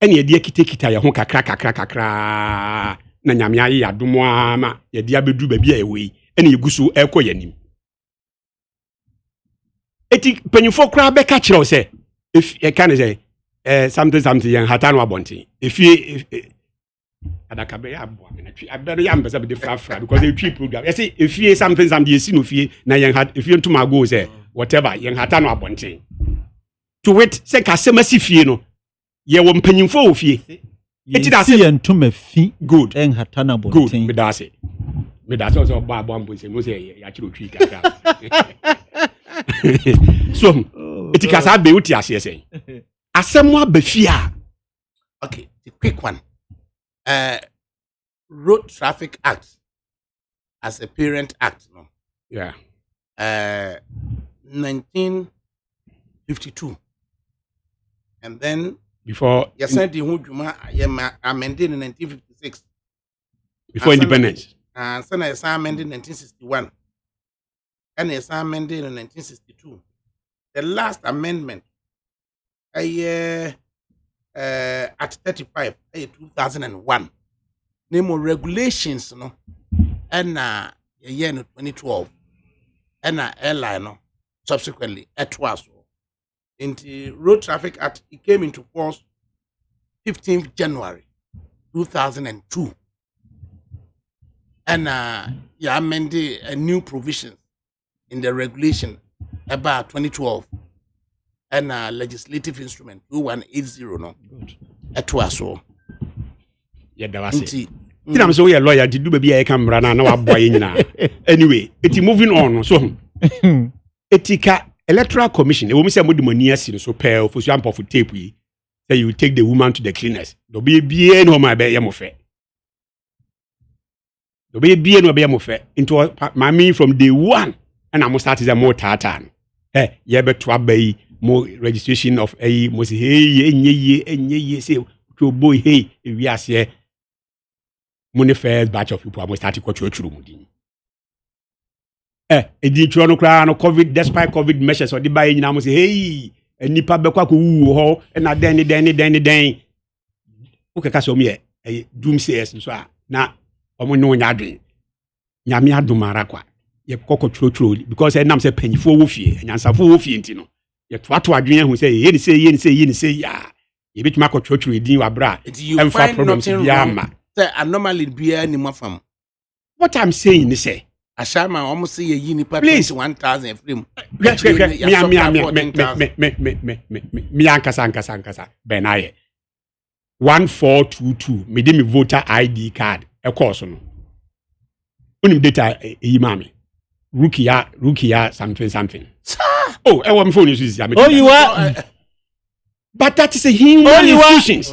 any de kita ya ho kakra na nyame aye adomo ama ye de abedu ba bia ewe any egusu ekoyanim eti panyimfo kra be ka kire o say if e can say something yan hatano abonti if ADAKABRI abo I better yam be the fafra because they treat program. You see if you something you see no fie na yen hat if you to my go say whatever yen hata no abonten. To wait say kasema si fie no ye wo mpanyimfo ofie. Eti da say yen to me fi good en hata na abonten. Good me da say so ba ambo say no say ya chiro twi kaka. So eti kasa be uti ase say. Asemo abafia. Okay, the quick one. Road Traffic Act as a parent act, no? Yeah. 1952. And then before yes, I did amended in 1956. Before independence. And then I amended in 1961. And I amended in 1962. The last amendment at 35, 2001. Name of regulations, no, and year 2012, and airline, no, subsequently at Twaso. In the Road Traffic Act, it came into force 15th January 2002, and amended a new provision in the regulation about 2012. And legislative instrument 2180 no etwaso yeah that was it I'm so a lawyer to do baby I can run na wa boy nyina anyway it's moving on so etika electoral commission e wo mi say modi mani asi so pay for so ampo for tape yi say you take the woman to the cleaners do be bie no ma be ye mo fe do be bie no be ye mo fe into my mean from day one and I'm start is a more tatan ye be to abai more registration of a must hey say to boy hey we are here money first batch of people must start to church room did you no COVID despite COVID measures or the buy in must say hey nipa be kwa ko wu ho na den okay ka so me doomsayers so na omo no nya adwen nyame adomara kwa ye kokko church because nam say panyifo wo fie nyansafo wo fie ntino yet what to adwene hu say ye ni say ya ye bit makọ church edin wa bra em fa problems bia ma say anomaly bia ni mafam. What I'm saying is say ashama almost say ye ni pa 1000 frame me ankasa benaye 1422 me de me voter ID card e course no unim data e mami Rukia something. Oh, I want phone is oh, you are. But that is a human institutions.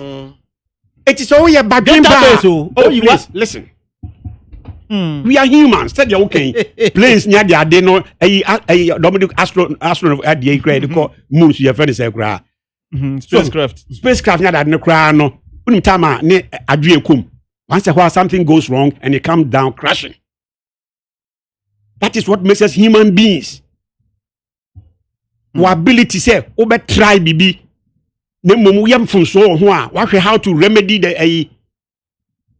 It is all your background. Oh, you are. Listen. We are humans. Said you okay. Planes near the adeno. A Dominic astronaut at the grade called moon. Your friend is a gra. Spacecraft near that no crown. No. Unitama ne adrie kum. Once a while something goes wrong and it comes down crashing. That is what makes us human beings. Our ability say, "Obe try bibi." Ne momu yam funso ho a, wahwe how to remedy the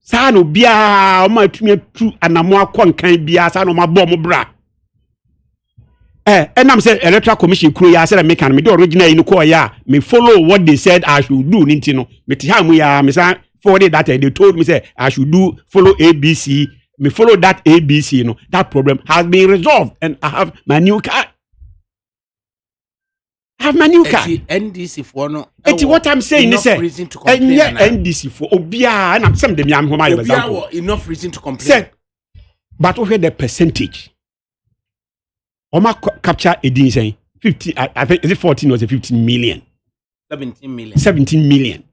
Sa no bia o ma tumi atu anamo akon bia sa no ma bo mo bra. Enam say electoral commission kuro ya say make an me the original in ko ya me follow what they said I should do ninti no. Me ti ha mu ya me say forwarded that they told me say I should follow ABC. Me follow that ABC, that problem has been resolved and I have my new card. have my new car. NDC for no. What I'm saying is NDC for Obia and some of them young woman example. Enough reason to complain. But over the percentage. Oma capture a dean saying 50, I think is it 14 or 15 million? 17 million. 17 million.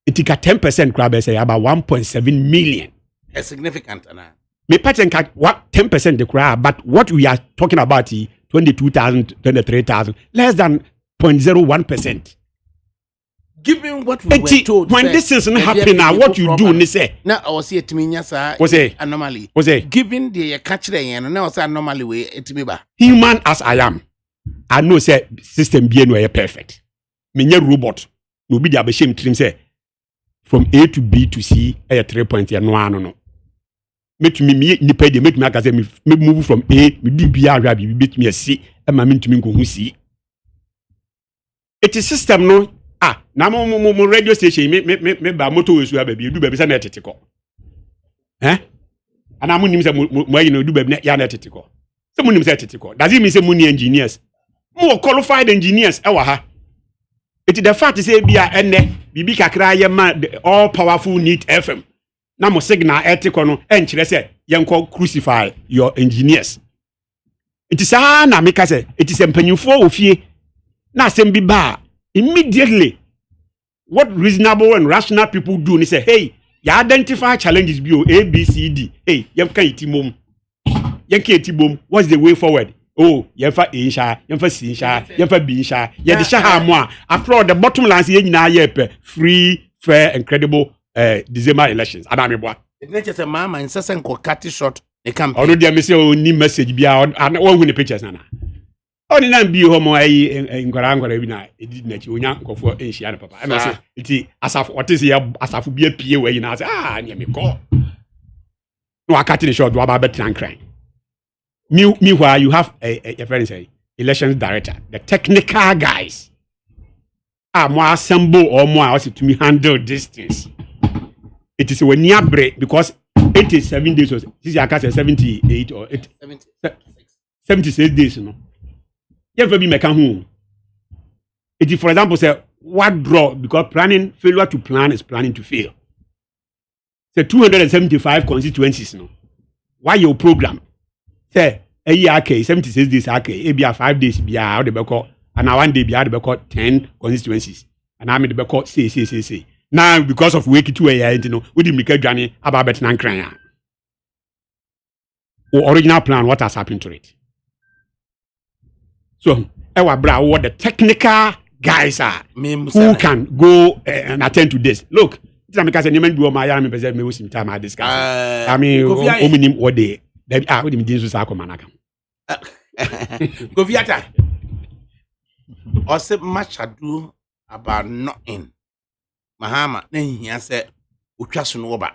It took a 10% crab say about 1.7 million. A significant amount. Me pattern what 10% the crab, but what we are talking about 22,000, 23,000, less than 0.01%. Given what we were told, when this isn't happening now, what you do, they say. Now I was here to me, yes, anomaly. Was it? Given the catch the and now say anomaly way it me ba. Human as I am, I know say system be no perfect. Me nye robot. No be the shame trim say from A to B to C 3 points no. Make me nipa dey make me aka say me move from A me do B ahwa bi bet me C e ma me ntumi nko hu C. It is system no na mo radio station me ba motor we so abi do baby say na tete ko. Ana mo nim say mo ayi no do baby na ya na tete ko. Say mo nim say tete ko. Does it mean say mo ni engineers? More qualified engineers e wa ha. It is the fact say bia enne bibi kakra ye ma all powerful need FM. Na mo signal etiko no enkyere say yenko crucify your engineers. It is na make say it is empanyufo ofie na asem bi ba immediately what reasonable and rational people do ni say hey you identify challenges bio A B C D hey yenka itimom yenka itibom what's the way forward oh yenfa A sha yenfa C sha yenfa B sha ye de sha ha mo after all the bottom line say nyina ye free fair and credible December elections adameboa it not just a mama in sesen ko cut short the campaign already me say o ni message bia and one who the pictures na oni na bi ho mo ayi ngwara bi na edi na chi onya nkofo enhia na papa na say iti asafo what is here asafo bi apie we na say nya me ko no akati the short do aba betan cran me where you have a friend say elections director the technical guys more assemble or more to me handle this things. It is when near break because 87 days or this is 78 or 76 days. No, you ever be make home. It is, for example, say what draw because failure to plan is planning to fail. Say 275 constituencies. No, why your program? Say a year 76 days. It be 5 days. Be how they be call. And now one day be had to 10 constituencies. And I made the record say. Now because of wake to a you know, we didn't make a journey about better than crying. Original plan, what has happened to it? So, what the technical guys are who can go and attend to this. Look, because you do my army present me with some time I discuss. I mean, what they are with him Jesus Akomanaka. Goviata. Ose much ado about nothing. Mahama na hia se otwa so no oba.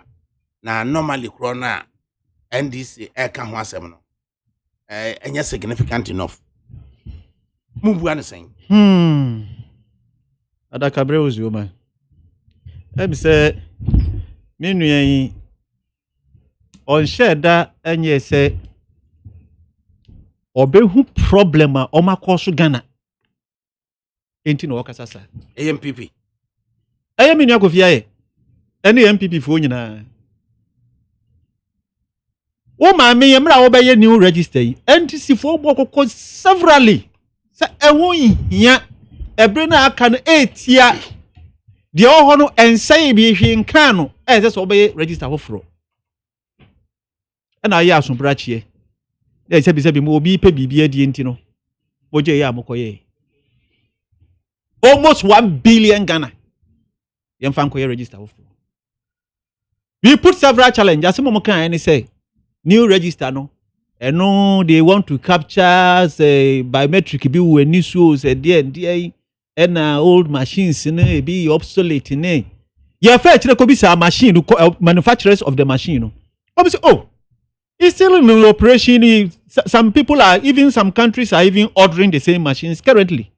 Na normally corona NDC ka ho asem no. Enya significant enough. Mubu an sen. Adakabri was you man. Let me say me nuan on share that enye say obehu problem a o makoso Ghana. Enti no wakasa sa AMPP ayami ni akofia ye ene MPP fo nyina wo ma me yemra wo be ye new register yi NTC fo bokoko severally sa eho hia ebre na aka no etia de oho no ensai bi hwe nkan no se so be register hofro na ya asombra chie e se bi mo obi pe bibia die enti no boje ya mokoye almost 1 billion Ghana. Register. We put several challenges. Some of them say new register no. And no, they want to capture say biometric be when new shows and old machines be obsolete ne. Yeah, fair could be some machine manufacturers of the machine. Obviously, it's still in operation. Some people are even some countries are even ordering the same machines currently.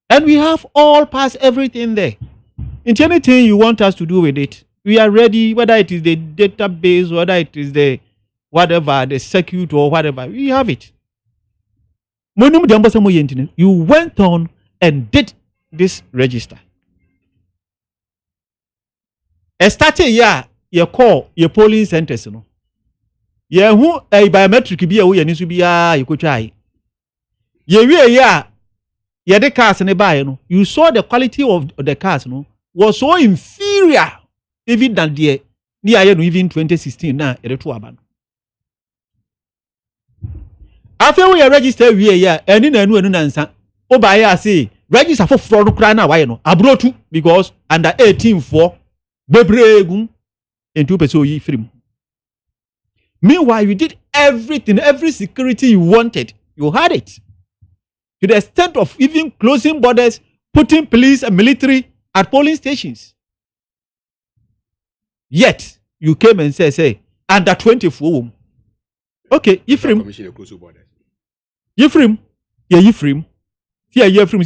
And we have all passed everything there. In anything you want us to do with it, we are ready, whether it is the database, whether it is the whatever, the circuit or whatever, we have it. Monum de ambosa mo yentine. You went on and did this register. A starting year, you call your polling centers, no. Ye who a biometric be a way and it be you could try. Ye the cars and the you saw the quality of the cars, no, was so inferior even than the near even 2016 now at the 2 aban. After we register we and in a new answer. Oh, by say register for fraud cry now, why no? I brought two because under 18 for Bebregum and 2% free. Meanwhile, you did everything, every security you wanted, you had it. To the extent of even closing borders, putting police and military at polling stations. Yet, you came and say, under 24. Okay, Ephraim. Ephraim. Yeah, Ephraim. Yeah, Ephraim.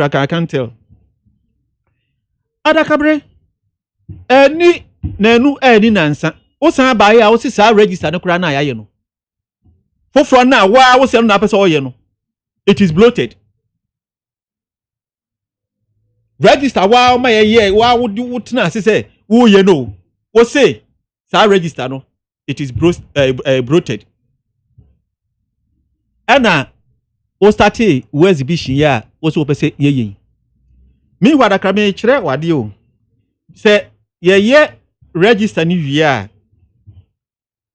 I can't tell. ADAKABRI. Any nansa. Osa buy a osi sa register no kura na ya no. Foforo na wa wo se no apese oye no. It is bloated. Register wa ma ye wa wo tena say wo ye no. Wo say sa register no it is bloated. Ana o start wo exhibition ya wo so pese ye. Me wa da krame kire wade o. Say ye register ni wi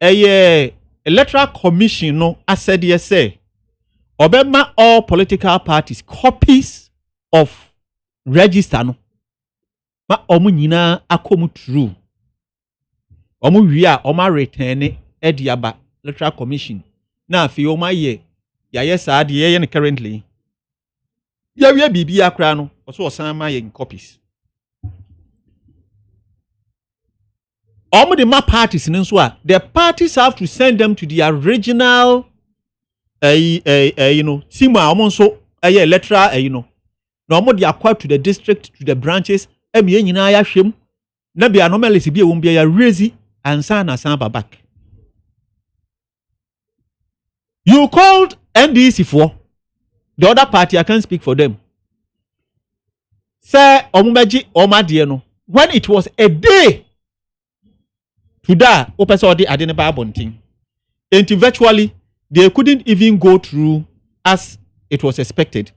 a electoral commission no said yes say obema all political parties copies of register no ma omu nyina akomu true omu wi a oma return ediaba electoral commission na afi o ma ye ya yes ade ye currently ya wi bibia kra no so osan ma ye copies. The parties in the parties have to send them to the original team so electoral no they acquired to the district to the branches nyina ya hwem na be anomalies bi ewon bi ya raise and san back. You called NDC for the other party. I can't speak for them. Say omumeji omade no when it was a day to that, opposite I didn't buy bunting. And virtually, they couldn't even go through as it was expected.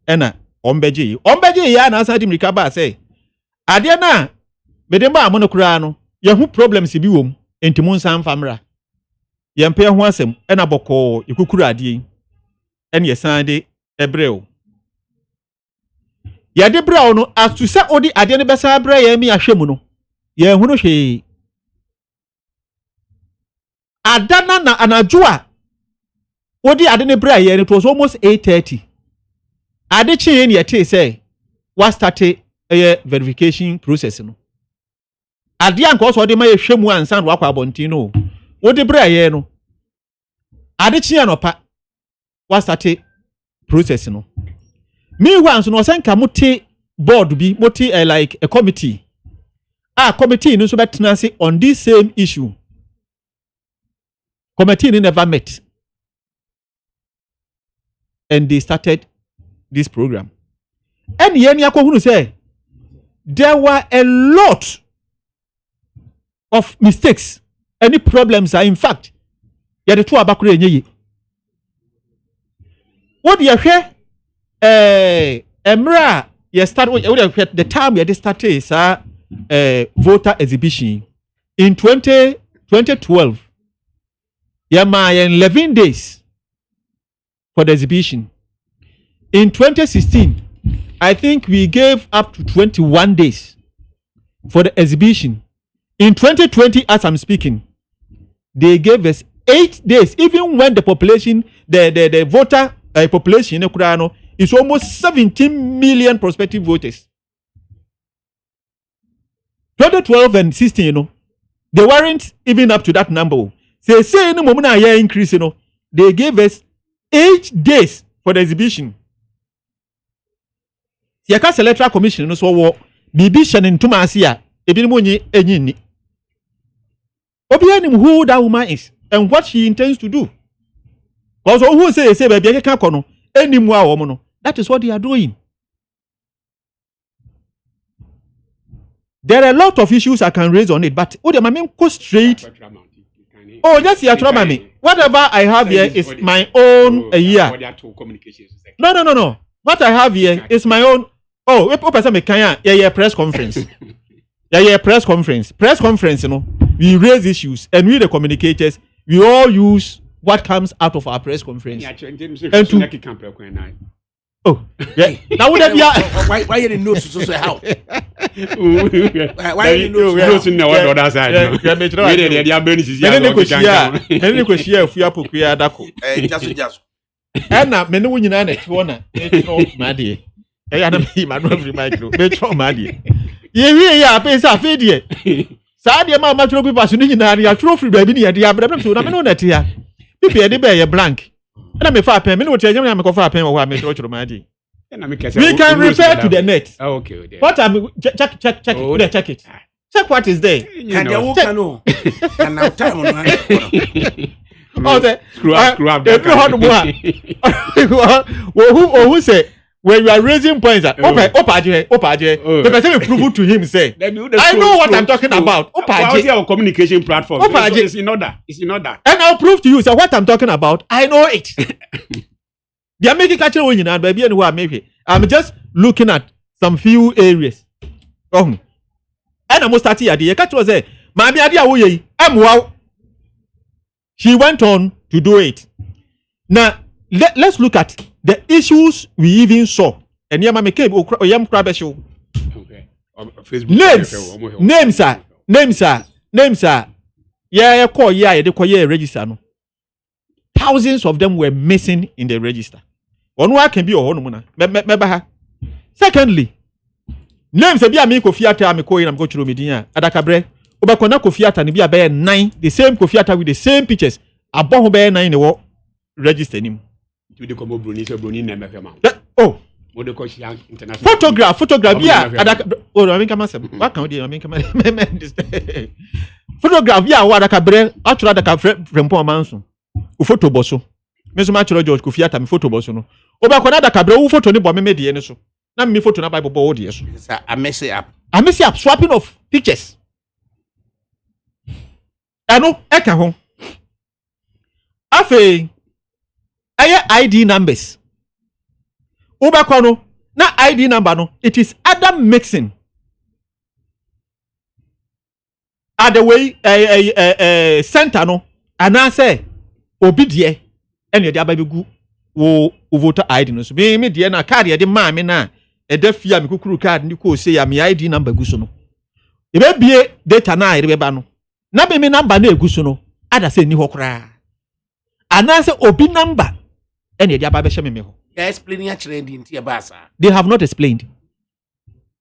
Ena, ombeji ya na asadi mrikaba say, Adiana, medemba amonokurano, yahu problems bi wom, enti monsan famra. Yempe ho asem, ena boko ikukuru adi, en yesande ebreo. Yade brao no, as to say odi adiane besa abra yemi ahwemu no, yehu no hwe. Adana na anajua odi adene bra ye it was almost 8:30. Ade chin ye say what started a verification process no. Ade anko so de ma ye hwemu ansan wakwa abontin no. Odi bra ye no. Ade chin anopa what started process no. Meanwhile no senka muti board bi muti like a committee. Committee no so betena say on this same issue. Committee never met and they started this program. And who say there were a lot of mistakes. Any problems are in fact the two abakure enye. What do you hear? Emra you start the time you started is voter exhibition in 2012. Yama 11 days for the exhibition. In 2016, I think we gave up to 21 days for the exhibition. In 2020, as I'm speaking, they gave us 8 days, even when the population, the voter population in is almost 17 million prospective voters. 2012 and 16, they weren't even up to that number. Say no moment a increase, they gave us 8 days for the exhibition. Yaka electoral commission no so wo bibi hye ntoma ase a ebi mo nyi enyi ni. Obi anim who that woman is and what she intends to do. Because who say baby can't kono any more woman. That is what they are doing. There are a lot of issues I can raise on it, but oh, the main go straight. Oh, yes, you trauma me. Whatever I have here is my own year. No. What I have here is my own. Oh, yeah, press conference. Yeah, press conference. Press conference, you know. We raise issues and we the communicators, we all use what comes out of our press conference. And to, oh, yeah. Now would that be why you didn't know so how? Why you know no what other side? We dey burn is here. Any question if you apoku ya dako. Just. Na me ne wo nyina na tro na tro ma de. Ya na me ma no free micro. Me tro ma de. Ye wie ya pe sa fe de. Sa de ma tro bi pass no nyina ya tro free ba bi ne ya de ya bra so na me no na te ya. Pipi de be ye blank. Na me fa pen me no te nyam me ko fa pen wo ha me tro ma de. We can refer to the net. Oh, okay. What I'm check oh, it. Check it. Check what is there. And now time on. Oh, screw up. Who say when you are raising points that opaje. The person will prove to him say I know what I'm talking about. Opaje our communication platform. It's in order. And I'll prove to you say what I'm talking about. I know it. They are making catching when you know, baby, and what maybe. I'm just looking at some few areas. And I'm starting at the catch was there. Mammy idea we am wow. She went on to do it. Now let's look at the issues we even saw. And yeah, mammy came or yam crab show. Names are. Yeah, call the choir register. No. Thousands of them were missing in the register. One can be a honor. Secondly, names be a me kofiata am ko am go chiro medina ADAKABRI obakona kofiata ni be a 9 the same kofiata with the same pictures abon ho be 9 ne wo register nim to the combo bruni na me ma oh mo de ko shia international photograph be a ADAKABRI oh I mean come say what can we I mean come photograph be a ADAKABRI atura ADAKABRI FRIMPONG MANSO o photo boso me so ma chiro George kofiata me photo boso no obakona ADAKABRI wo photo ni bo me de ne so na me photo na Bible board yes. I mess it up. Swapping of pictures. I know eka ho. Afe ID numbers. Ubakono na ID number no it is Adam mixing. Other way center no and I say obi die ene de ababegu wo voter ID no so me die na card ye de ma me na edafia me kukuru card ndi ko say ya me ID number gu so no e be bie data na ire be ba no na be me number na egu so no ada say ni ho kra ana say obi number ene de aba be hye me ho ya explaining ya kire ndi nti e ba sa they have not explained.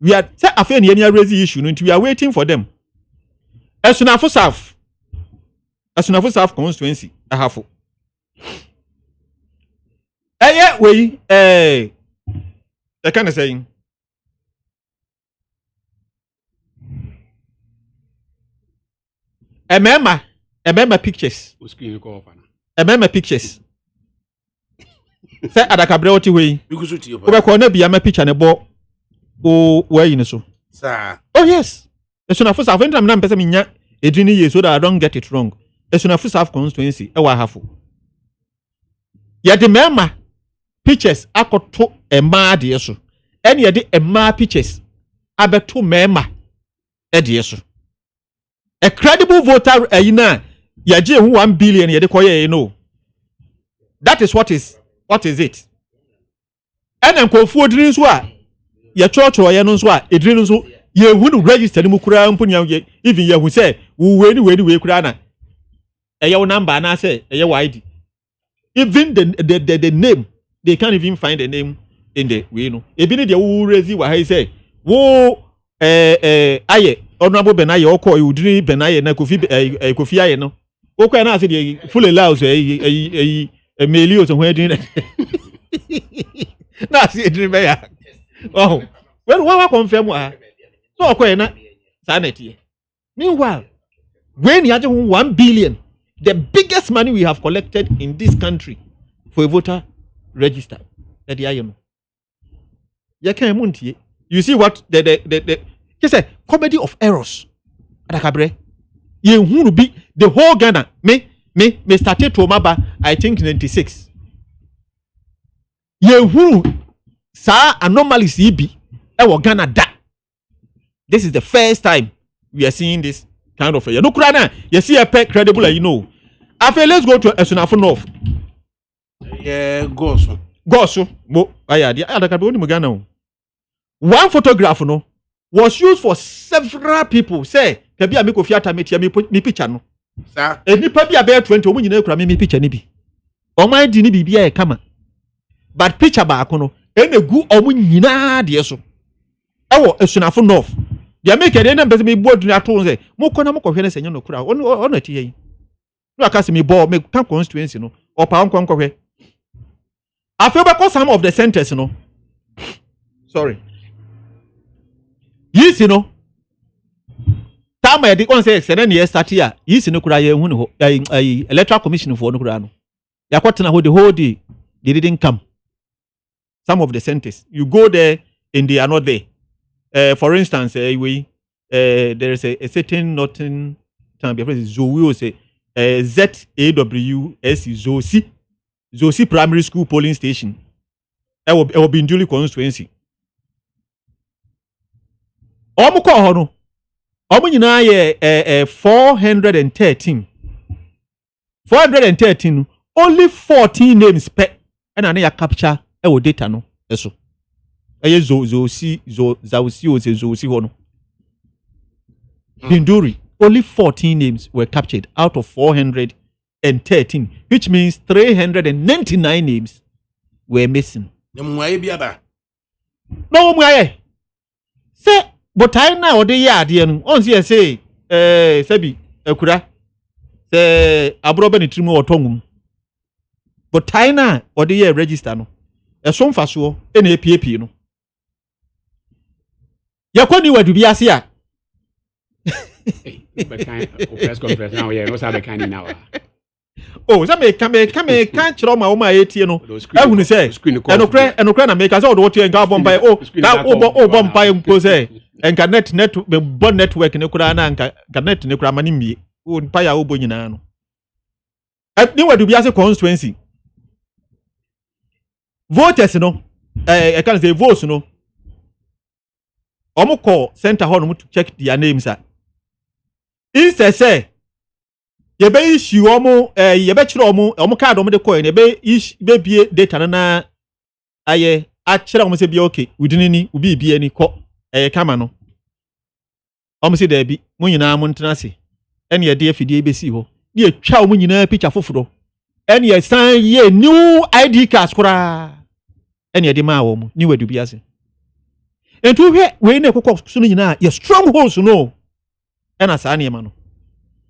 We are say afa ni any raise issue no nti we are waiting for them. Esunafo South constituency ahafo we I kind of saying remember pictures. Remember pictures. Say ADAKABRI oti we. We ko na bia ma picture ne bo o we yin so. Sir. Oh yes. Esunafo South anytime na mpesa minya edini ye so that I don't get it wrong. Esunafo South constituency e wa hafo. Ya de mema pictures akoto ema de so. Ene ye de ema pictures abeto mema e de so. A credible voter ayina ya je 1 billion ye de koye no. That is what is it. Ene nkofu odiri so a ye choro ye no so a ediri no so ye hunu register ni mu kura mpunya ye even ye hu say we kura na eye wo number na say eye wo ID. Even the name they can't even find the name in the we know. Ebi ni de wo raise wa hay say wo aye honorable benaye okọ udiri benaye na kofi aye no. Wo kwa na say the full allows emeli o so ho edin na say edin be ya. Oh. Well, what confirm wa so okọ na sanity. Meanwhile, when you have 1 billion, the biggest money we have collected in this country, for a voter register. You see what the just a comedy of errors. ADAKABRI. You who be the whole Ghana. Me started to Maba, I think 96. You who sa anomalies be Ghana da. This is the first time we are seeing this kind of a. No, you see a pet credible, you know. After let's go to Esunafo North. Yeah, go so. One photograph no was used for several people. Say, kabi amiko fiata metia me picture no. Sir. Nipa bi abe 20 omu nyina kura me picture ni bi. Oman di ni bibia e kama. But picture ba akono enegu omu nyina de so. Ewo Esunafo North. Dia make dey na mbese me board ni ato say, mo kona mo kohwe na senyo no kura. Ono ati yi. No akase me ball me kan constituency no. Opa nkwe. I feel because some of the centers, you know. Sorry. Yes, you know. Time I did one say, "Send year start here." Yes, you know, could I electoral commission for no kurano. They are quite the whole day. They didn't come. Some of the centers, you go there and they are not there. For instance, there is a certain nothing time. Zoe will say ZAWS Zosi Primary School polling station. It will be in duly constituency. Omu ko hono. Omu nyina ye 413. 413 only 14 names pe na ya capture data no eso. Zosi hono. Binduri only 14 names were captured out of 413, which means 399 names were missing. No mwaye. Say, but I now the yard on say, Sebi, Ekura, say, Abroben Trimu or Tongum. But Tina or the year register no. A son faso, any PAP no. Yakoni were to be as here. Press conference now, yeah, no sabe kind now. Oh, so me can't chiro ma o ma eti no. E hunu say, enokre na make as all what you enga bomba o bomba mpo say, enka net bon network ne kura na enka net ne kura mani mie. O mpa ya obo nyina no. Ni wadu bi ase constituency. Voters no, I can say votes no. Omo call center hall no to check their names ah. Instead say yebe issue omo yebe chiro omo card omo de coin yebe bie data na aye a chira omo se bia okay udini ubi bie ni ko kama no omo se da bi mo nyina mo ntena se ene ye de afidie be si ho ne atwa omo nyina picture foforo ene ye san ye new ID cards kura ene ye de ma wo mo ni wadu bia se entu hwe we na kokko so no nyina ye strongholds no ena sa na ma no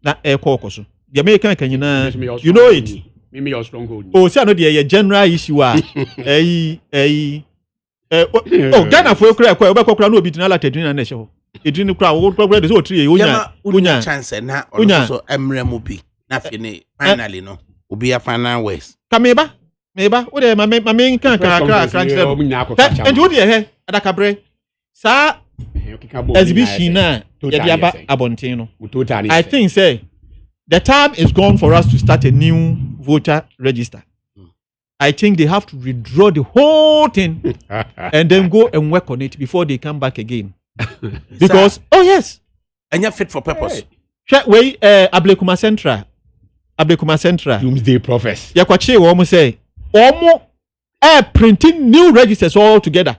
na kokko so the American can you know it. Me your stronghold. Oh, say no the general issue oh Ghana for kra kwa obekwa no obi tinala tedwin na ehye edwin kra wo problem dey so three unya chance na also emre mu bi na fini finally no obi a final west kameba wo dey ma me kan kra and wo dey he ADAKABRI sa exhibition na ye dia ba abonten no I think say the time is gone for us to start a new voter register. I think they have to withdraw the whole thing and then go and work on it before they come back again. Because, oh yes. And you're fit for purpose. Wait, Ablekuma Central. Doomsday Prophets. Yakwache womo say, Omo printing new registers all together.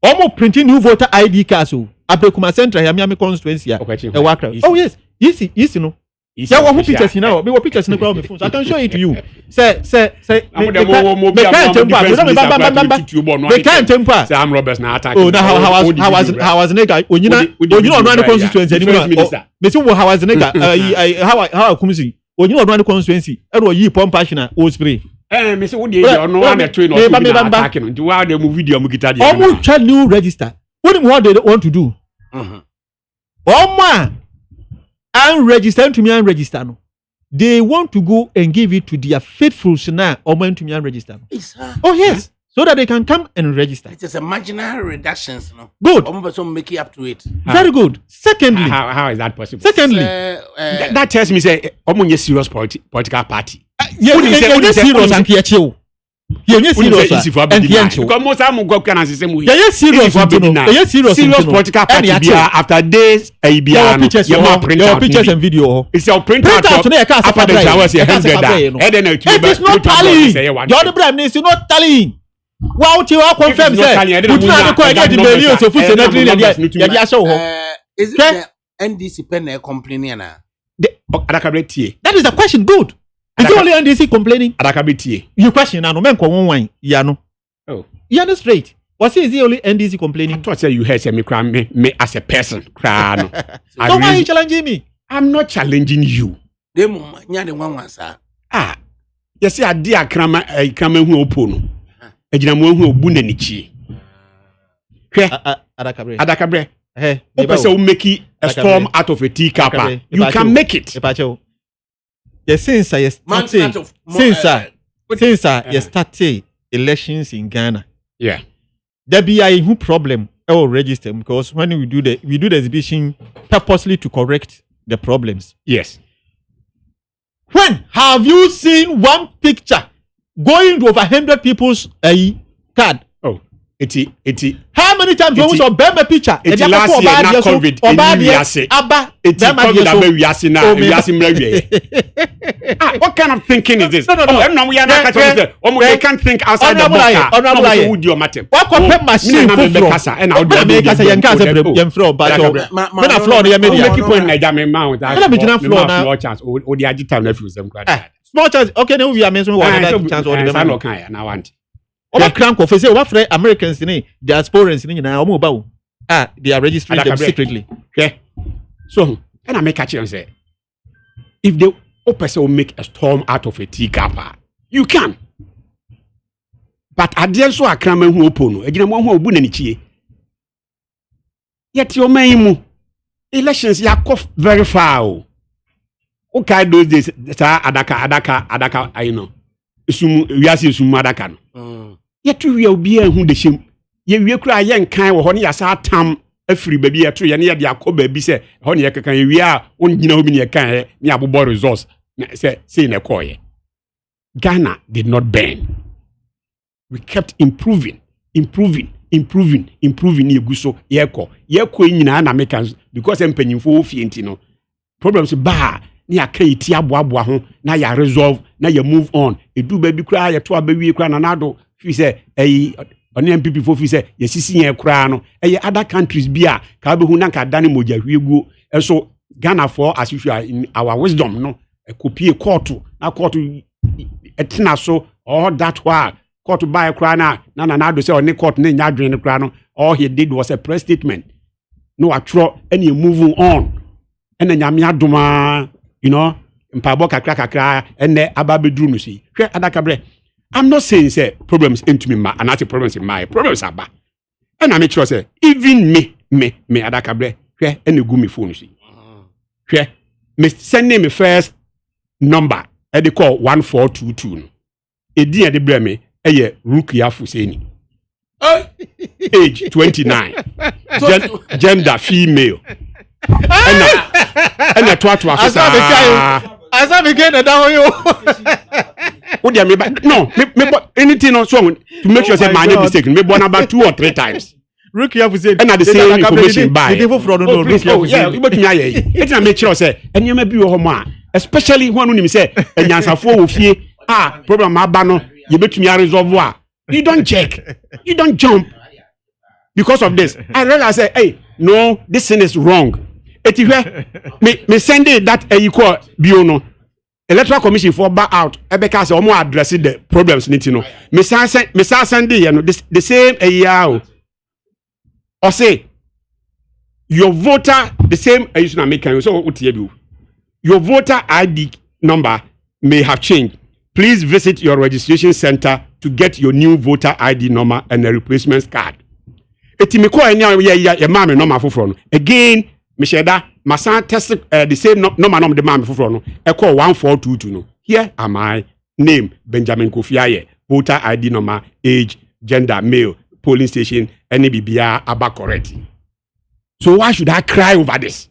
Omo printing new voter ID cards. Ablekuma Central, Yamiami constituency. Oh yes. Easy, no. Yeah, what pictures now? Me what pictures in the my phone. So I can show it to you. Say. Me can't temper. Say I'm Roberts now attack. Oh, now how was nigga? You know run the constituency anymore. Me say how was nigga? How come see? You know run the constituency. And what you pump passion o spray. Me say what dey no one na train or attacking. Do how they move video mu guitar dey. Almost child new register. What they want to do? Man. And register to me and register no. they want to go and give it to their faithful now or going to register. Oh yes, so that they can come and register. It is a marginal reductions, no. Good. Almost make it up to it. Very good. Secondly, how is that possible? Secondly, that tells me say omo serious political party. Yeah, serious and kiachiu. Yeah, serious. Because most am go can say we. Yeah, serious. Yeah, serious political party after days yeah, pictures and video. It's your print out after the showers here. It is not tallying. The other brand is not tallying. Wow, you are confirmed. Is it the NDC pen complaining? That is the question. Good. Is it only NDC complaining? You question now, man, Yano. Oh, Yano straight. What is the only NDC complaining? I thought you heard me as a person. So why are you challenging me? I'm not challenging you. Ah, you see, I dear Kramer, a Kramer who open. A gentleman who bune nichi. Adakabre. Hey, you make a storm out of a teacup. You can make it. Yes, since I started elections in Ghana. Yeah. There be a who problem or register because when we do the exhibition purposely to correct the problems. Yes. When have you seen one picture going to over 100 people's card? Oh, it. How many times we saw Bema picture? It's last year, not COVID. It's COVID. What kind of thinking is this? No. We are not they can't think outside the box. What compare machine small chance. Okay, now we are mentioning one chance or the man. Now want. Over crank of say what for Americans in diasporans in now they are registering them secretly. Okay. So, and I make a chance say if the person will make a storm out of a teacup, you can. But I dare so a cramming who open, a gentleman who will be yet your main elections ya very far. Okay, those days, Adaka, I know. We are seeing some Adaka. Yet we will be a who the shame. Ye cry young kind of honey as our tam a free baby a tree and near the Akobe be said, honey, can we are on near can near Bobo resource. Say in a coy. Ghana did not burn. We kept improving. Yeguso, Yeko in Americans because I'm paying for Fientino. Problems bar. Ni akai ti aboa ho na ya resolve na ya move on edu baby kra ya to abawie kra na nado fi say oni MPP fo fi say ya sisi yen kra no other countries bia ka be hu na ka dane moja hwiegu so Ghana for as usual in our wisdom no copy court na court etina so all that while court buy kra na nado say oni court na nya adwen kra no all he did was a press statement no atro any moving on and nyame adoma you know, mpabo kakra and ababedru no see. Adakabre. I'm not saying say problems into me and not problems in my problems are bad. And I make sure say even me Adakabre, and you go me phone see. Me send me first number and they call 1422. E di e de bre me eye Rukia Fuseni. Age 29. Gender female. And a twat was I saw me get down you. Would you no, anything else wrong to make sure say my name is taken. Maybe one about 2 or 3 times. Rookie have said, and at the same information by. Yeah, but it's a make sure say, and you may be home, especially when you say, and Yansa for fear, problem abano, you bet me a reservoir. You don't check, you don't jump. Because of this, I realize say, hey, no, this thing is wrong. Me send it that equal biono electoral commission for back out because omo address the problems need to know me send you know the same year or say your voter the same issue na make so your voter ID number may have changed. Please visit your registration center to get your new voter ID number and a replacement card. Etimi ko enya ya mama number for again. Misheda, Masan test the same number the man before no. Echo 1422 no. Here am I. Name Benjamin Kofiaye. Voter ID number, age, gender, male, polling station, any BBR about correct. So why should I cry over this?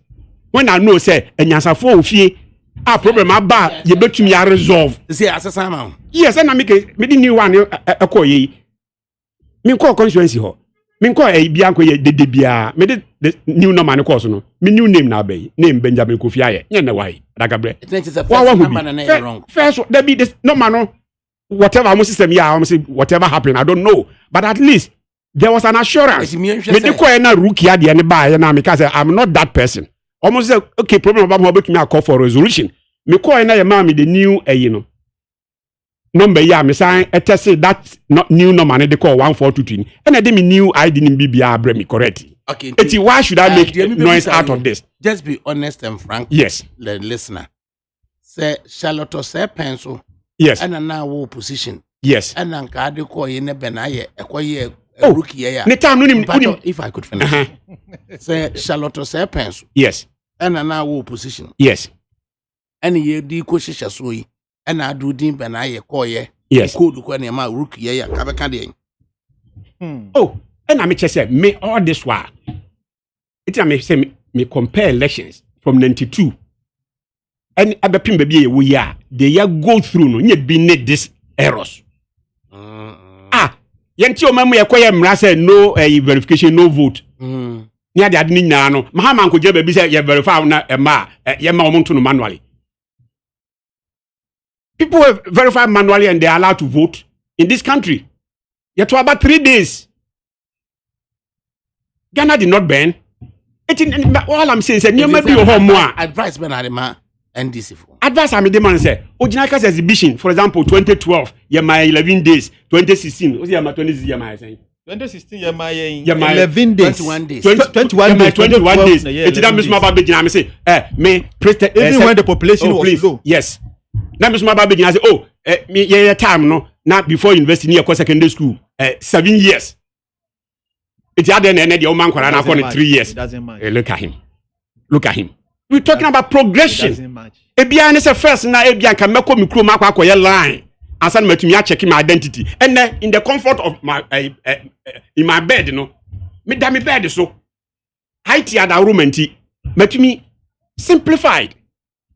When I know say enyasa for ofie a problem aba ye betumi a resolve. Say asasa ma. Yes, and I make the new one ekoyi. Me call constituency ho. Me call bia ko ye de bia. Me the new number no course no. Me new name na be. Name Benjamin Kofiaye. Nya na why? Adakabre. First there be this number no whatever almost system yeah almost whatever happened I don't know. But at least there was an assurance. Me the call na rookie ade ne ba na me say I'm not that person. Almost say okay problem about how me call for resolution. Me call na your me the new no. Number yeah me sign say that not new number they call 1422 and I did me new ID in BBR bre me correct. Okay. Why should I make noise out of this? Just be honest and frank. Yes. The listener. Say Charlotte say pencil. Yes. And now wo position. Yes. And then ka de call ye ne benaye ekoye Oh, rookie ya. If I could finish. Say Charlotte say pencil. Yes. And now wo position. Yes. And ye di ko shisha so yi. And I do din benaye call ye. Yes. Code ko ne ma rookie ya ka be kan de. Oh, and I make say me all this while. It's I say me compare elections from 92. And I be pin baby we are they go through no nye be need this errors. Yenti o mamu yekoye mra say no verification no vote. Nya de ade ni nyina no mahama nko je baby say ye verify na ma ye ma omonto no manually. People verify manually and they are allowed to vote in this country. Yet to about 3 days. Ghana did not ban. All I'm saying is that you might be home more. Advice ben adema NDC for. Advice I demand say Ojinaka's exhibition, for example, 2012, my 11 days, 2016, what's your 2016 my saying? 2016 my 11 days. 21 days. 21 days. 21 days. It's that Miss Maba Begin. I say, me even when the population was low. Yes. Now Miss Maba Begin. I say, oh, me yeah time no. Now before investing near secondary school, 7 years. It's other than the old man for 3 years. It doesn't matter. Look at him. Look at him. We're talking about progression. It doesn't match. Ebia is a first now. Ebia can make me crew mark your line. And send me to me checking my identity. And then in the comfort of my in my bed, you know, me da me bed so. Height ya da room enti. But me simplified.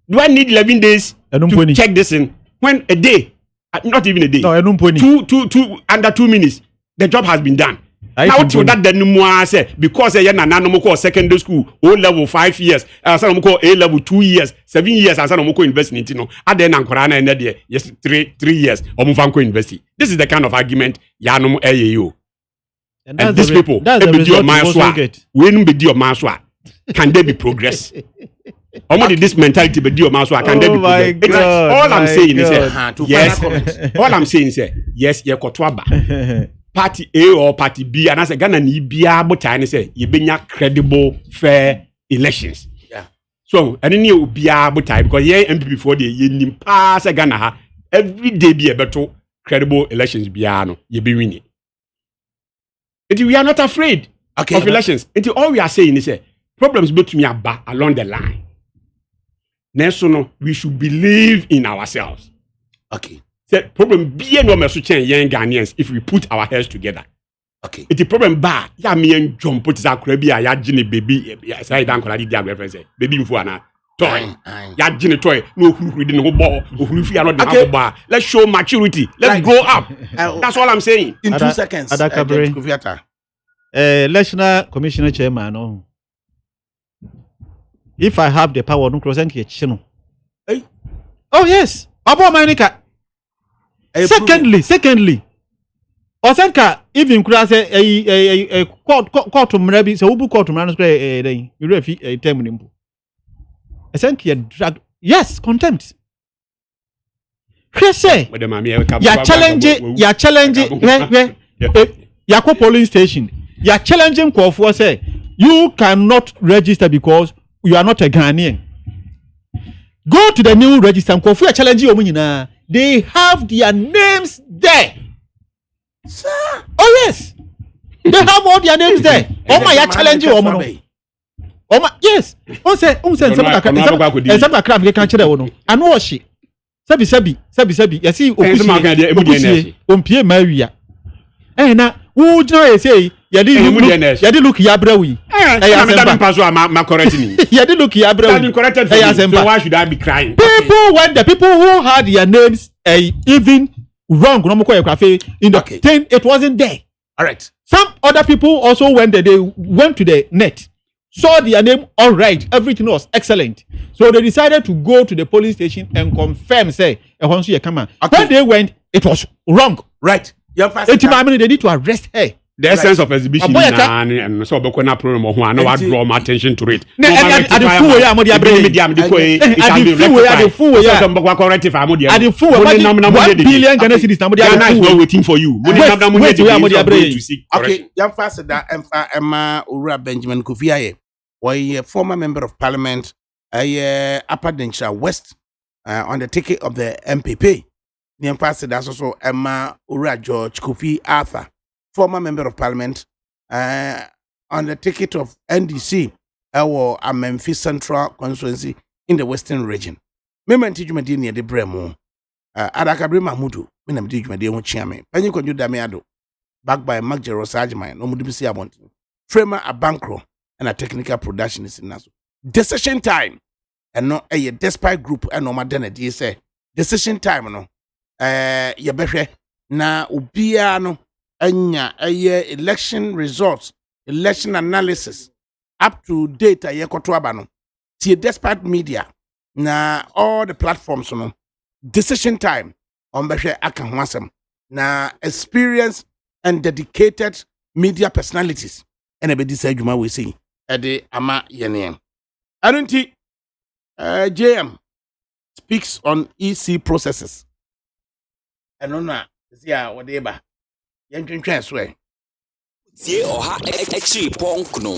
Do I need 11 days to check this in? When a day, not even a day. No, two under 2 minutes, the job has been done. Now to that the number say because na no call secondary school O level 5 years, some call A level 2 years, 7 years, and some call invest in no. At then ankora na there yes 3 years or move and invest. This is the kind of argument ya no AAU. And these people, that's the result we no be di of manswa. Can there be progress? Only this mentality be di of manswa can there be progress? All I'm saying is yes. All I'm saying is yes, ye kotwaba. Party A or party B, and as a Ghana ni bia botane say you benya credible fair elections. Yeah. So and then you bia botane because yeah MP before the you pass a Ghana ha every day be a better credible elections bia no you be winning. We are not afraid of elections. All we are saying is problems between me along the line. Next no we should believe in ourselves. Okay. The problem be no me so chen young Ghanaians if we put our heads together. Okay. It's the problem ba ya me en jump put za kura bi ya gine baby ya say dan kola di agrefe say baby mfu ana toy ya gine toy no huru di no bo huru fi ano di bo. Let's show maturity. Let's grow up. That's all I'm saying. In 2 seconds. ADAKABRI. National Commissioner Chairman no. If I have the power no cross enke chino. Hey. Oh yes. Abo manika. Secondly, Osenka even could say a court to Mrabi, so who court to Manuscript day, you refi a terminal. Osenka drag, yes, contempt. Say, you're challenging, Yako polling station, you're challenging Kofu say, you cannot register because you are not a Ghanaian. Go to the new register and Kofu challenging Omunina. They have their names there. Sir. Oh yes. They have all their names there. Oh my challenge you. Oh Yes. On say nsɛm kakra me ka kyerɛ wo no. Ano ɔhye. Sabi. Yɛsi ompie ma awia. Na wo gyina yɛ sei yɛde look ya brawi. Ma correct me. Yɛde look ya brawi. So why should I be crying? The people who had their names even wrong no mo in the thing, it wasn't there. All right. Some other people also went there. They went to the net, saw their name all right, everything was excellent. So they decided to go to the police station and confirm, say, when they went, it was wrong. Right. They need to arrest her. The essence of exhibition and so Bokona problem of one, I draw my attention to it. Waiting for you. Okay, young faster that Emma Ura Benjamin Kofiaye, a former member of parliament, Upper Denshire West, on the ticket of the MPP. Young faster that's also Emma Ura George Kofi Arthur, former member of parliament, on the ticket of NDC, or a Memphis Central constituency in the Western region. Member Tijumadi near the Bremo, ADAKABRI Mahmudu, Minam Tijumadi Chiame, Penny Conju Damiado, backed by Mark Jerosajman, no Mudibisi Abonti, Framer a bankro, and a technical production is in Naso. Decision time, and not a despite group, and no modernity say, decision time, no, Yabefe, na Ubiano. Anya election results, election analysis, up to date no. See, despite media, na all the platforms no. Decision time on Beshe Akanwasem, na experienced and dedicated media personalities. And a bit this Juma we see at the Ama Yenien. Arunti JM speaks on EC processes. And on whatever. Yen twen swe. Tie oha extra punk no.